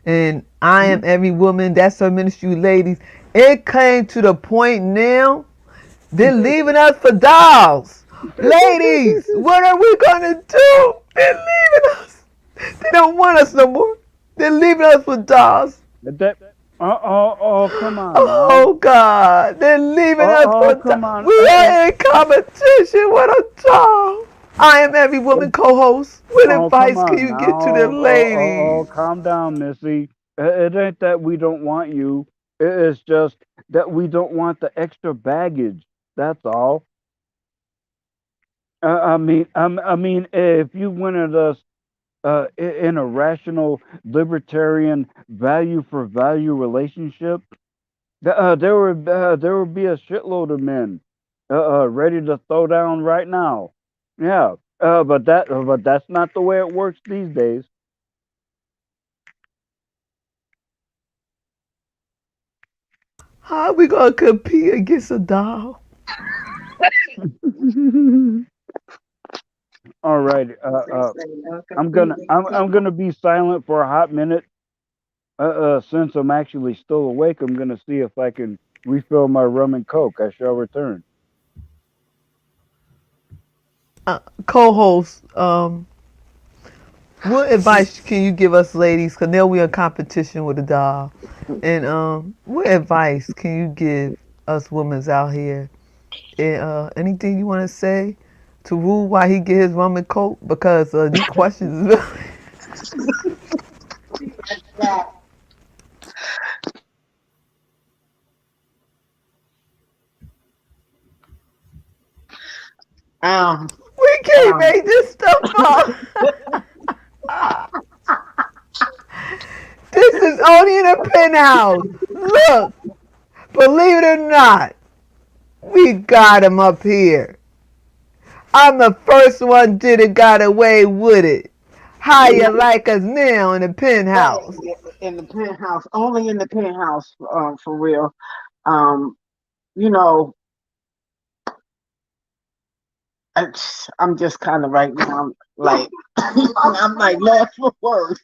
and I am every woman. That's her ministry, ladies. It came to the point now they're leaving us for dolls. Ladies, what are we gonna do? They're leaving us. They don't want us no more. They're leaving us for dolls. that, oh, come on now. Oh God, they're leaving us for Come dolls. on. We are in competition with a doll. I am every woman co-host. What Come advice can on you now. get to the ladies? Calm down, Missy. It ain't that we don't want you. It's just that we don't want the extra baggage. That's all. I mean, if you wanted us in a rational, libertarian, value for value relationship, there would be a shitload of men ready to throw down right now. Yeah, but that's not the way it works these days. How are we gonna compete against a doll? All right, I'm gonna be silent for a hot minute. Since I'm actually still awake, I'm gonna see if I can refill my rum and coke. I shall return. Co-host, what advice can you give us, ladies? Cause now we're in competition with a doll. And what advice can you give us women out here? And anything you want to say to Rule why he get his rum and coke? Because these questions is really. Um, We can't um, make this stuff up. This is only in a penthouse. Look, believe it or not, we got him up here. I'm the first one did it, got away with it. How you like us now in the right penthouse? in the penthouse, only in the penthouse, for real. Um, you know, I, I'm just kind of right now, like, I'm like lost for words.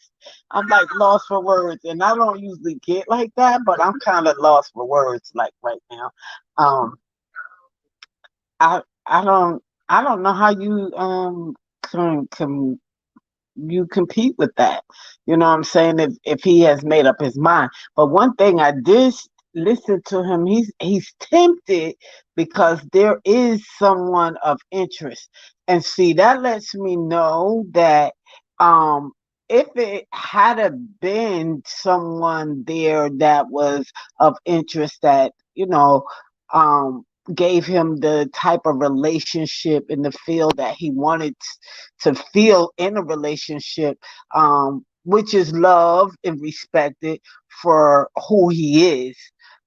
I'm like lost for words, and I don't usually get like that, but I'm kind of lost for words, like right now. Um, I don't know how you can you compete with that. You know what I'm saying? If he has made up his mind. But one thing I did listen to him, he's tempted because there is someone of interest. And see, that lets me know that um if it had a been someone there that was of interest that, um gave him the type of relationship in the field that he wanted to feel in a relationship, which is loved and respected for who he is.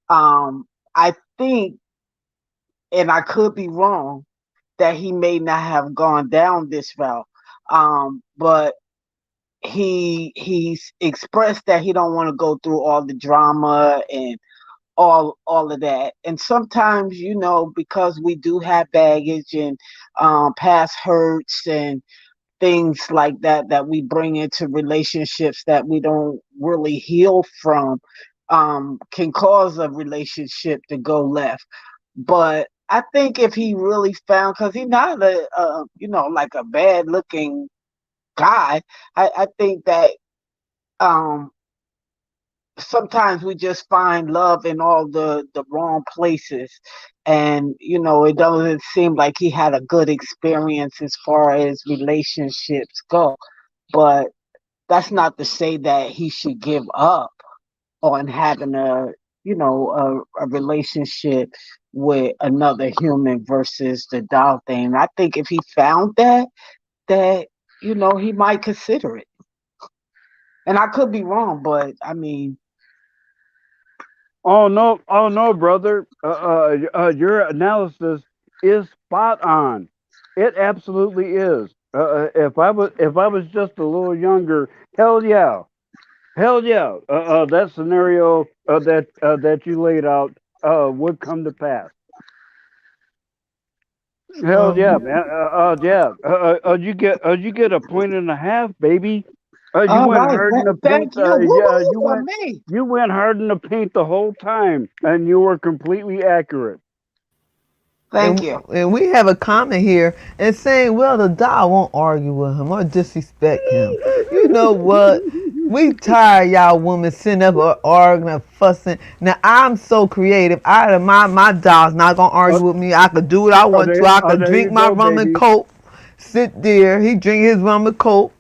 I think, and I could be wrong, that he may not have gone down this route. But he's expressed that he don't want to go through all the drama and all of that. And sometimes, because we do have baggage and past hurts and things like that that we bring into relationships that we don't really heal from, can cause a relationship to go left. But I think if he really found, because he's not like a bad looking guy, I think that um sometimes we just find love in all the wrong places, and it doesn't seem like he had a good experience as far as relationships go. But that's not to say that he should give up on having a relationship with another human versus the doll thing. I think if he found that he might consider it. And I could be wrong, but I mean, Oh no, brother. Your analysis is spot on. It absolutely is. If I was just a little younger, hell yeah, hell yeah. That scenario that you laid out would come to pass. Hell yeah, Um, man. Yeah. You get a point and a half, baby. You all went right. hard in the paint. Thank you. Yeah, Woo-hoo for me. you went hard in the paint the whole time, and you were completely accurate. Thank and you. and we have a comment here and saying, well, the doll won't argue with him or disrespect him. You know what? We tired y'all women sitting up or arguing or fussing. Now I'm so creative. My doll's not gonna Oh, argue with me. I could do what I want to. I could there drink you my go, rum and baby. coke, sit there. He drink his rum and coke,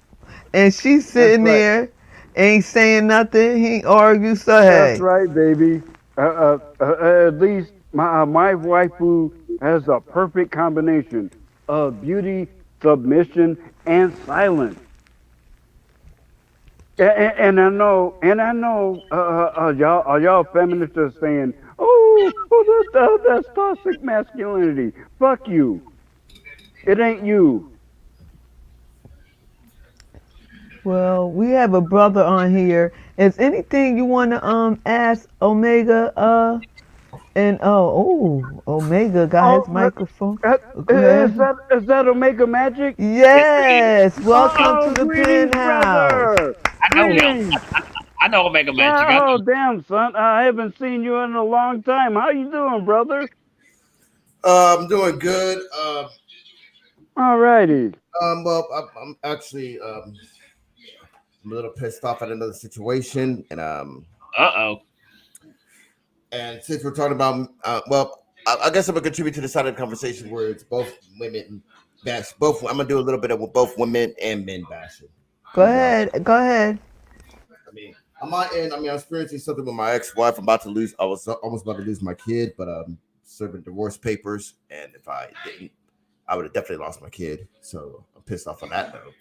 and she's That's sitting right. there, ain't saying nothing. He ain't argue. So That's hey, right, baby. At least my waifu has a perfect combination of beauty, submission, and silence. And I know, y'all feminists are saying, "Oh, that's toxic masculinity." Fuck you. It ain't you. well, we have a brother on here. Is anything you want to ask Omega? And Omega got Oh, his microphone. uh, Go ahead. is that Omega Magic? Yes, indeed. Yes, welcome to Oh, the greetings, penthouse. brother. I know him. Greetings. I know Omega Magic. I Oh, know. damn, son. I haven't seen you in a long time. How you doing, brother? I'm doing good. All righty. Well, I'm actually I'm a little pissed off at another situation, Uh-oh. and since we're talking about, well, I guess I'm gonna contribute to the side of the conversation where it's both women bash. Both I'm gonna do a little bit of both women and men bashing. Go ahead. Go ahead. I mean, on my end, I'm experiencing something with my ex-wife. I'm about to lose. I was almost about to lose my kid, but serving divorce papers, and if I didn't, I would have definitely lost my kid. So I'm pissed off on that though.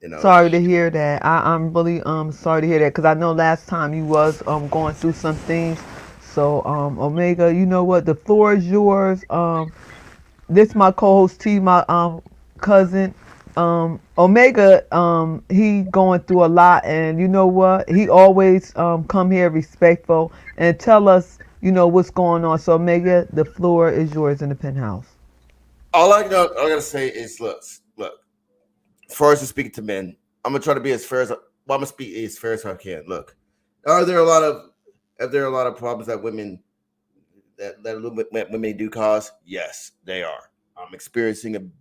You know, Sorry to hear that. I'm really sorry to hear that because I know last time you was going through some things. So Omega, you know what? The floor is yours. This my co-host T, my cousin. Omega, he going through a lot, and you know what? He always come here respectful and tell us, what's going on. So Omega, the floor is yours in the penthouse. all I gotta say is, look. As far as to speaking to men, I'm gonna try to be as fair as I'm gonna speak as fair as I can. Look, are there a lot of are there a lot of problems that that little bit women do cause? Yes, they are. I'm experiencing in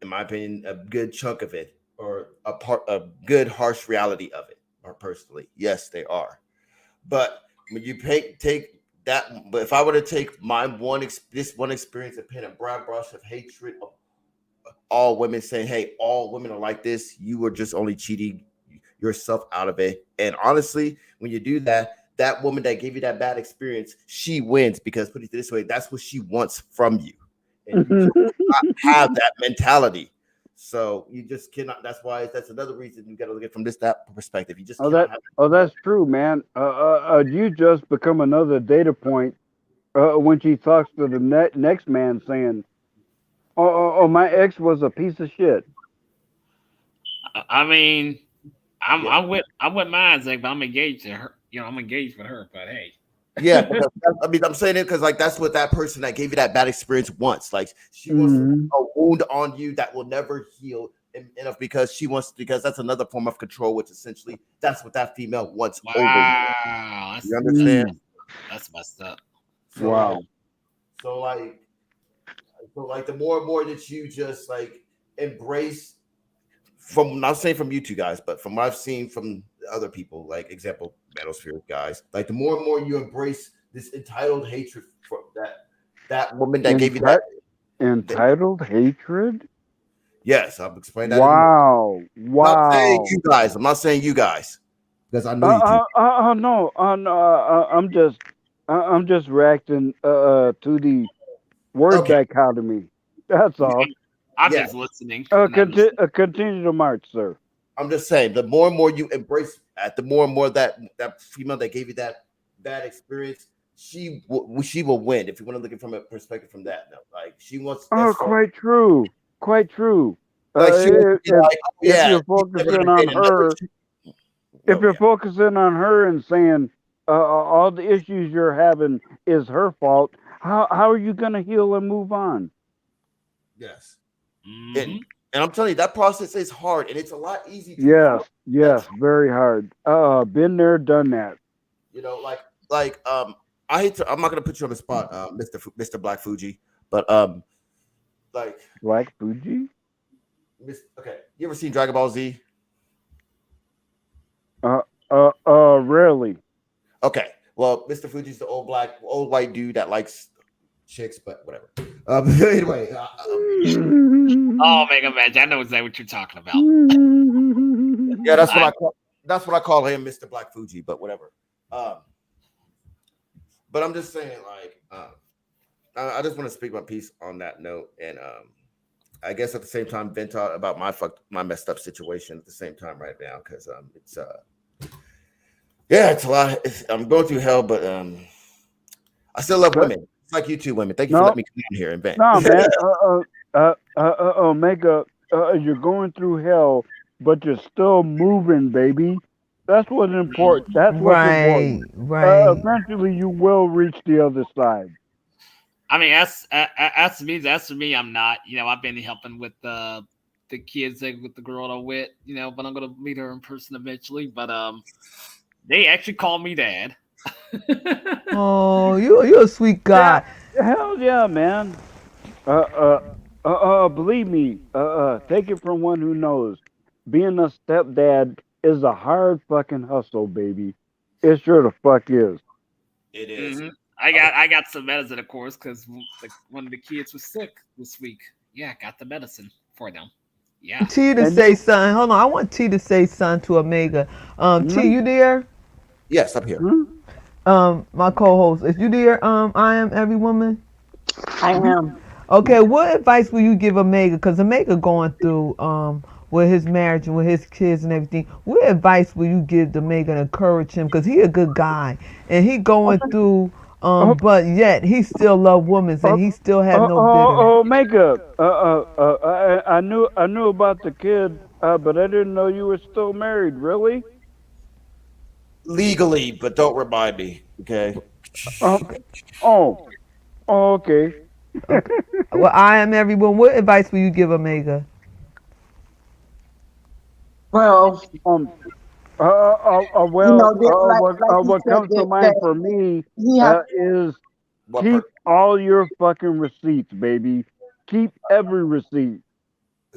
my opinion, a good chunk of it, or a good harsh reality of it. Or personally, yes, they are. But when you take that, but if I were to take my this one experience and paint a broad brush of hatred of all women, saying, "Hey, all women are like this," you were just only cheating yourself out of it. And honestly, when you do that, that woman that gave you that bad experience, she wins because, put it this way, that's what she wants from you, and you just not have that mentality. So you just cannot. That's another reason you got to look at it from that perspective. You just cannot have That's true, man. You just become another data point when she talks to the next man saying, my ex was a piece of shit. I mean, I'm yeah. I'm with I'm with mine, Zach, but I'm engaged to her. I'm engaged with her. But hey, Yeah, because I'm saying it because like that's what that person that gave you that bad experience wants. Like she wants to Hmm. a wound on you that will never heal enough because that's another form of control, which essentially that's what that female wants over you. wow, You understand? that's messed up. So like Wow. so like the more and more that you just like embrace from not saying from you two guys, but from what I've seen from other people, like example, Manosphere guys, like the more and more you embrace this entitled hatred for that woman that gave you that. Entitled hatred? Yes, I'll explain that in more. Wow. I'm not saying Wow. you guys. I'm not saying you guys because I know you two. No. No. I'm just reacting to the word Okay. dichotomy. That's all. I'm Yeah. just listening. And Continue to march, sir. I'm just saying, the more and more you embrace that, the more and more that female that gave you that bad experience, she will win. If you want to look at it from a perspective from that, no, like she wants. Oh, quite true. Quite true. Like she wants to be If like, oh, yeah, you're focusing on her, if you're focusing on her and saying all the issues you're having is her fault, how are you gonna heal and move on? Yes. Mhm. And I'm telling you, that process is hard, and it's a lot easier. Yes, very hard. Been there, done that. You know, I hate to. I'm not gonna put you on the spot, Mr. Black Fuji, but like Black Fuji. Okay, you ever seen Dragon Ball Z? Rarely. Okay, well, Mr. Fuji's the old white dude that likes chicks, but whatever. Anyway, Oh, Mega Man, I know exactly what you're talking about. yeah, that's what I call him, Mr. Black Fuji, but whatever. But I'm just saying, like, I just want to speak my piece on that note, and I guess at the same time vent out about my messed up situation at the same time right now, because it's it's a lot. I'm going through hell, but I still love women. It's like you two women. Thank you for letting me come in here and vent. No, man. Omega, you're going through hell, but you're still moving, baby. That's what's important. That's what's important. Right. Eventually, you will reach the other side. I mean, as for me, I'm not. You know, I've been helping with the kids, like, with the girl I'm with. You know, but I'm gonna meet her in person eventually. But they actually call me dad. Oh, you're a sweet guy. Hell yeah, man. Believe me. Take it from one who knows. Being a stepdad is a hard fucking hustle, baby. It sure the fuck is. It is. Mm-hmm. I got some medicine, of course, because one of the kids was sick this week. Yeah, I got the medicine for them. Yeah. T to say something. Hold on, I want T to say something to Omega. T, you there? Yes, I'm here. My co-host, is you there? I am every woman. I am. Okay, what advice will you give Omega? Because Omega going through with his marriage and with his kids and everything. What advice will you give Omega to encourage him? Because he a good guy and he going through. But yet he still love women and he still have no bitterness. Omega. I knew about the kid, but I didn't know you were still married. Really? Legally, but don't remind me. Okay. Okay. Well, I am everyone. What advice will you give Omega? Well, what comes to mind for me is keep all your fucking receipts, baby. Keep every receipt.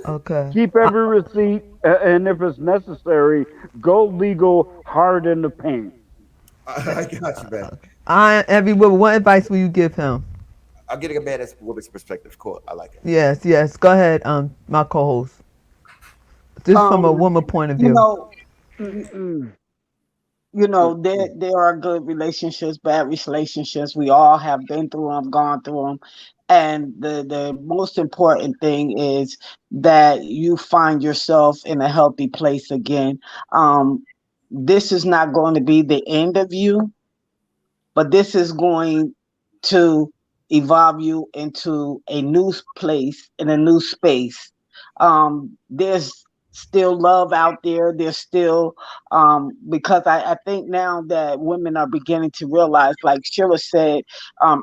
Okay. Keep every receipt, and if it's necessary, go legal hard in the paint. I got you, man. I am everyone. What advice will you give him? I'm getting a man's woman's perspective. Cool. I like it. Yes. Go ahead, my co-host. Just from a woman point of view. There are good relationships, bad relationships. We all have been through them, gone through them. And the most important thing is that you find yourself in a healthy place again. This is not going to be the end of you, but this is going to evolve you into a new place in a new space. There's still love out there. There's still because I think now that women are beginning to realize, like Shayla said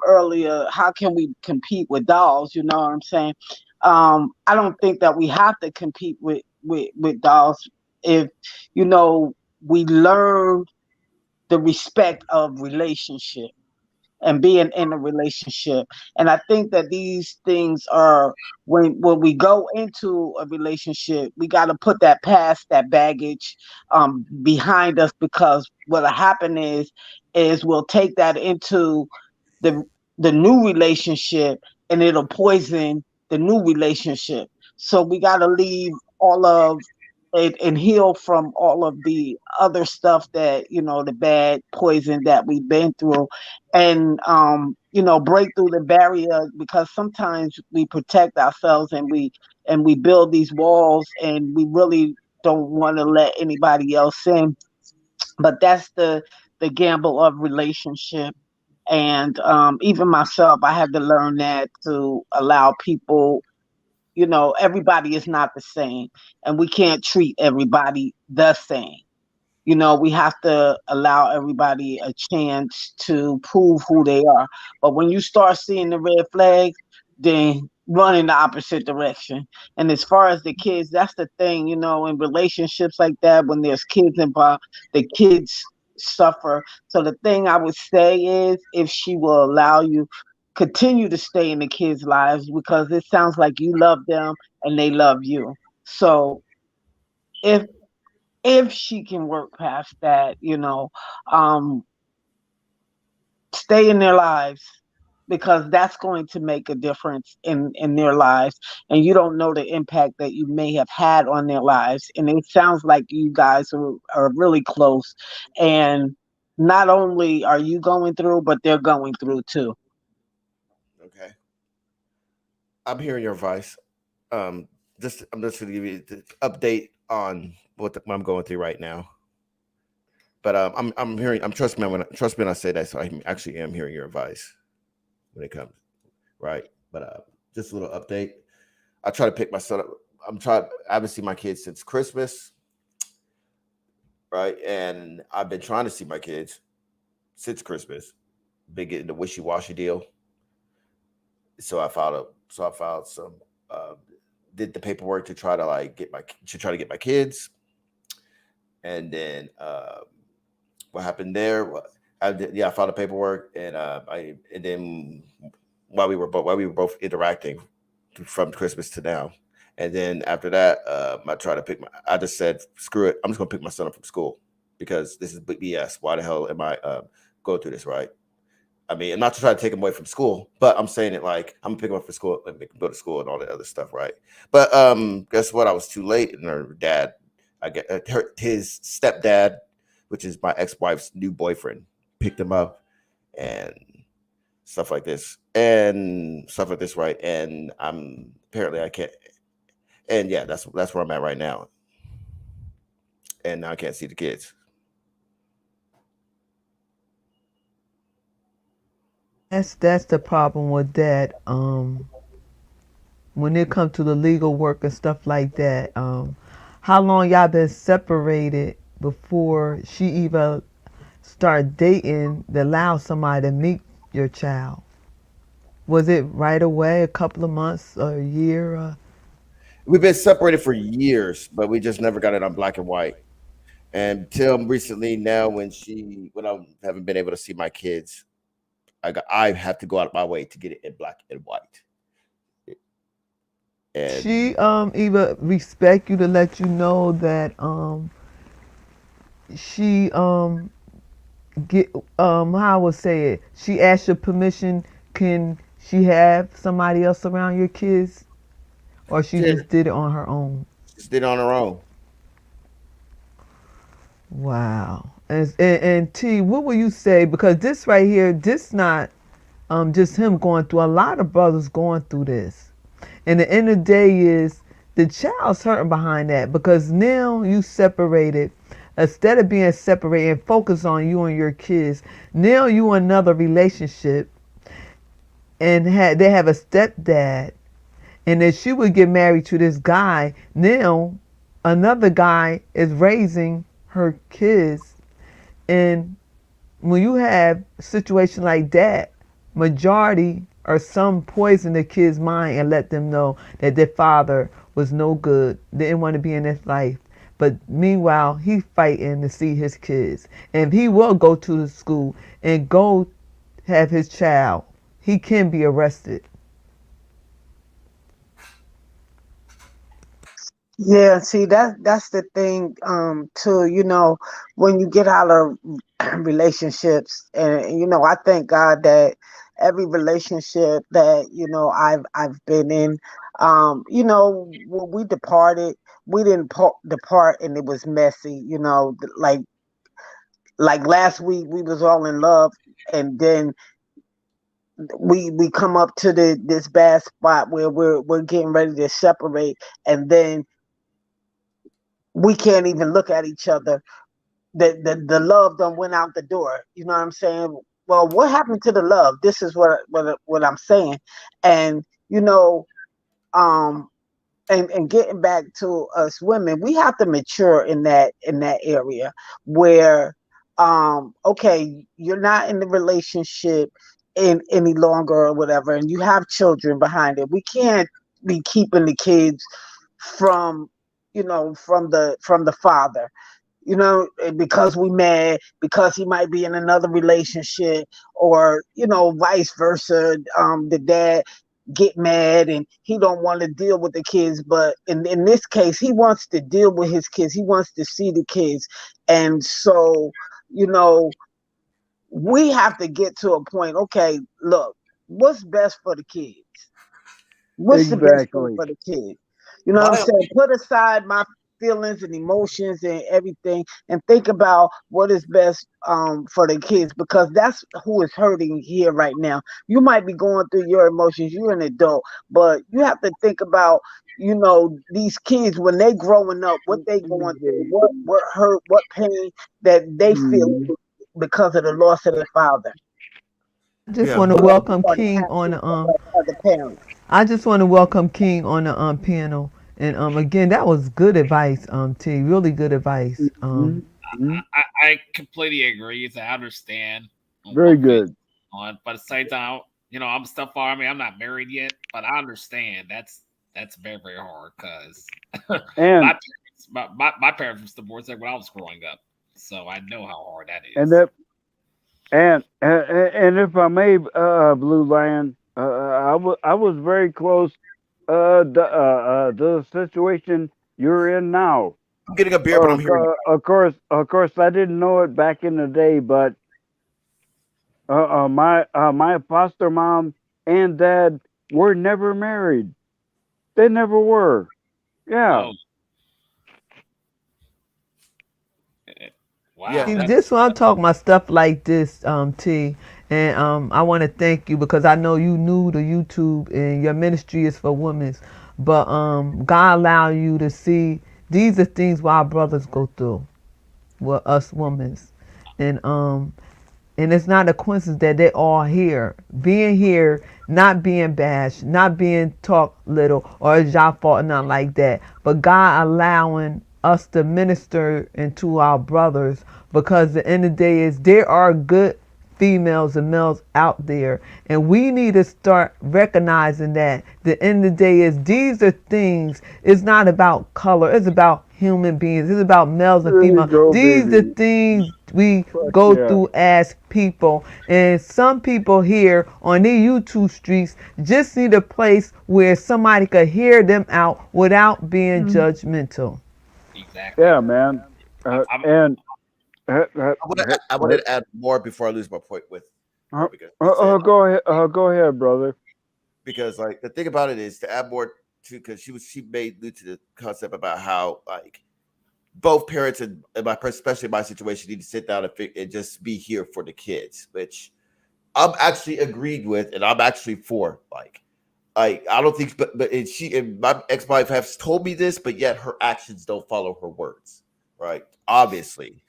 earlier, how can we compete with dolls? You know what I'm saying? I don't think that we have to compete with dolls if we learn the respect of relationship. and being in a relationship. And I think that these things are, when we go into a relationship, we got to put that past, that baggage behind us, because what'll happen is we'll take that into the the new relationship, and it'll poison the new relationship. So we got to leave all of it and heal from all of the other stuff, that, the bad poison that we've been through, and break through the barrier, because sometimes we protect ourselves, and we build these walls, and we really don't want to let anybody else in. But that's the gamble of relationship. And even myself, I had to learn that, to allow people, everybody is not the same, and we can't treat everybody the same. We have to allow everybody a chance to prove who they are. But when you start seeing the red flags, then run in the opposite direction. And as far as the kids, that's the thing, in relationships like that, when there's kids involved, the kids suffer. So the thing I would say is, if she will allow you, continue to stay in the kids' lives, because it sounds like you love them and they love you. So if she can work past that, um, stay in their lives, because that's going to make a difference in their lives. And you don't know the impact that you may have had on their lives. And it sounds like you guys are really close. And not only are you going through, but they're going through too. Okay, I'm hearing your advice. Um, I'm just going to give you the update on what I'm going through right now. But I'm hearing, trust me when I say that. So I actually am hearing your advice when it comes, right. But just a little update. I try to pick my son up. I haven't seen my kids since Christmas, right? And I've been trying to see my kids since Christmas. Been getting the wishy washy deal. So I filed some, uh, did the paperwork to try to get my kids. And then what happened there? I filed the paperwork, and and then while we were both interacting from Christmas to now, and then after that, I just said, screw it, I'm just gonna pick my son up from school, because this is BS. Why the hell am I going through this, right? I mean, I'm not to try to take him away from school, but I'm saying it like I'm gonna pick him up from school and make him go to school and all that other stuff, right? But guess what? I was too late, and her dad, his stepdad, which is my ex-wife's new boyfriend, picked him up and stuff like this, right? And I'm apparently I can't, and yeah, that's where I'm at right now, and now I can't see the kids. That's the problem with that. When it comes to the legal work and stuff like that, how long y'all been separated before she even start dating to allow somebody to meet your child? Was it right away, a couple of months, or a year? We've been separated for years, but we just never got it on black and white. And until recently, now when I haven't been able to see my kids, I have to go out of my way to get it in black and white. She And even respect you to let you know that she get how I would say it. She asked your permission. Can she have somebody else around your kids, or she she just did it on her own? just did it on her own. Wow. And T, what will you say? Because this right here, this not just him going through. A lot of brothers going through this. And the end of the day is the child's hurting behind that, because now you separated. Instead of being separated and focus on you and your kids, now you in another relationship, and they have a stepdad, and if she would get married to this guy, now another guy is raising her kids. And when you have a situation like that, majority or some poison the kid's mind and let them know that their father was no good, didn't want to be in his life. But meanwhile, he fighting to see his kids. And he will go to the school and go have his child, he can be arrested. Yeah, see that's the thing too, when you get out of relationships, and I thank God that every relationship that I've been in, when we departed, we didn't depart and it was messy, like last week we was all in love, and then we come up to this bad spot where we're getting ready to separate, and then we can't even look at each other. The love done went out the door. You know what I'm saying? Well, what happened to the love? This is what I'm saying. And um, and getting back to us women, we have to mature in that area where okay, you're not in the relationship in any longer or whatever, and you have children behind it. We can't be keeping the kids from from the father, because we mad because he might be in another relationship, or vice versa. The dad get mad and he don't want to deal with the kids, but in this case he wants to deal with his kids, he wants to see the kids. And so you know we have to get to a point, okay, look, what's best for the kids? What's the best thing Exactly. for the kid? You know what I'm My saying? Put aside my feelings and emotions and everything, and think about what is best for the kids, because that's who is hurting here right now. You might be going through your emotions, you're an adult, but you have to think about these kids when they growing up, what they going through, what hurt, what pain that they feel Mhm. because of the loss of their father, I just yeah, want to my welcome or the King on absence the of the parents. I just want to welcome King on the panel. And again, that was good advice, T. Really good advice. Mhm. Mhm. I completely agree. I understand on Very both ends good. on, but at the same time, I'm still far. I mean, I'm not married yet, but I understand that's very very hard because And my parents was divorced like when I was growing up, so I know how hard that and is. that and if I may, Blue Lion, I was very close the situation you're in now. I'm getting a beer, but I'm hearing you. Of course, I didn't know it back in the day, but my foster mom and dad were never married. They never were. Yeah. Oh, eh, Yeah, wow, See, that's this when I'm talking about stuff like this, T, and I want to thank you because I know you new to YouTube and your ministry is for women, but God allow you to see these are things why our brothers go through with us women, and it's not a coincidence that they're all here, being here, not being bashed, not being talked little or it's y'all fault, nothing like that. But God allowing us to minister into our brothers because the end of the day is there are good females and males out there, and we need to start recognizing that the end of the day is these are things, it's not about color, it's about human beings, it's about males and There you females. go, These are baby. things we Fuck go yeah. through as people, and some people here on these YouTube streets just need a place where somebody could hear them out without being judgmental. exactly. Yeah, man. I'm And uh, uh, I wanted to add more before I lose my point with uh, because he said go ahead. Go ahead, brother. because like the thing about it is to add more to because she made allude to the concept about how like both parents and my especially my situation need to sit down and just be here for the kids, which I'm actually agreed with and I'm actually for. Like I don't think, but and she and my ex wife has told me this, but yet her actions don't follow her words, right? Obviously,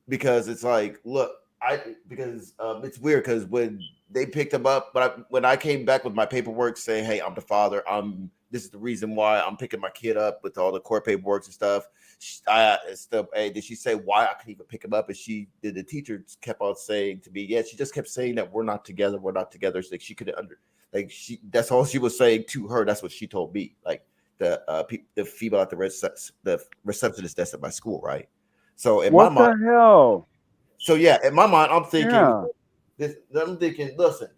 because it's like, look, I because it's weird because when they picked him up, but when I came back with my paperwork saying, "Hey, I'm the father. This is the reason why I'm picking my kid up with all the court paperwork and stuff." I still, hey, did she say why I could even pick him up? And she did. The teacher kept on saying to me, "Yeah." She just kept saying that we're not together. We're not together. It's like she couldn't like she. That's all she was saying to her. That's what she told me. Like the female at the receptionist desk at my school, right? So in my What mind, the hell? so yeah, in my mind, I'm thinking Yeah. I'm thinking, listen,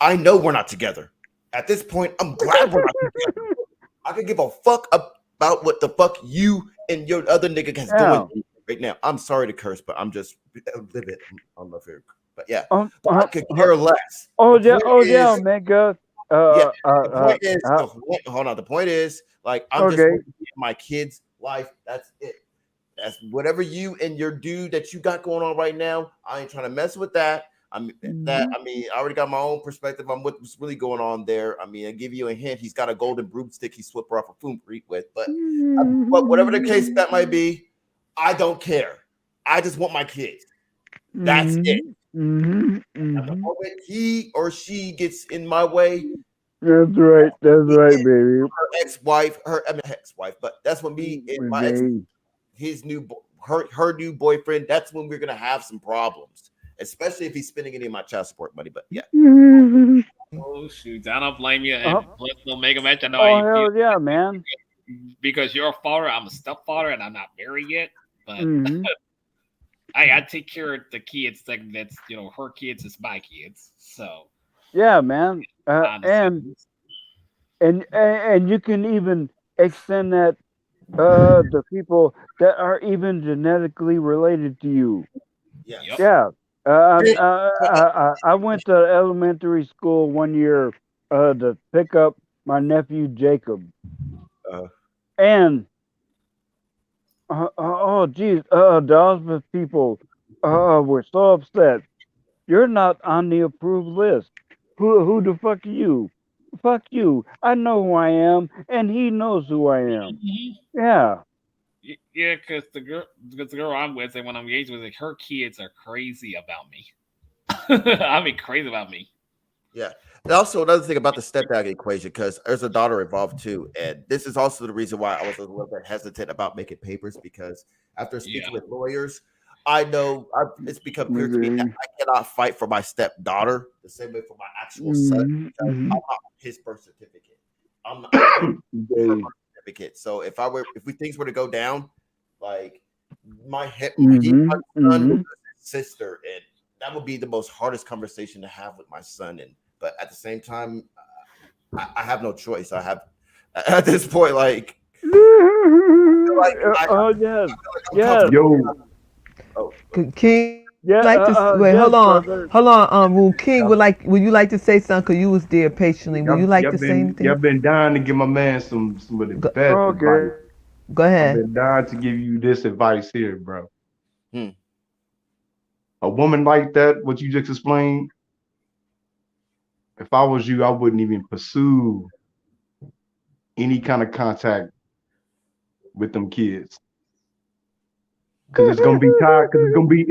I know we're not together. At this point, I'm glad we're not together. I can give a fuck about what the fuck you and your other nigga has going right now. I'm sorry to curse, but I'm just a little bit. I don't know if you're, but yeah, but I could care less. Yeah, man, good. Yeah, the point is, hold on. The point is, like, I'm just Okay. my kid's life. That's it. That's whatever you and your dude that you got going on right now. I ain't trying to mess with that. I mean, I already got my own perspective on what's really going on there. I mean, I give you a hint. He's got a golden broomstick he swept her off a food creek with, but whatever the case that might be, I don't care. I just want my kids. That's it. And the moment he or she gets in my way, that's right. That's right, baby. Ex-wife, but that's when me and my ex, her new boyfriend. That's when we're gonna have some problems, especially if he's spending any of my child support money. But yeah. Oh shoot! I don't blame you. And plus, no mega match. I know Oh, how you hell feel. yeah, man. Because you're a father, I'm a stepfather, and I'm not married yet. But I take care of the kids. Like that's her kids is my kids. So yeah, man. And you can even extend that to people that are even genetically related to you. Yes. Yeah. I went to elementary school one year to pick up my nephew Jacob, and oh geez, the Osmond people were so upset. You're not on the approved list. Who the fuck are you? Fuck you. I know who I am, and he knows who I am. Yeah. Yeah, because the girl I'm with and when I'm engaged with, her kids are crazy about me. I mean, crazy about me. Yeah. And also, another thing about the stepdad equation, because there's a daughter involved too, and this is also the reason why I was a little bit hesitant about making papers, because after speaking with lawyers, I know it's become clear to me that I cannot fight for my stepdaughter the same way for my actual son. I'm not his birth certificate. I'm not her birth certificate. So if things were to go down, like my son, sister, and that would be the most hardest conversation to have with my son. But at the same time, I have no choice. I have at this point, like, King like to wait. Hold on. King would you like to say something? Cause you was there patiently. Would you like to say anything? Y'all been dying to give my man some of the best advice. Go ahead. I've been dying to give you this advice here, bro. A woman like that, what you just explained, if I was you, I wouldn't even pursue any kind of contact with them kids. Cause it's gonna be tied. Cause it's gonna be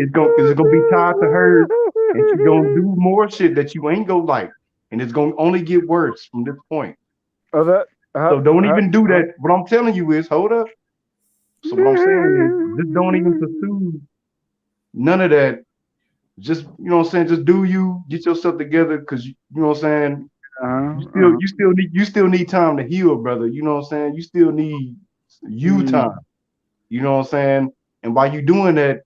tied to her, and she's gonna do more shit that you ain't gonna like, and it's gonna only get worse from this point. So don't even do that. What I'm telling you is, hold up. So what I'm saying is, just don't even pursue none of that. Just what I'm saying. Just do you get yourself together, cause you know what I'm saying. You still need time to heal, brother. You know what I'm saying. You still need time. You know what I'm saying. And while you doing that,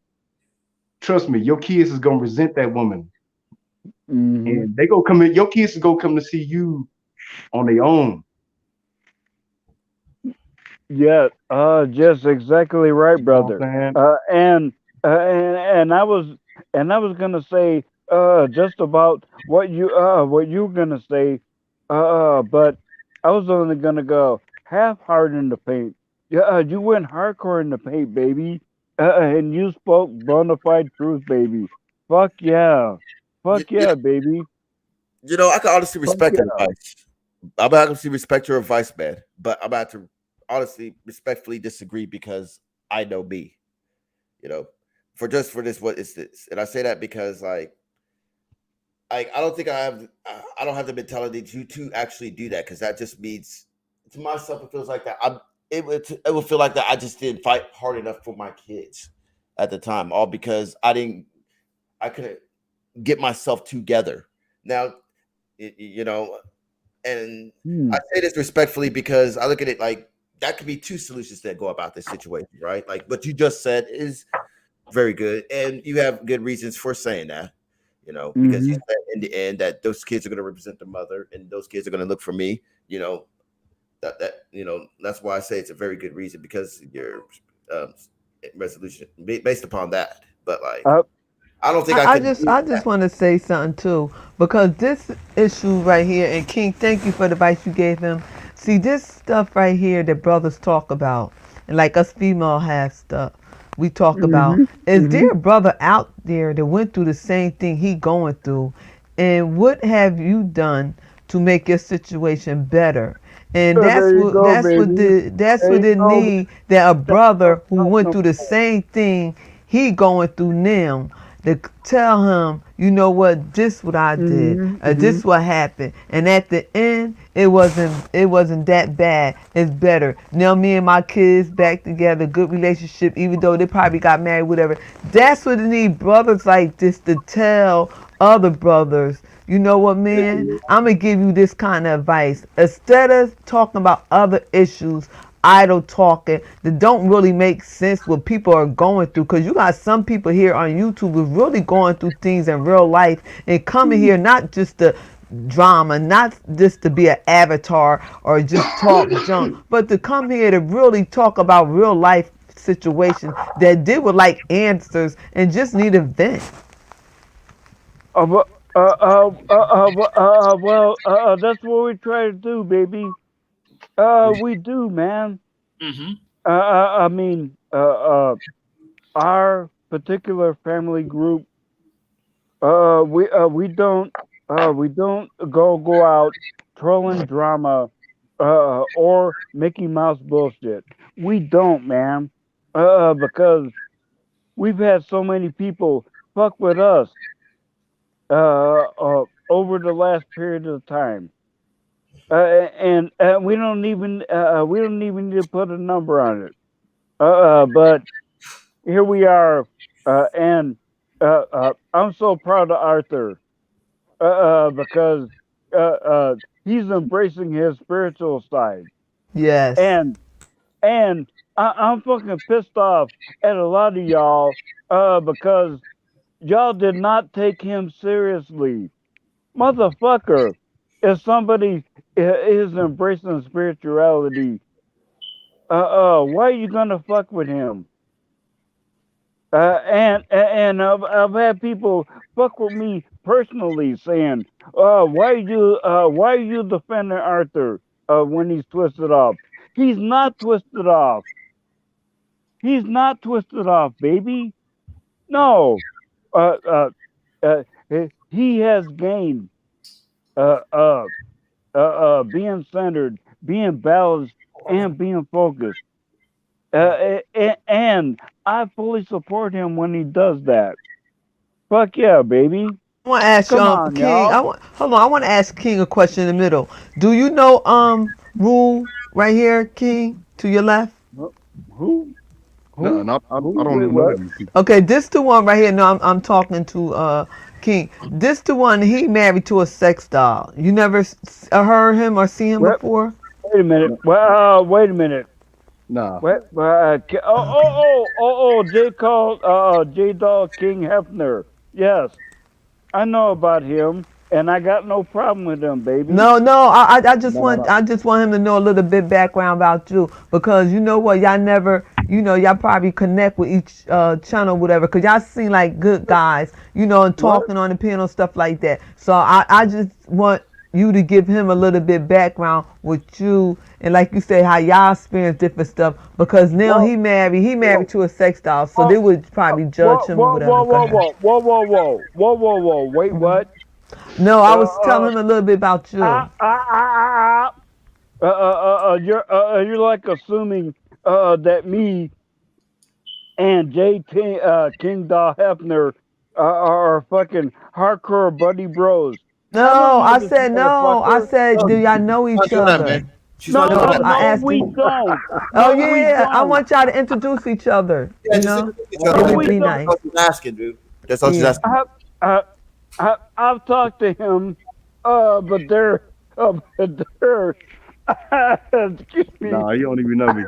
trust me, your kids is gonna resent that woman, and they go come in. Your kids is gonna come to see you on their own. Yeah, just exactly right, brother. And I was gonna say just about what you were gonna say, but I was only gonna go half hard in the paint. Yeah, you went hardcore in the paint, baby, and you spoke bona fide truth, baby. Fuck yeah, baby. I can honestly respect your advice. I'm about to honestly respect your advice, man. But I'm about to honestly, respectfully disagree because I know me. For this, what is this? And I say that because, like, I don't think I don't have the mentality to actually do that, because that just means to myself it feels like that it would feel like that I just didn't fight hard enough for my kids at the time, all because I couldn't get myself together. Now, and I say this respectfully because I look at it like that could be two solutions that go about this situation, right? Like what you just said is very good, and you have good reasons for saying that. because you Mm-hmm. said in the end that those kids are going to represent the mother, and those kids are going to look for me. That's why I say it's a very good reason because your um, resolution based upon that. But like, Uh, I don't think I, I I can just do I that. just want to say something too because this issue right here, and King, thank you for the advice you gave him. See, this stuff right here that brothers talk about, and like us female have stuff we talk about. mm-hmm. Is Mm-hmm. there a brother out there that went through the same thing he going through, and what have you done to make your situation better? And There you go, baby. that's There what you they go. need. That a That's what brother who I'm went talking through the about. same thing he going through now to tell him, you know what, this what I did, Mm-hmm. Mm-hmm. this what happened, and at the end, it wasn't that bad. It's better now. Me and my kids back together, good relationship, even though they probably got married, whatever. That's what they need, brothers like this to tell other brothers. You know what, man? I'm gonna give you this kind of advice. Instead of talking about other issues, idle talking that don't really make sense what people are going through, because you got some people here on YouTube who's really going through things in real life and coming here not just to drama, not just to be an avatar or just talk junk, but to come here to really talk about real life situations that they would like answers and just need a vent. But, that's what we try to do, baby. We do, man. Mm-hmm. I mean, our particular family group, we don't go out trolling drama, or Mickey Mouse bullshit. We don't, man. Because we've had so many people fuck with us, over the last period of time. And we don't even need to put a number on it. But here we are, and I'm so proud of Arthur, because he's embracing his spiritual side, Yes. and I'm fucking pissed off at a lot of y'all, because y'all did not take him seriously, motherfucker. If somebody is embracing spirituality, why are you gonna fuck with him? And I've had people fuck with me personally saying, why are you defending Arthur, when he's twisted off? He's not twisted off. He's not twisted off, baby. No. Uh, uh, he has gained, uh, uh, being centered, being balanced, and being focused. And I fully support him when he does that. Fuck yeah, baby. I want to ask Come on, King. I y'all. want hold on. I want to ask King a question in the middle. Do you know Rule right here, King, to your left? Who? No, Who? no, I Who? don't Wait, even know what? them people. Okay, this the one right here. No, I'm talking to King. This the one he married to a sex doll. You never heard him or seen him What? before? Wait a minute. No, Well, wait a minute. nah. What? Okay. J. Called J. Dog King Hefner. Yes, I know about him, and I got no problem with him, baby. No, no. No, no. I just want him to know a little bit background about you because you know what, y'all never, y'all probably connect with each channel, whatever. Cause y'all seem like good guys, and What? talking on the piano stuff like that. So I just want you to give him a little bit background with you and like you say how y'all experience different stuff because now Whoa, he whoa, married to a sex doll, so whoa, they would probably judge whoa, him or whoa, whatever. whoa, Go whoa, ahead. whoa, whoa, whoa, whoa, whoa, whoa, whoa. Wait, what? No, Uh, I was uh, telling him a little bit about ah, you. ah, ah, ah, you're like assuming that me and King Doll Hefner are fucking hardcore buddy bros. I don't No, know I this said no. I motherfucker. said, No, do y'all she's know not each doing that, other? man. She's not No, doing No, that. I no, asked we him. don't. Oh No, we yeah, I don't. want y'all to introduce each other. Yeah, just introduce each other, No, It man. would we be don't. That's nice. all she's asking, dude. That's all she's Yeah. asking. I, I, I've talked to him, but they're, excuse me. Nah, you don't even know me.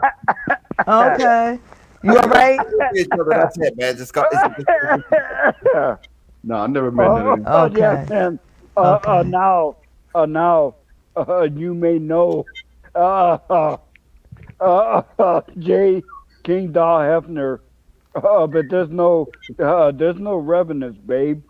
Okay. You Yeah, all just right? introduce each other. That's it, man. Just got. It's just, No, I never met none of them. Yeah, Okay. man. Okay. Now, you may know, uh, uh, J. King Doll Hefner, but there's no revenants, babe.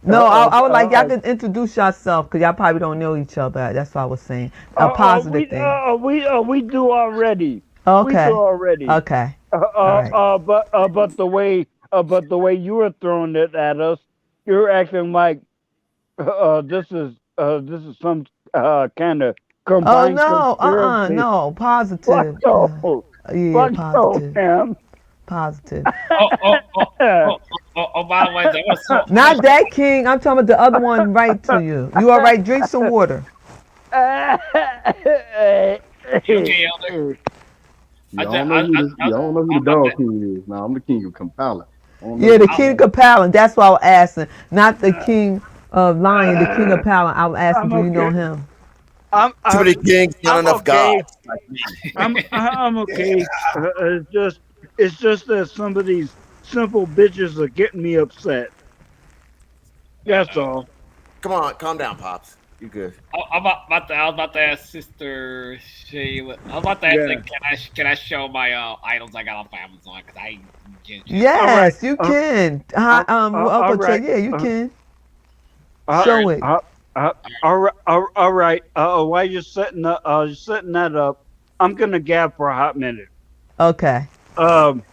No, I would like y'all can introduce yourself because y'all probably don't know each other. That's what I was saying. A positive thing. We do already. We do Okay. already. Okay. All right. But the way you were throwing it at us, you're acting like this is some kind of Oh combined no. conspiracy. No. Fuck Positive. no, Yeah. fuck no, Positive. man. Positive. Oh, oh, oh, oh, by the way, there was so Not that king. I'm talking about the other one right to you. You all right? Drink some water. you okay, Elder? I Y'all just, don't know who the I, y'all don't know who I'm the about to, dog king is. Now I'm the king of Kampala. I don't know Yeah, who the the I, king dog. of Palin. That's what I was asking. Not the king of Lion, the king of Palin. I was asking, I'm do you know okay. him? I'm Too I'm many kings, not I'm enough okay. gods. Like me. I'm Yeah. okay. It's just that some of these simple bitches are getting me upset. That's uh-oh. all. Come on, calm down, pops. You good? I was about to ask Sister Shayla. I was about to ask, Yeah. like, can I show my items I got off Amazon because I didn't get a chance to All do that. right. Yes, you can. All Uncle Trey, right. yeah, you Uh, can. uh, All right, Show it. uh, all right. all right. All right. While you're setting that up, I'm gonna gab for a hot minute. Okay. Um,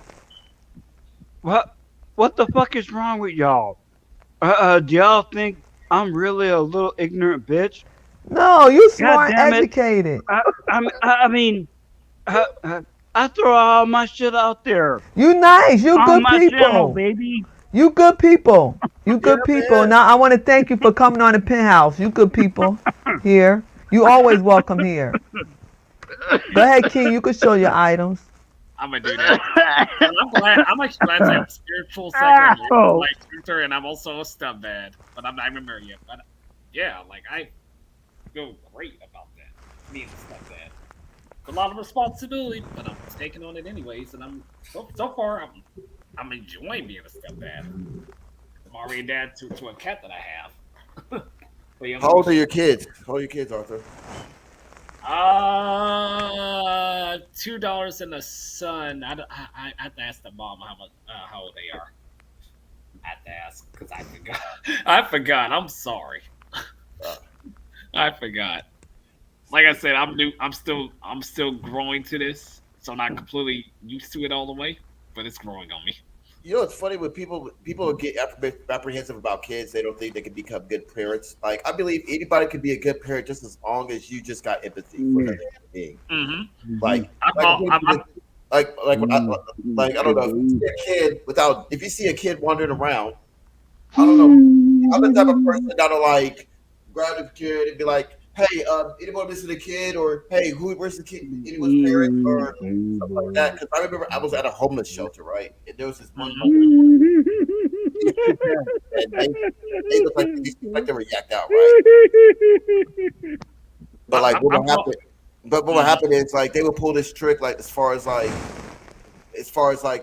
what what the fuck is wrong with y'all? Do y'all think I'm really a little ignorant bitch? No, you God smart, damn it! educated. I mean, uh, uh, I throw all my shit out there You nice. You on good my channel, people. baby. You good people. You Yeah, good people. man. Now I want to thank you for coming on the penthouse. You good people here. You always welcome here. Go ahead, King. You can show your items. I'm gonna do that. I'm glad. I'm actually glad to say I'm spiritual, secular, Oh, like Luther, and I'm also a stepdad. But I'm not even married yet. But yeah, like I feel great about that. Being a stepdad. It's a lot of responsibility, but I'm taking on it anyways, and so far I'm enjoying being a stepdad. I'm already a dad to a cat that I have. A young How old are rooster. your kids? How old are your kids, Arthur? $2 and a son. I have to ask the mom how old they are. I have to ask because I forgot. I forgot. I'm sorry. Uh, I forgot. Like I said, I'm new. I'm still growing to this, so I'm not completely used to it all the way, but it's growing on me. you know, it's funny when people get apprehensive about kids. They don't think they can become good parents. Like I believe anybody can be a good parent just as long as you just got empathy for another human being. Mm-hmm. Like I'm, like all, I'm like I don't know if you see a kid without if you see a kid wandering around. I don't know. I'm the type of person that'll like grab the kid and be like, "Hey, anyone missing a kid?" Or "Hey, where's the kid? Anyone's parents?" Or something like that. Because I remember I was at a homeless shelter, right? And there was this one mm-hmm. homeless, these two parents, and they looked like they seemed like they were yacked out, right? But like, what I'm would all, happen? But what would mm-hmm. happen is like they would pull this trick, like as far as like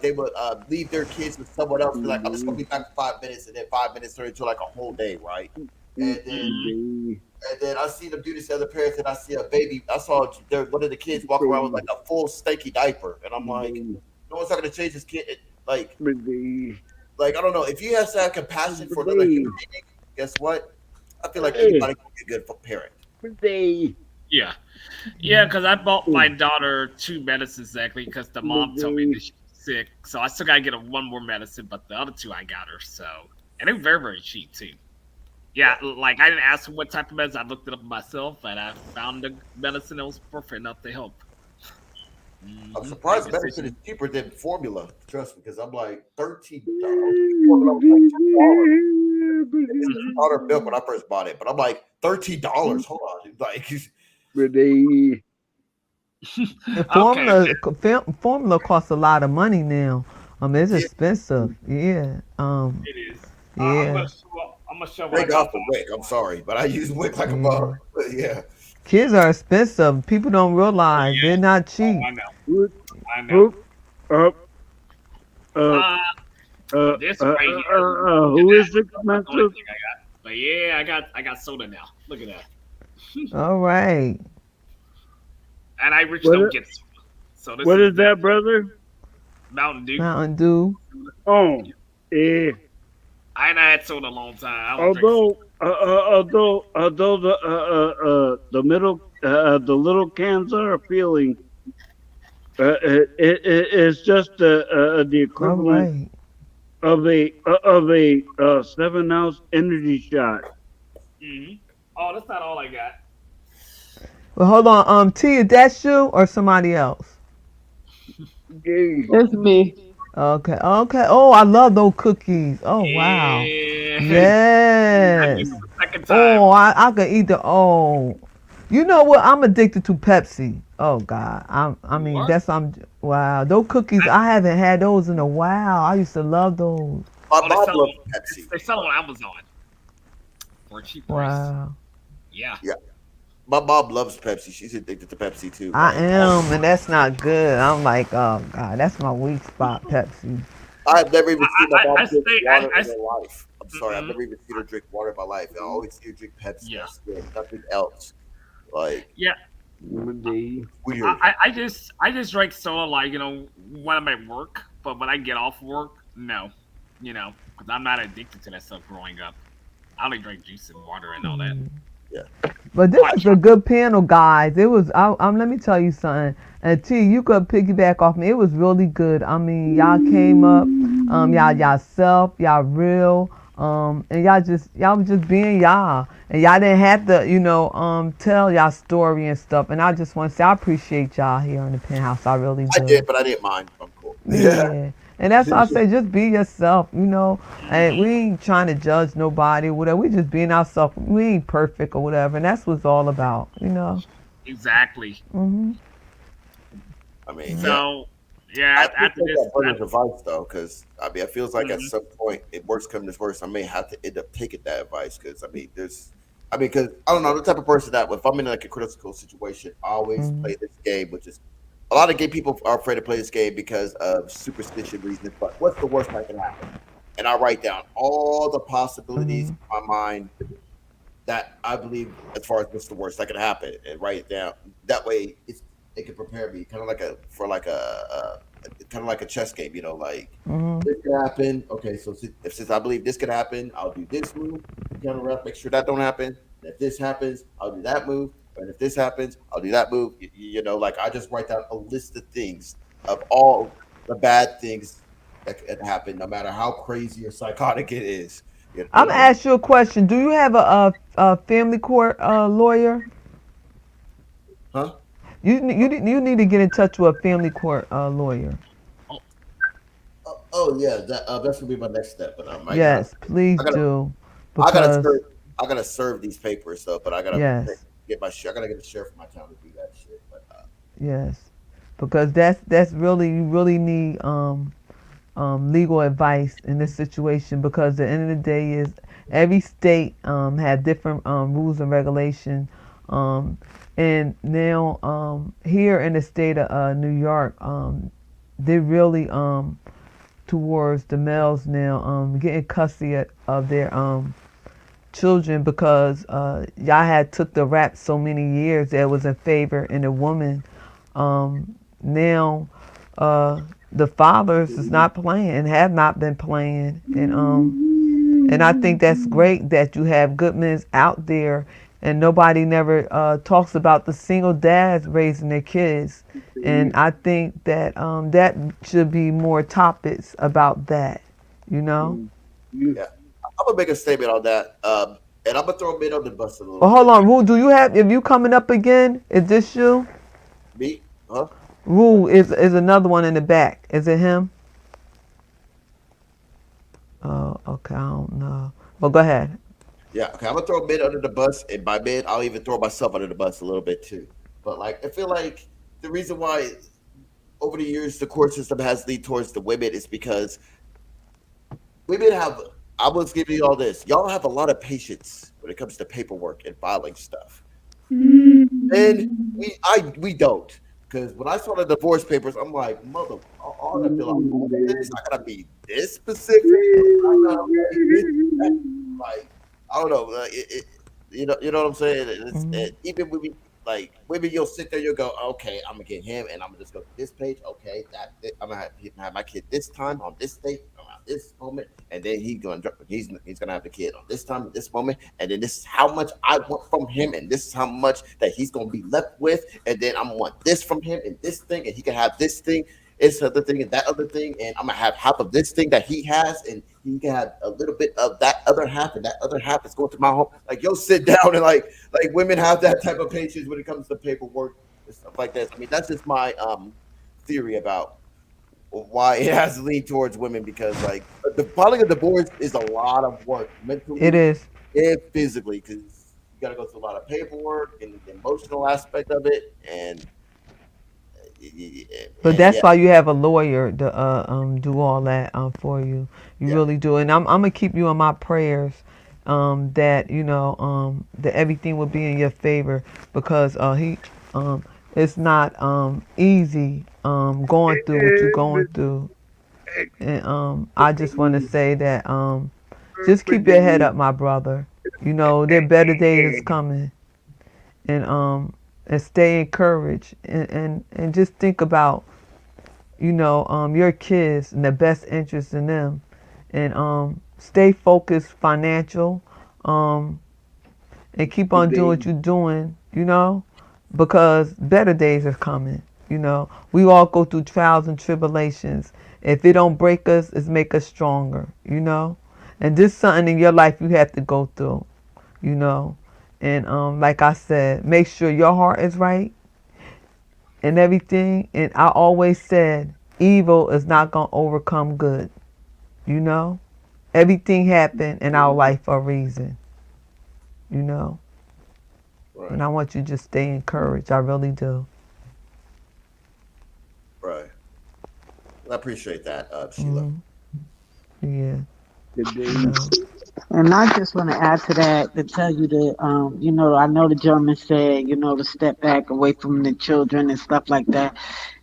they would leave their kids with someone else. Be like, I'm just gonna be back in 5 minutes, and then 5 minutes turned into like a whole day, right? And then Mm-hmm. I see them do this to other parents, and I see a baby. I saw one of the kids walk around with like a full stanky diaper, and I'm like, no one's not gonna change this kid. Like, I don't know. If you have to have compassion for another human being, guess what? I feel like anybody can be a good parent. Yeah. Yeah, because I bought my daughter two medicines exactly because the mom told me that she was sick. So I still got to get her one more medicine, but the other two I got her. So, and they're very, very cheap too. Yeah, Yeah, like I didn't ask her what type of medicine. I looked it up myself and I found the medicine that was perfect enough to help. I'm Mm-hmm. Make surprised medicine is decisions. cheaper than formula. Trust me, because I'm like $13. Formula was like $2. It's $2 milk when I first bought it, but I'm like $13. Hold on, like And Okay, formula costs a lot of money now. It's yeah, expensive. Yeah. it is. Yeah. I'm gonna show what I thank got God for for Wick. I'm sorry, but I use Wick like a Yeah. bug. But yeah, Kids are expensive. People don't Oh realize they're yeah. not Oh, cheap. I know. I know. uh, uh, Uh, This right here. Look at Who that. is it, That's not the only Mentor? thing I got. But yeah, I got soda now. Look at that. All right. And I rich What? don't get soda. So this What is is the that, brother? Mountain Dew. Mountain Dew. Oh, eh. I ain't had soda in a long time. I don't drink soda. Although the middle the little cans are appealing, it's just the All equivalent right. of a 7 ounce energy shot. Hmm. Oh, that's not all I got. Well, hold on. T, is that you or somebody else? Yeah. It's me. Okay. Okay. Oh, I love those cookies. Oh, wow. Yeah. I did it Yes. for the second time. Oh, I could eat the. Oh, you know what? I'm addicted to Pepsi. Oh God. I You mean, are? that's wow. Those cookies. I, I haven't had those in a while. I used to love those. My oh, mom loves Pepsi. they sell them on Amazon for a cheap price. Wow. Yeah. Yeah, my mom loves Pepsi. She's addicted to Pepsi too. I Like, am, and that's not good. I'm like, oh God, that's my weak spot, Pepsi. I've never even seen my I mom drink stay. water in her life. I'm sorry, I've Mm-mm. never even seen her drink water in my life. I always see her drink Pepsi. Yeah. That's it. Nothing else. Like, Yeah. The- weird. I just drink soda like when I'm at work, but when I get off work, no, because I'm not addicted to that stuff growing up. I only drink juice and water and all that. Mm. Yeah. But this Hot is a chocolate. good panel, guys. It was. Let me tell you something. And T, you could piggyback off me. It was really good. I mean, y'all came up. Y'all self. Y'all real. And y'all was just being y'all. And y'all didn't have to, tell y'all story and stuff. And I just want to say I appreciate y'all here in the penthouse. I really I do. did, but I didn't mind. I'm cool. Yeah. Yeah. And that's why I say just be yourself. And we Hmm. ain't trying to judge nobody or whatever. We just being ourselves. We ain't perfect or whatever. And that's what it's all about. Exactly. Hmm. I mean, Yeah. yeah. So yeah, I after appreciate this, that brother's advice though, because I mean, it feels like at mhm, some point, it works coming to worse. I may have to end up taking that advice because because I don't know the type of person that if I'm in like a critical situation, I always Hmm. play this game, which is a lot of gay people are afraid to play this game because of superstition reasons. But what's the worst that can happen? And I write down all the possibilities Hmm. in my mind that I believe as far as what's the worst that could happen and write it down. That way it can prepare me kind of like kind of like a chess game, like Hmm. this could happen. Okay, so since I believe this could happen, I'll do this move to counteract, make sure that don't happen. And if this happens, I'll do that move. And if this happens, I'll do that move. Like I just write down a list of things of all the bad things that could happen, no matter how crazy or psychotic it is. I'm gonna ask you a question. Do you have a family court lawyer? Huh? You need to get in touch with a family court lawyer. oh, Oh yeah, that's gonna be my next step. But Yes, I please gotta, do, I gotta because serve, I gotta serve these papers though. But I gotta yes, get my shit. I gotta get the sheriff of my town to do that shit. But yes, because that's really you really need legal advice in this situation, because the end of the day is every state have different rules and regulations, um, and now here in the state of New York, they really towards the males now getting custody of their children, because y'all had took the rap so many years that was in favor in the woman. Now the fathers is not playing and have not been playing, and I think that's great that you have good men out there, and nobody never talks about the single dads raising their kids. And I think that that should be more topics about that, you know. yeah, I'm gonna make a statement on that. And I'm gonna throw mid on the bus a little Well, hold bit. on, Rule. Do you have? If you coming up again, is this you? Me? Huh? Rule is another one in the back. Is it him? Oh, okay. I don't know. Well, go ahead. Yeah. Okay. I'm gonna throw mid under the bus, and by mid, I'll even throw myself under the bus a little bit too. But like, I feel like the reason why over the years the court system has leaned towards the women is because women have. I was giving you all this. Y'all have a lot of patience when it comes to paperwork and filing stuff. And we don't, because when I saw the divorce papers, I'm like, mother, all hard. I feel like all of it. It's not gonna be this specific. It's not gonna be this. Like I don't know. You know what I'm saying? Mhm. Even when we like women, you'll sit there, you'll go, okay, I'm gonna get him, and I'm gonna just go to this page. Okay, I'm gonna have my kid this time on this date around this moment, and then he's gonna have the kid on this time at this moment, and then this is how much I want from him, and this is how much that he's gonna be left with, and then I'm gonna want this from him and this thing, and he can have this thing, it's other thing and that other thing, and I'm gonna have half of this thing that he has, and he can have a little bit of that other half, and that other half is going to my home. Like, yo, sit down and like women have that type of patience when it comes to paperwork and stuff like this. I mean, that's just my theory about why it has leaned towards women, because like the filing a divorce is a lot of work It mentally is. and physically, because you got to go through a lot of paperwork and the emotional aspect of it, But and that's yeah, why you have a lawyer to do all that for you. You yeah, really do, and I'm gonna keep you in my prayers. That that everything will be in your favor, because it's not easy going through what you're going through, and I just want to say that just keep your head up, my brother. There are better days is coming, and stay encouraged, and just think about your kids and the best interest in them, and stay focused financial, um, and keep on doing what you're doing, because better days are coming. We all go through trials and tribulations. If it don't break us, it's make us stronger. And this is something in your life you have to go through. You know, and like I said, make sure your heart is right and everything. And I always said, evil is not gonna overcome good. You know, everything happened in our life for a reason. You know, and right, I want you to just stay encouraged. I really do. right. I appreciate that, Sheila. Hmm. Yeah. Today, So. And I just want to add to that to tell you that, I know the gentleman said, to step back away from the children and stuff like that.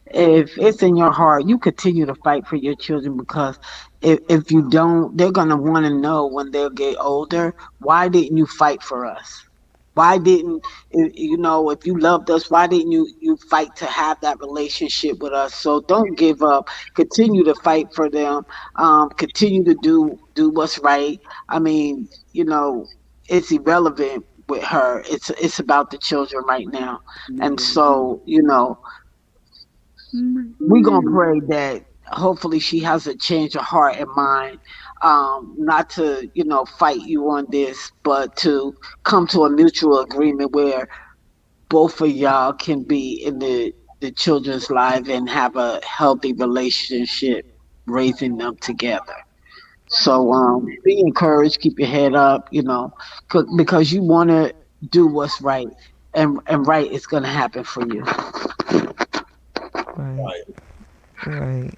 If it's in your heart, you continue to fight for your children, because if you don't, they're going to want to know when they'll get older, why didn't you fight for us? Why didn't if you loved us, why didn't you fight to have that relationship with us? So don't give up. Continue to fight for them. Continue to do what's right. I mean, it's irrelevant with her. It's about the children right now. And so, we're gonna pray that hopefully she has a change of heart and mind, not to fight you on this, but to come to a mutual agreement where both of y'all can be in the children's life and have a healthy relationship raising them together. So be encouraged, keep your head up, because you want to do what's right, and right is going to happen for you. Right. Right. Right.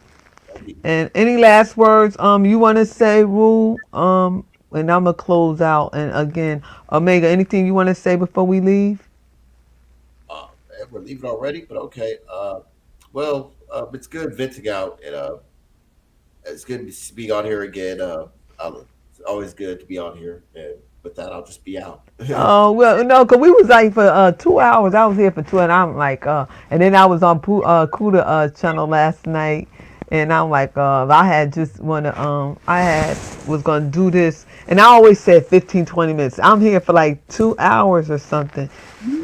And any last words you want to say, Rule? And I'm gonna close out. And again, Omega, anything you want to say before we leave? We're leaving already, but okay. Well, it's good venting out, and it's good to be on here again. It's always good to be on here, and with that, I'll just be out. Oh well, no, cause we was like for 2 hours. I was here for two, and I'm like, and then I was on Kuda channel last night, and I'm like, I had just wanna, I had was gonna do this, and I always said 15, 20 minutes. I'm here for like 2 hours or something,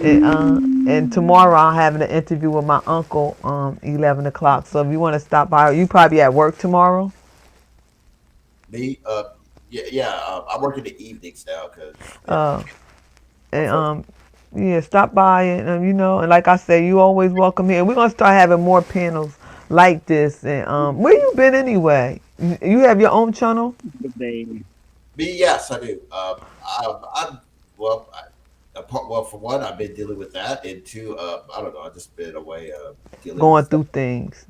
and tomorrow I'm having an interview with my uncle 11 o'clock. So if you want to stop by, you probably at work tomorrow. Me, yeah, yeah. I work in the evenings now because yeah, Uh, and unfortunately, yeah, stop by, and and like I say, you always welcome here. We're gonna start having more panels like this. And where you been anyway? You have your own channel? today, me, yes, I do. I'm well. Well, for one, I've been dealing with that, and two, I don't know. I've just been away dealing with Going stuff. through things.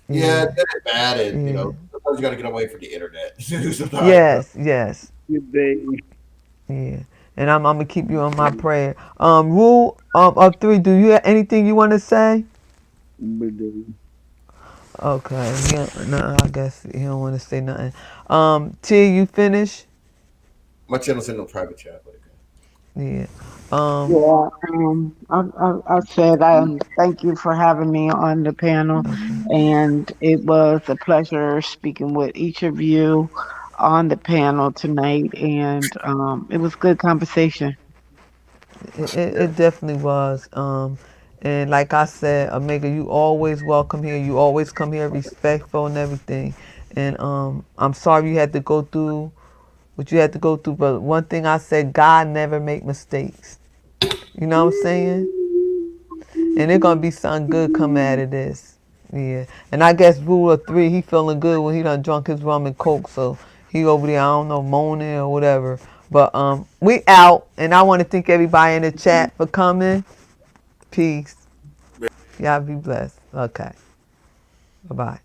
Yeah, Yeah, good and bad, and yeah. sometimes you got to get away from the internet. Sometimes, Yes, yes, today, yeah. And I'm gonna keep you on my prayer. Rule of three. Do you have anything you want to say? today. Okay. No, I guess he don't want to say nothing. T, you finished? My channel's in no private chat, but okay. Yeah. Um. Yeah, I said thank you for having me on the panel, and it was a pleasure speaking with each of you on the panel tonight, and it was good conversation. It definitely was. And like I said, Omega, you always welcome here. You always come here respectful and everything. And I'm sorry you had to go through what you had to go through. But one thing I said, God never make mistakes. You know what I'm saying? And it's gonna be something good coming out of this. Yeah. And I guess rule of three, he feeling good when he done drunk his rum and coke. So he over there, I don't know, moaning or whatever. But we out, and I want to thank everybody in the chat for coming. Peace. Y'all be blessed. Okay. Bye bye.